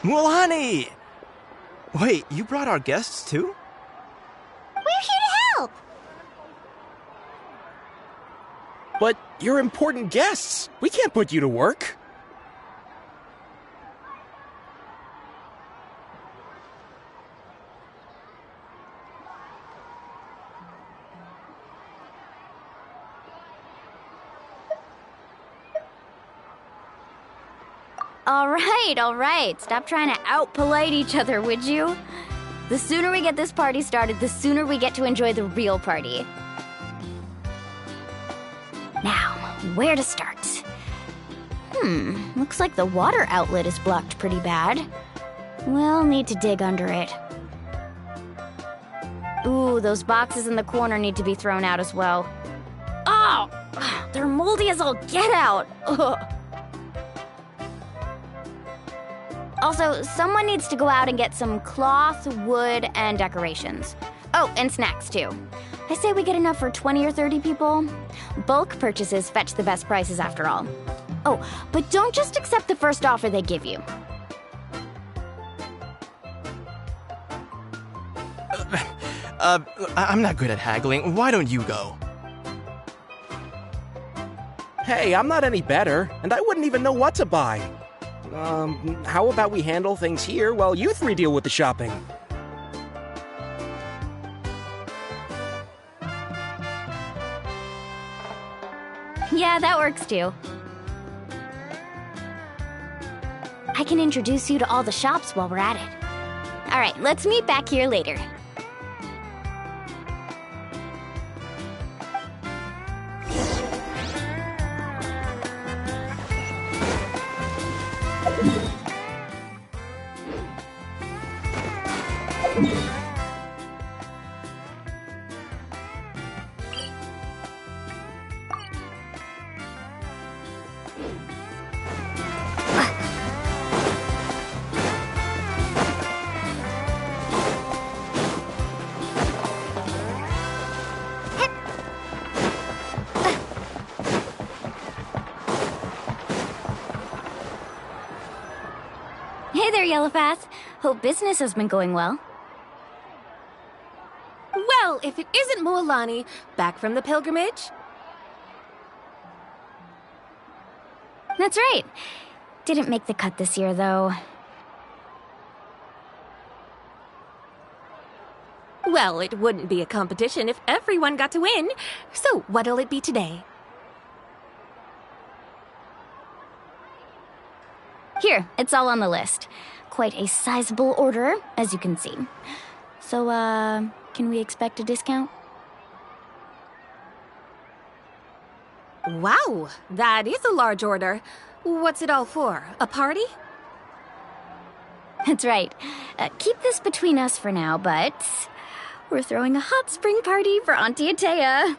Mualani! Wait, you brought our guests too? We're here to help. But you're important guests. We can't put you to work. All right. Stop trying to out-polite each other, would you? The sooner we get this party started, the sooner we get to enjoy the real party. Now, where to start? Looks like the water outlet is blocked pretty bad. We'll need to dig under it. Ooh, those boxes in the corner need to be thrown out as well. Oh! They're moldy as all get out! Ugh. Also, someone needs to go out and get some cloth, wood, and decorations. Oh, and snacks, too. I say we get enough for 20 or 30 people. Bulk purchases fetch the best prices after all. Oh, but don't just accept the first offer they give you. I'm not good at haggling. Why don't you go? Hey, I'm not any better, and I wouldn't even know what to buy. How about we handle things here while you three deal with the shopping? Yeah, that works too. I can introduce you to all the shops while we're at it. All right, let's meet back here later. Hey there, Yellowpath. Hope business has been going well. Well, if it isn't Mualani, back from the pilgrimage? That's right. Didn't make the cut this year, though. Well, it wouldn't be a competition if everyone got to win. So, what'll it be today? Here, it's all on the list. Quite a sizable order, as you can see. So, can we expect a discount? Wow, that is a large order. What's it all for? A party? That's right. Keep this between us for now, but we're throwing a hot spring party for Auntie Atea.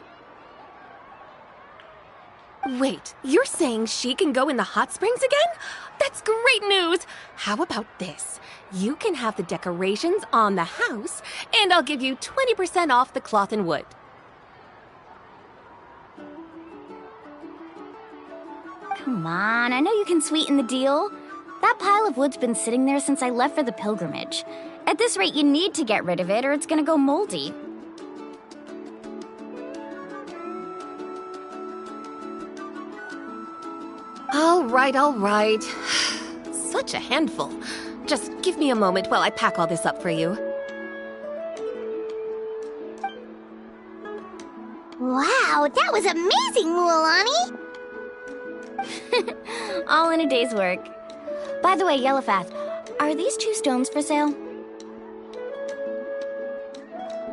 Wait, you're saying she can go in the hot springs again? That's great news! How about this? You can have the decorations on the house, and I'll give you 20% off the cloth and wood. Come on, I know you can sweeten the deal. That pile of wood's been sitting there since I left for the pilgrimage. At this rate, you need to get rid of it or it's gonna go moldy. All right. Such a handful. Just give me a moment while I pack all this up for you. Wow, that was amazing, Mualani! All in a day's work. By the way, Yellowpath, are these 2 stones for sale?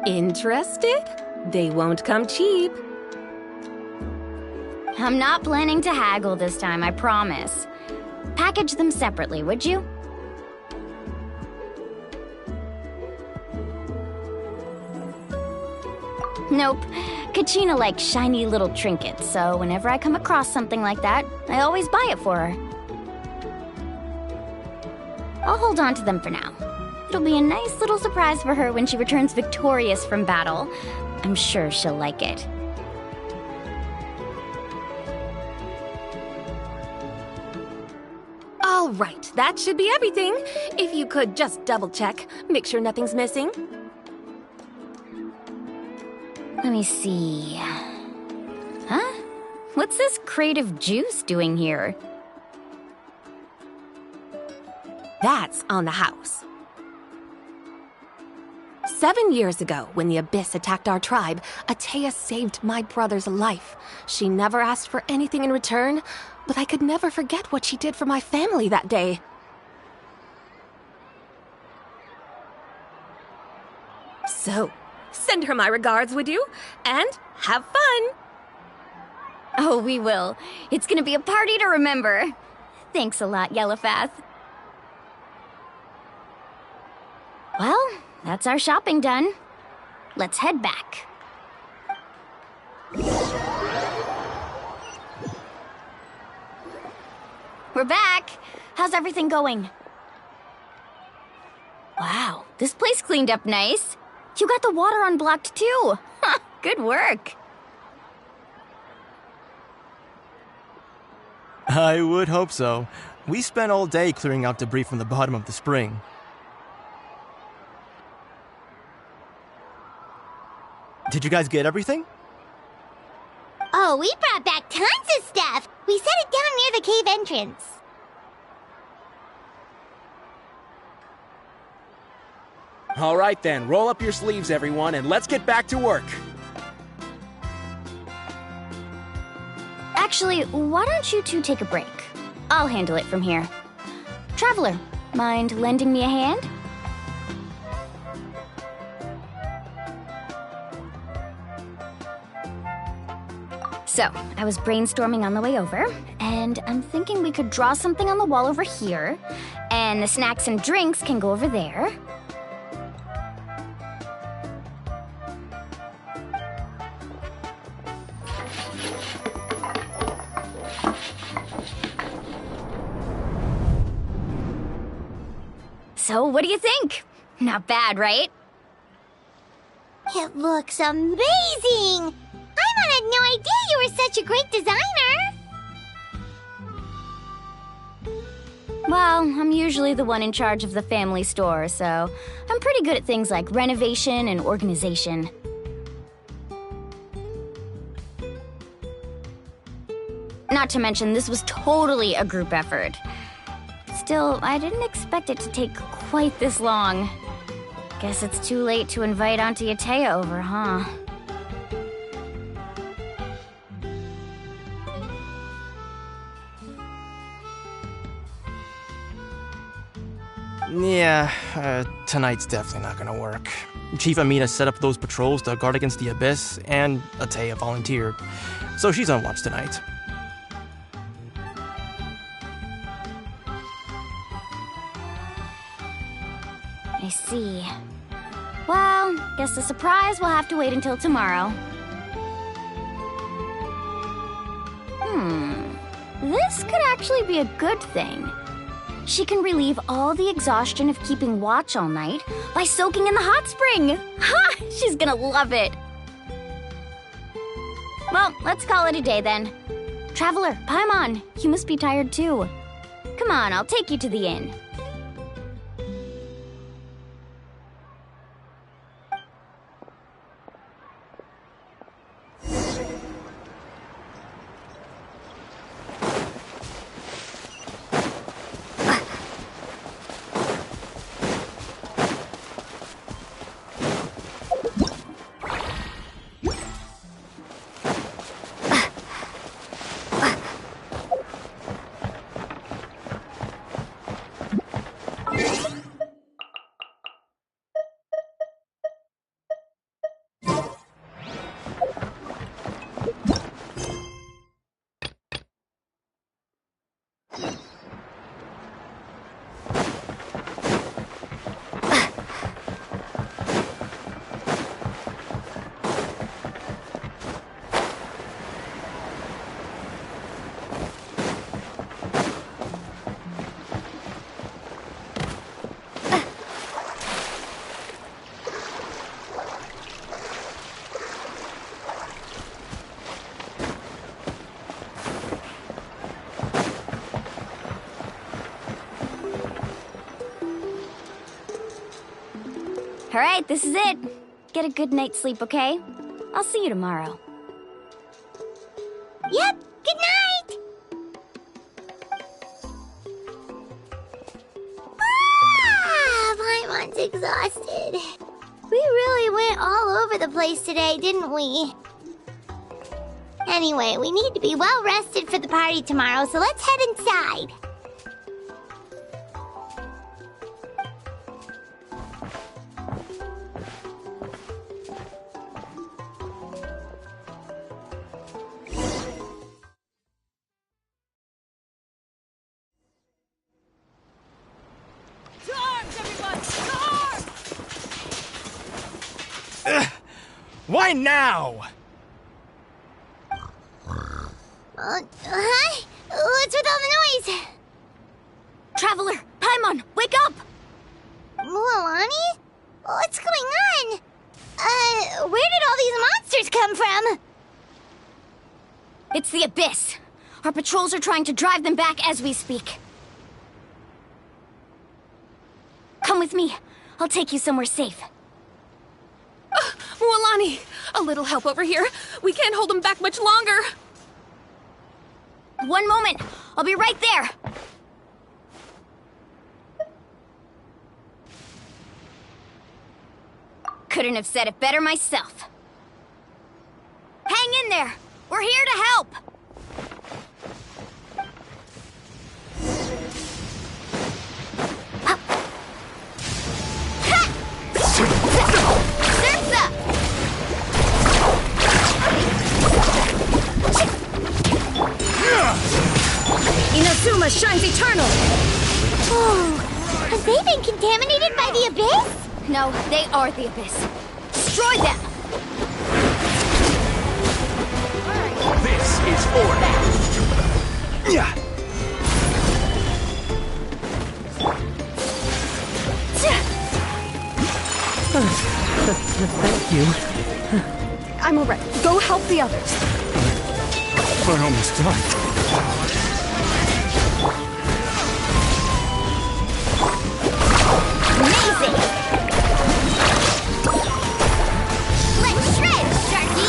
Interested? They won't come cheap. I'm not planning to haggle this time, I promise. Package them separately, would you? Nope. Kachina likes shiny little trinkets, so whenever I come across something like that, I always buy it for her. I'll hold on to them for now. It'll be a nice little surprise for her when she returns victorious from battle. I'm sure she'll like it. All right, that should be everything. If you could just double check, make sure nothing's missing. Let me see. Huh? What's this crate of juice doing here? That's on the house. 7 years ago, when the Abyss attacked our tribe, Atea saved my brother's life. She never asked for anything in return, but I could never forget what she did for my family that day. So, send her my regards, would you? And have fun! Oh, we will. It's gonna be a party to remember. Thanks a lot, Yellowpath. Well, that's our shopping done. Let's head back. We're back. How's everything going? Wow, this place cleaned up nice. You got the water unblocked too. Huh, good work. I would hope so. We spent all day clearing out debris from the bottom of the spring. Did you guys get everything? Oh, we brought back tons of stuff. We set it down near the cave entrance. All right then, roll up your sleeves, everyone, and let's get back to work. Actually, why don't you two take a break? I'll handle it from here. Traveler, mind lending me a hand? So, I was brainstorming on the way over, and I'm thinking we could draw something on the wall over here, and the snacks and drinks can go over there. So, what do you think? Not bad, right? It looks amazing! Paimon had no idea you were such a great designer! Well, I'm usually the one in charge of the family store, so I'm pretty good at things like renovation and organization. Not to mention, this was totally a group effort. Still, I didn't expect it to take quite this long. Guess it's too late to invite Auntie Atea over, huh? Yeah, tonight's definitely not gonna work. Chief Amina set up those patrols to guard against the Abyss, and Atea volunteered. So she's on watch tonight. I see. Well, guess the surprise will have to wait until tomorrow. This could actually be a good thing. She can relieve all the exhaustion of keeping watch all night by soaking in the hot spring. Ha! She's gonna love it. Well, let's call it a day then. Traveler, Paimon, you must be tired too. Come on, I'll take you to the inn. All right, this is it. Get a good night's sleep, okay? I'll see you tomorrow. Yep, good night! Paimon's exhausted. We really went all over the place today, didn't we? Anyway, we need to be well rested for the party tomorrow, so let's head inside. Why now? Huh? What's with all the noise? Traveler, Paimon, wake up! Mualani? What's going on? Where did all these monsters come from? It's the Abyss. Our patrols are trying to drive them back as we speak. Come with me. I'll take you somewhere safe. Mualani, a little help over here. We can't hold him back much longer. One moment. I'll be right there. Couldn't have said it better myself. Hang in there. We're here to help. Inazuma shines eternal! Oh, have they been contaminated by the Abyss? No, they are the Abyss. Destroy them! This is order. Yeah. Thank you. I'm alright. Go help the others. We're almost done. Amazing! Let's shred, Sharky!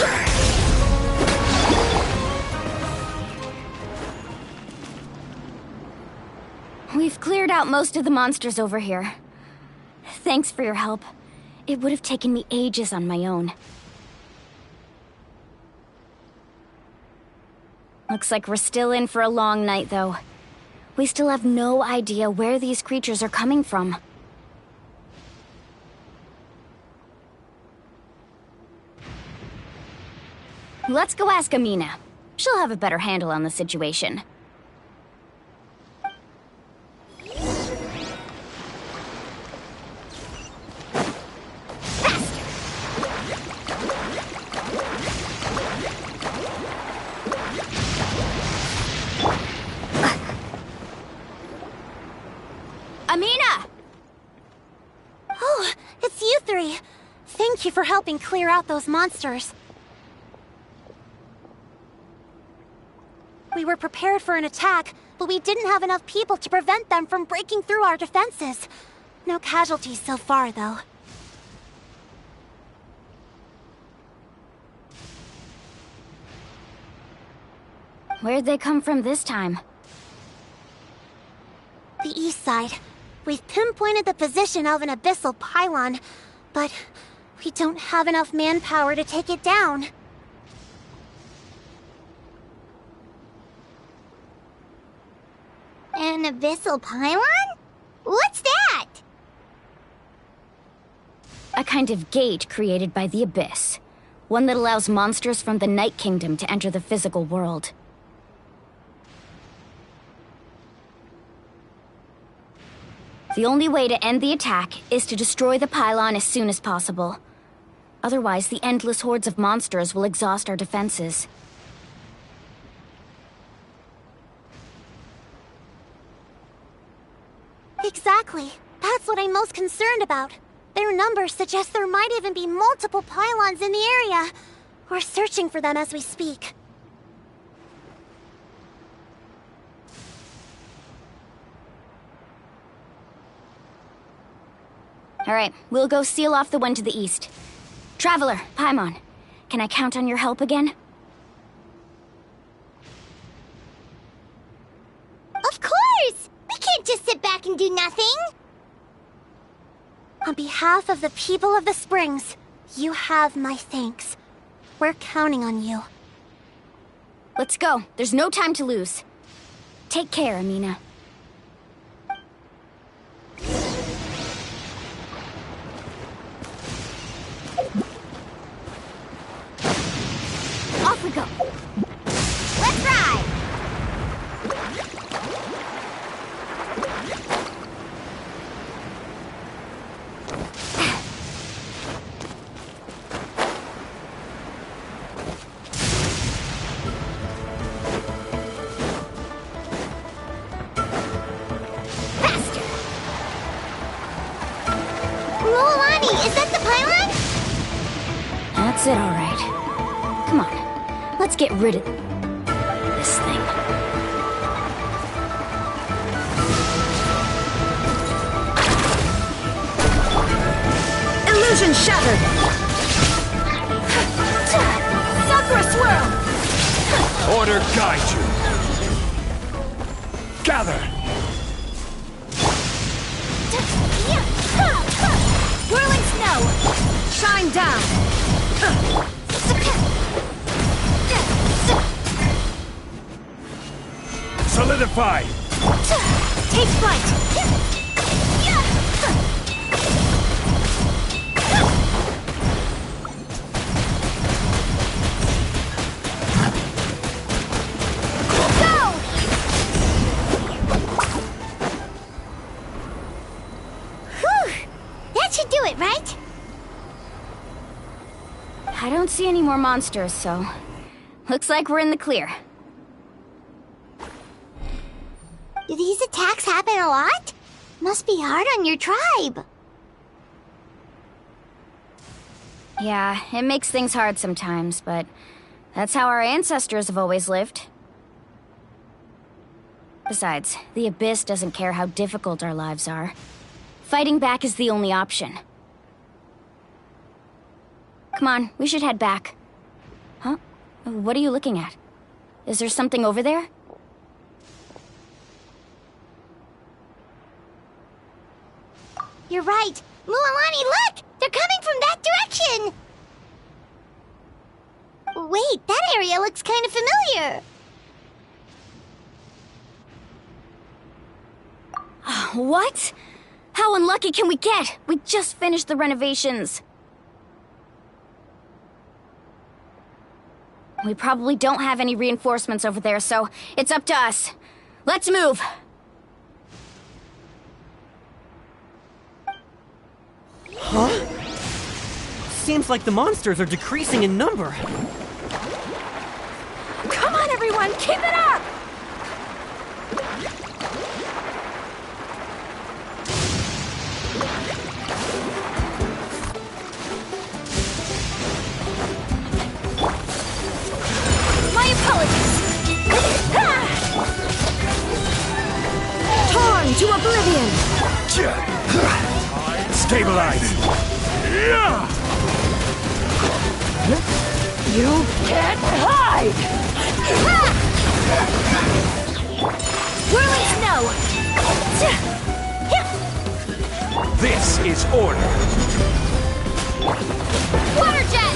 We've cleared out most of the monsters over here. Thanks for your help. It would have taken me ages on my own. Looks like we're still in for a long night, though. We still have no idea where these creatures are coming from. Let's go ask Amina. She'll have a better handle on the situation. Amina! Oh, it's you three. Thank you for helping clear out those monsters. We were prepared for an attack, but we didn't have enough people to prevent them from breaking through our defenses. No casualties so far, though. Where'd they come from this time? The east side. We've pinpointed the position of an abyssal pylon, but we don't have enough manpower to take it down. An abyssal pylon? What's that? A kind of gate created by the Abyss. One that allows monsters from the Night Kingdom to enter the physical world. The only way to end the attack is to destroy the pylon as soon as possible. Otherwise, the endless hordes of monsters will exhaust our defenses. Exactly. That's what I'm most concerned about. Their numbers suggest there might even be multiple pylons in the area. We're searching for them as we speak. All right, we'll go seal off the one to the east. Traveler, Paimon, can I count on your help again? Of course! We can't just sit back and do nothing! On behalf of the people of the Springs, you have my thanks. We're counting on you. Let's go. There's no time to lose. Take care, Amina. Off we go! Let's ride! Is that the pylon? That's it, all right. Come on, let's get rid of this thing. Illusion shattered! order guide you. Gather! Whirling snow! Shine down! Solidify! Take flight! Right? I don't see any more monsters, so looks like we're in the clear. Do these attacks happen a lot? Must be hard on your tribe. Yeah, it makes things hard sometimes, but that's how our ancestors have always lived. Besides, the Abyss doesn't care how difficult our lives are. Fighting back is the only option. Come on, we should head back. Huh? What are you looking at? Is there something over there? You're right. Mualani, look! They're coming from that direction! Wait, that area looks kind of familiar. What? How unlucky can we get? We just finished the renovations. We probably don't have any reinforcements over there, so it's up to us. Let's move! Huh? Seems like the monsters are decreasing in number. Come on, everyone! Keep it up! My apologies! Torn to oblivion! Stabilize! You can't hide! Whirling snow! This is order! Water jet!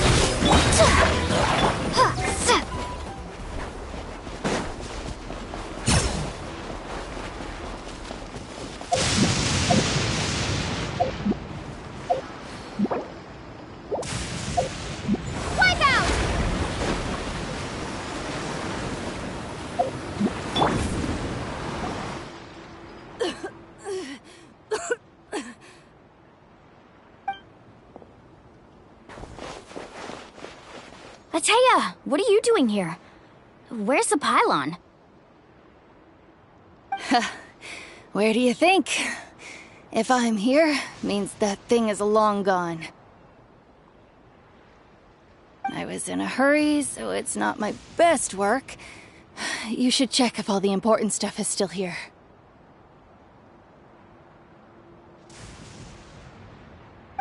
Ataya, what are you doing here? Where's the pylon? Where do you think? If I'm here, means that thing is long gone. I was in a hurry, so it's not my best work. You should check if all the important stuff is still here.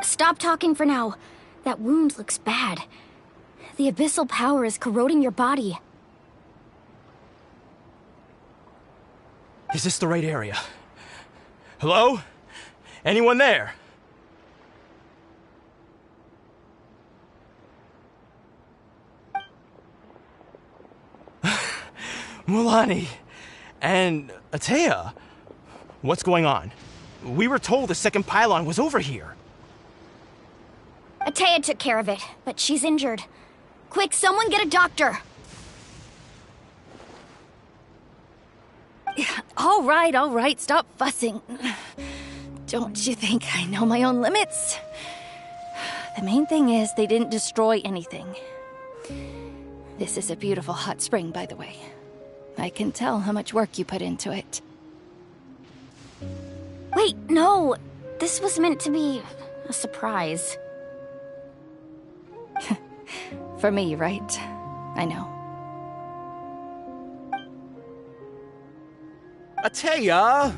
Stop talking for now. That wound looks bad. The abyssal power is corroding your body. Is this the right area? Hello? Anyone there? Mualani and Ataya, what's going on? We were told the second pylon was over here. Ataya took care of it, but she's injured. Quick, someone get a doctor! All right, stop fussing. Don't you think I know my own limits? The main thing is they didn't destroy anything. This is a beautiful hot spring, by the way. I can tell how much work you put into it. Wait, no! This was meant to be a surprise. For me, right? I know. Ataya!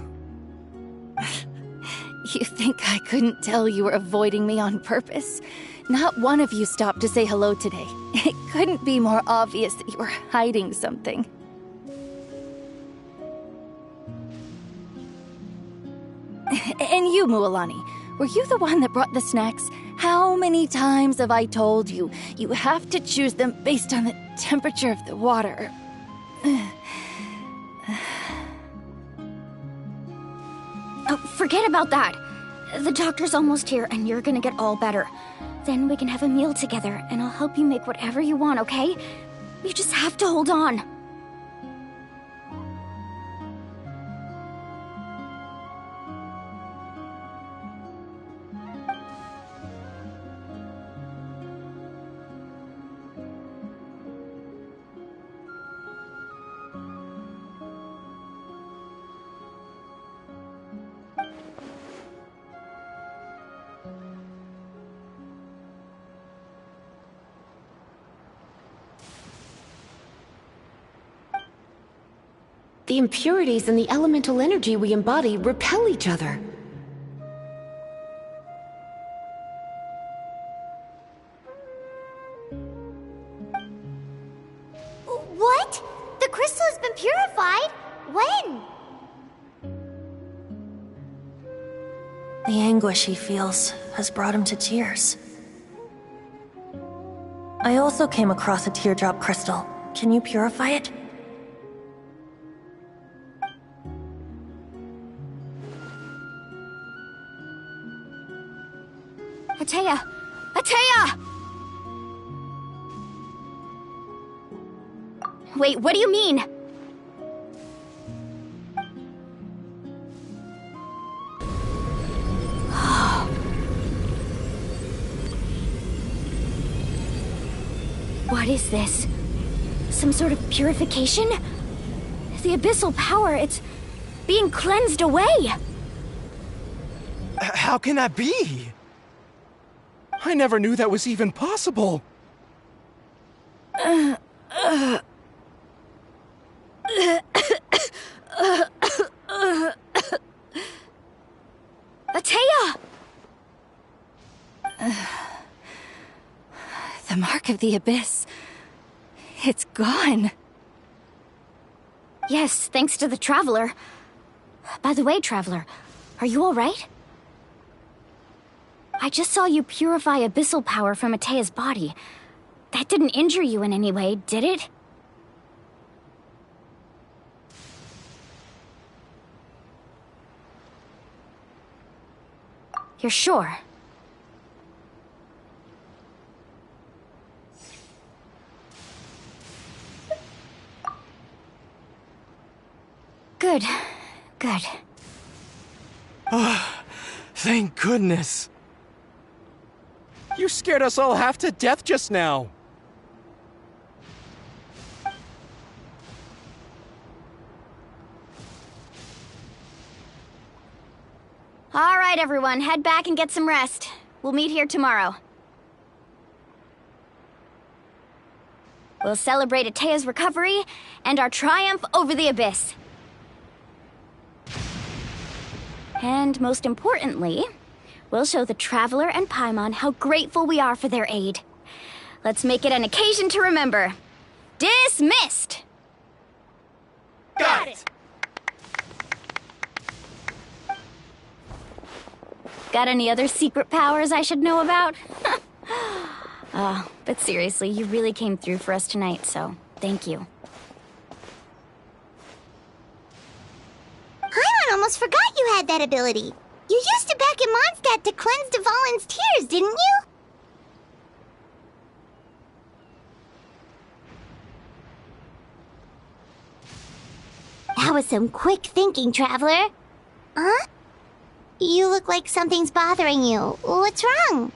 You think I couldn't tell you were avoiding me on purpose? Not one of you stopped to say hello today. couldn't be more obvious that you were hiding something. And you, Mualani, were you the one that brought the snacks? How many times have I told you, you have to choose them based on the temperature of the water? Oh, forget about that. The doctor's almost here, and you're gonna get all better. Then we can have a meal together, and I'll help you make whatever you want, okay? You just have to hold on. The impurities and the elemental energy we embody repel each other. What? The crystal has been purified? When? The anguish he feels has brought him to tears. I also came across a teardrop crystal. Can you purify it? Ateya! Ateya! Wait, what do you mean? What is this? Some sort of purification? The abyssal power, it's being cleansed away! How can that be? I never knew that was even possible. Ateya! The mark of the abyss. It's gone. Yes, thanks to the Traveler. By the way, Traveler, are you alright? I just saw you purify abyssal power from Ateya's body. That didn't injure you in any way, did it? You're sure? Good. Good. Ah, thank goodness. You scared us all half to death just now. All right, everyone, head back and get some rest. We'll meet here tomorrow. We'll celebrate Ateya's recovery and our triumph over the abyss. And most importantly, we'll show the Traveler and Paimon how grateful we are for their aid. Let's make it an occasion to remember. Dismissed! Got it! Got any other secret powers I should know about? But seriously, you really came through for us tonight, so thank you. Paimon almost forgot you had that ability. You used it back in Mondstadt to cleanse Dvalin's tears, didn't you? That was some quick thinking, Traveler. Huh? You look like something's bothering you. What's wrong?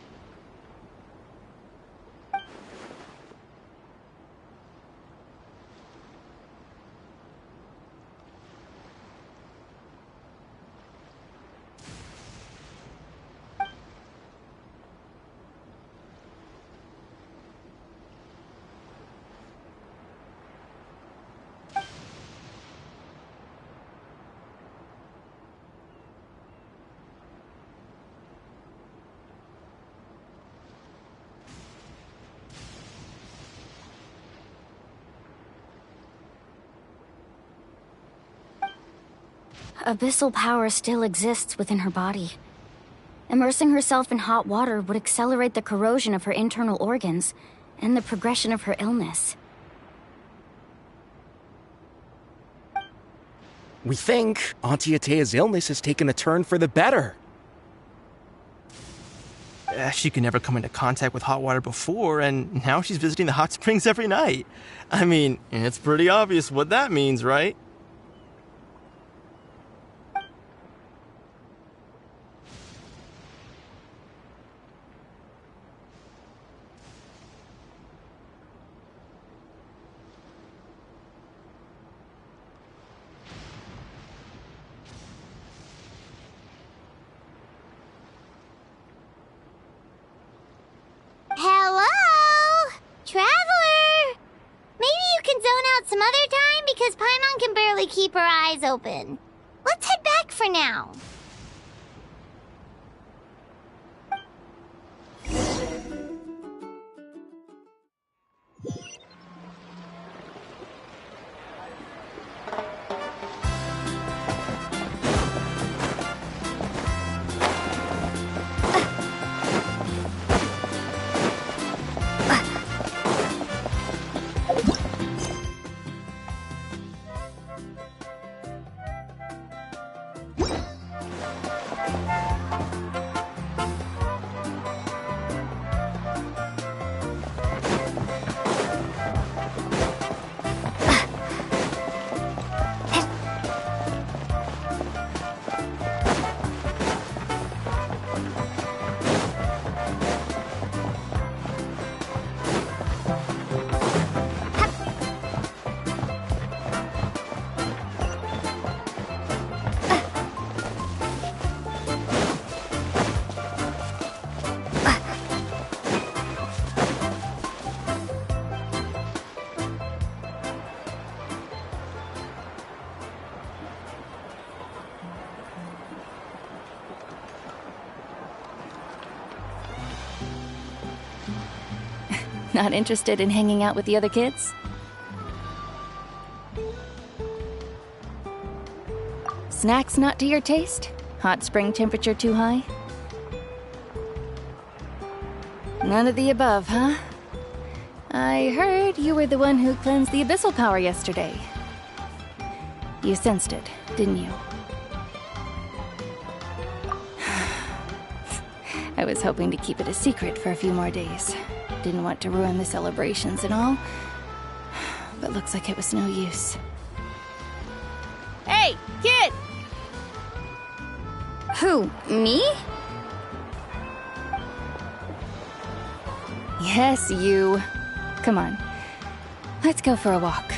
Abyssal power still exists within her body. Immersing herself in hot water would accelerate the corrosion of her internal organs and the progression of her illness. We think Auntie Atea's illness has taken a turn for the better. She could never come into contact with hot water before, and now she's visiting the hot springs every night. I mean, it's pretty obvious what that means, right? Hello? Traveler! Maybe you can zone out some other time because Paimon can barely keep her eyes open. Let's head back for now. Not interested in hanging out with the other kids? Snacks not to your taste? Hot spring temperature too high? None of the above, huh? I heard you were the one who cleansed the abyssal power yesterday. You sensed it, didn't you? I was hoping to keep it a secret for a few more days. Didn't want to ruin the celebrations and all, but looks like it was no use. Hey, kid! Who, me? Yes, you. Come on, let's go for a walk.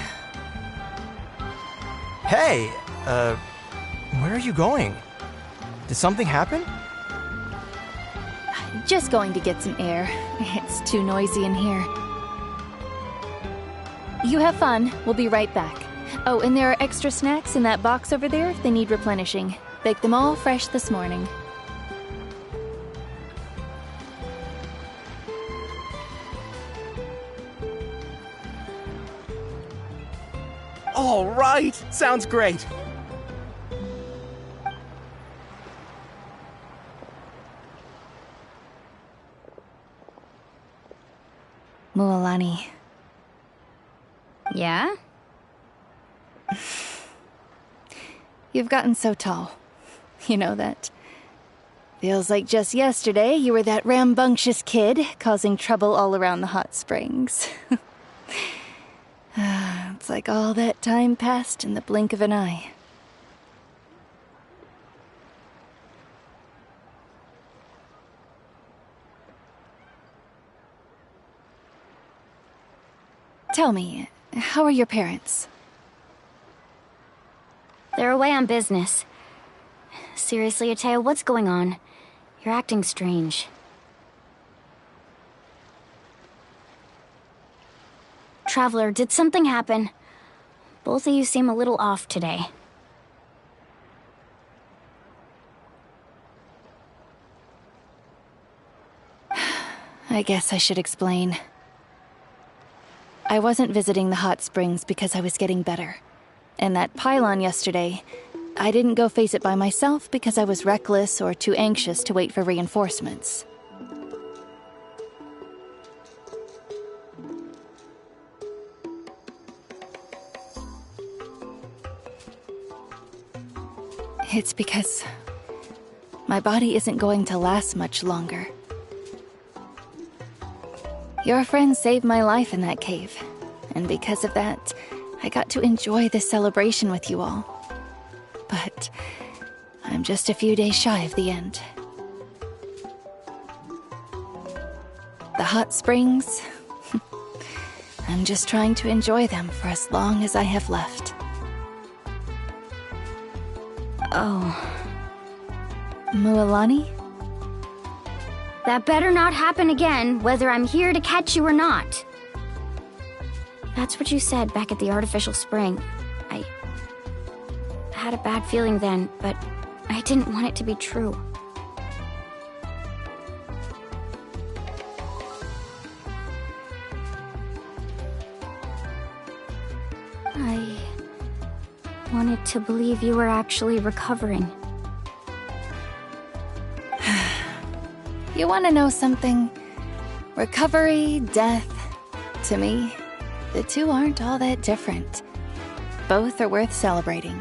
Hey, where are you going? Did something happen? Just going to get some air. It's too noisy in here. You have fun. We'll be right back. Oh, and there are extra snacks in that box over there if they need replenishing. Baked them all fresh this morning. All right! Sounds great! Mualani. Yeah? You've gotten so tall. You know that. Feels like just yesterday you were that rambunctious kid causing trouble all around the hot springs. It's like all that time passed in the blink of an eye. Tell me, how are your parents? They're away on business. Seriously, Atea, what's going on? You're acting strange. Traveler, did something happen? Both of you seem a little off today. I guess I should explain. I wasn't visiting the hot springs because I was getting better. And that pylon yesterday, I didn't go face it by myself because I was reckless or too anxious to wait for reinforcements. It's because my body isn't going to last much longer. Your friend saved my life in that cave, and because of that, I got to enjoy this celebration with you all. But I'm just a few days shy of the end. The hot springs, I'm just trying to enjoy them for as long as I have left. Oh. Mualani? That better not happen again, whether I'm here to catch you or not. That's what you said back at the artificial spring. I had a bad feeling then, but I didn't want it to be true. I wanted to believe you were actually recovering. You want to know something? Recovery, death, to me, the two aren't all that different. Both are worth celebrating.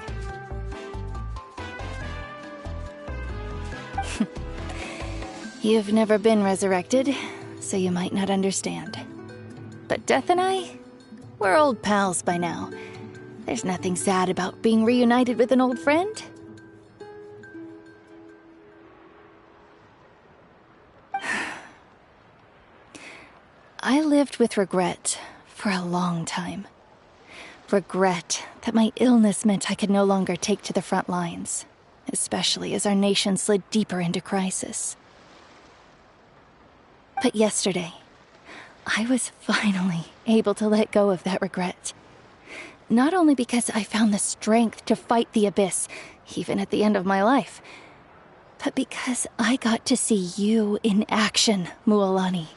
You've never been resurrected, so you might not understand. But Death and I, we're old pals by now. There's nothing sad about being reunited with an old friend. I lived with regret for a long time. Regret that my illness meant I could no longer take to the front lines, especially as our nation slid deeper into crisis. But yesterday, I was finally able to let go of that regret. Not only because I found the strength to fight the abyss, even at the end of my life, but because I got to see you in action, Mualani.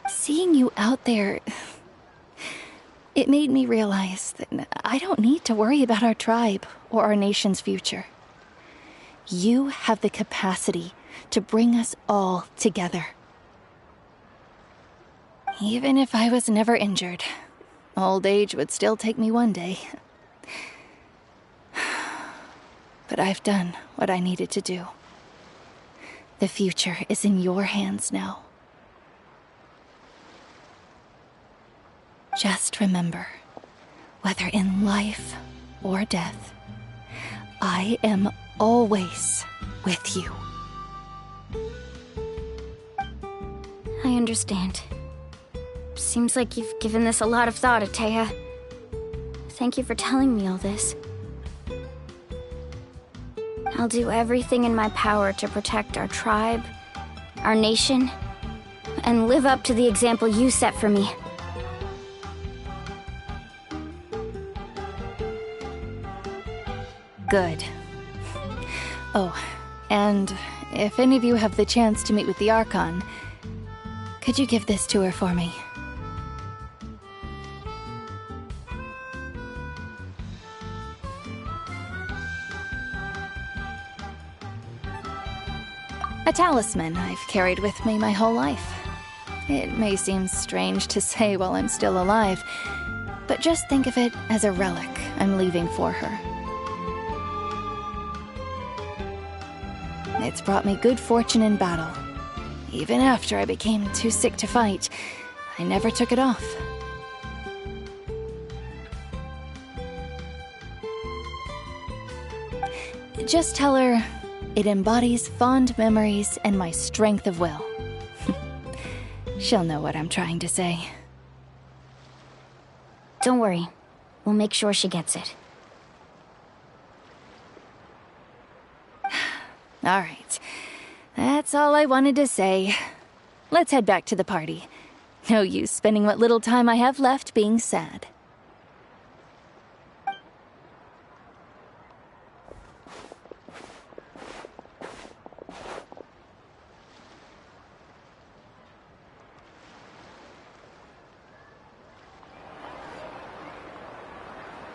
Seeing you out there, it made me realize that I don't need to worry about our tribe or our nation's future. You have the capacity to bring us all together. Even if I was never injured, old age would still take me one day. But I've done what I needed to do. The future is in your hands now. Just remember, whether in life or death, I am always with you. I understand. Seems like you've given this a lot of thought, Atea. Thank you for telling me all this. I'll do everything in my power to protect our tribe, our nation, and live up to the example you set for me. Good. Oh, and if any of you have the chance to meet with the Archon, could you give this to her for me? A talisman I've carried with me my whole life. It may seem strange to say while I'm still alive, but just think of it as a relic I'm leaving for her. It's brought me good fortune in battle. Even after I became too sick to fight, I never took it off. Just tell her it embodies fond memories and my strength of will. She'll know what I'm trying to say. Don't worry. We'll make sure she gets it. All right. That's all I wanted to say. Let's head back to the party. No use spending what little time I have left being sad.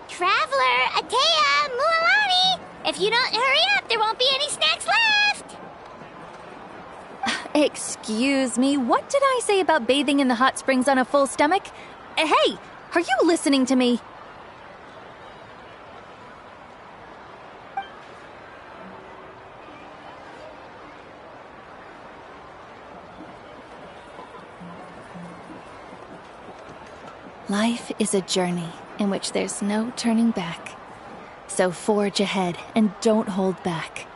Traveler, Atea, Mualani! If you don't hurry up, there won't be any snacks left! Excuse me, what did I say about bathing in the hot springs on a full stomach? Hey, are you listening to me? Life is a journey in which there's no turning back. So forge ahead and don't hold back.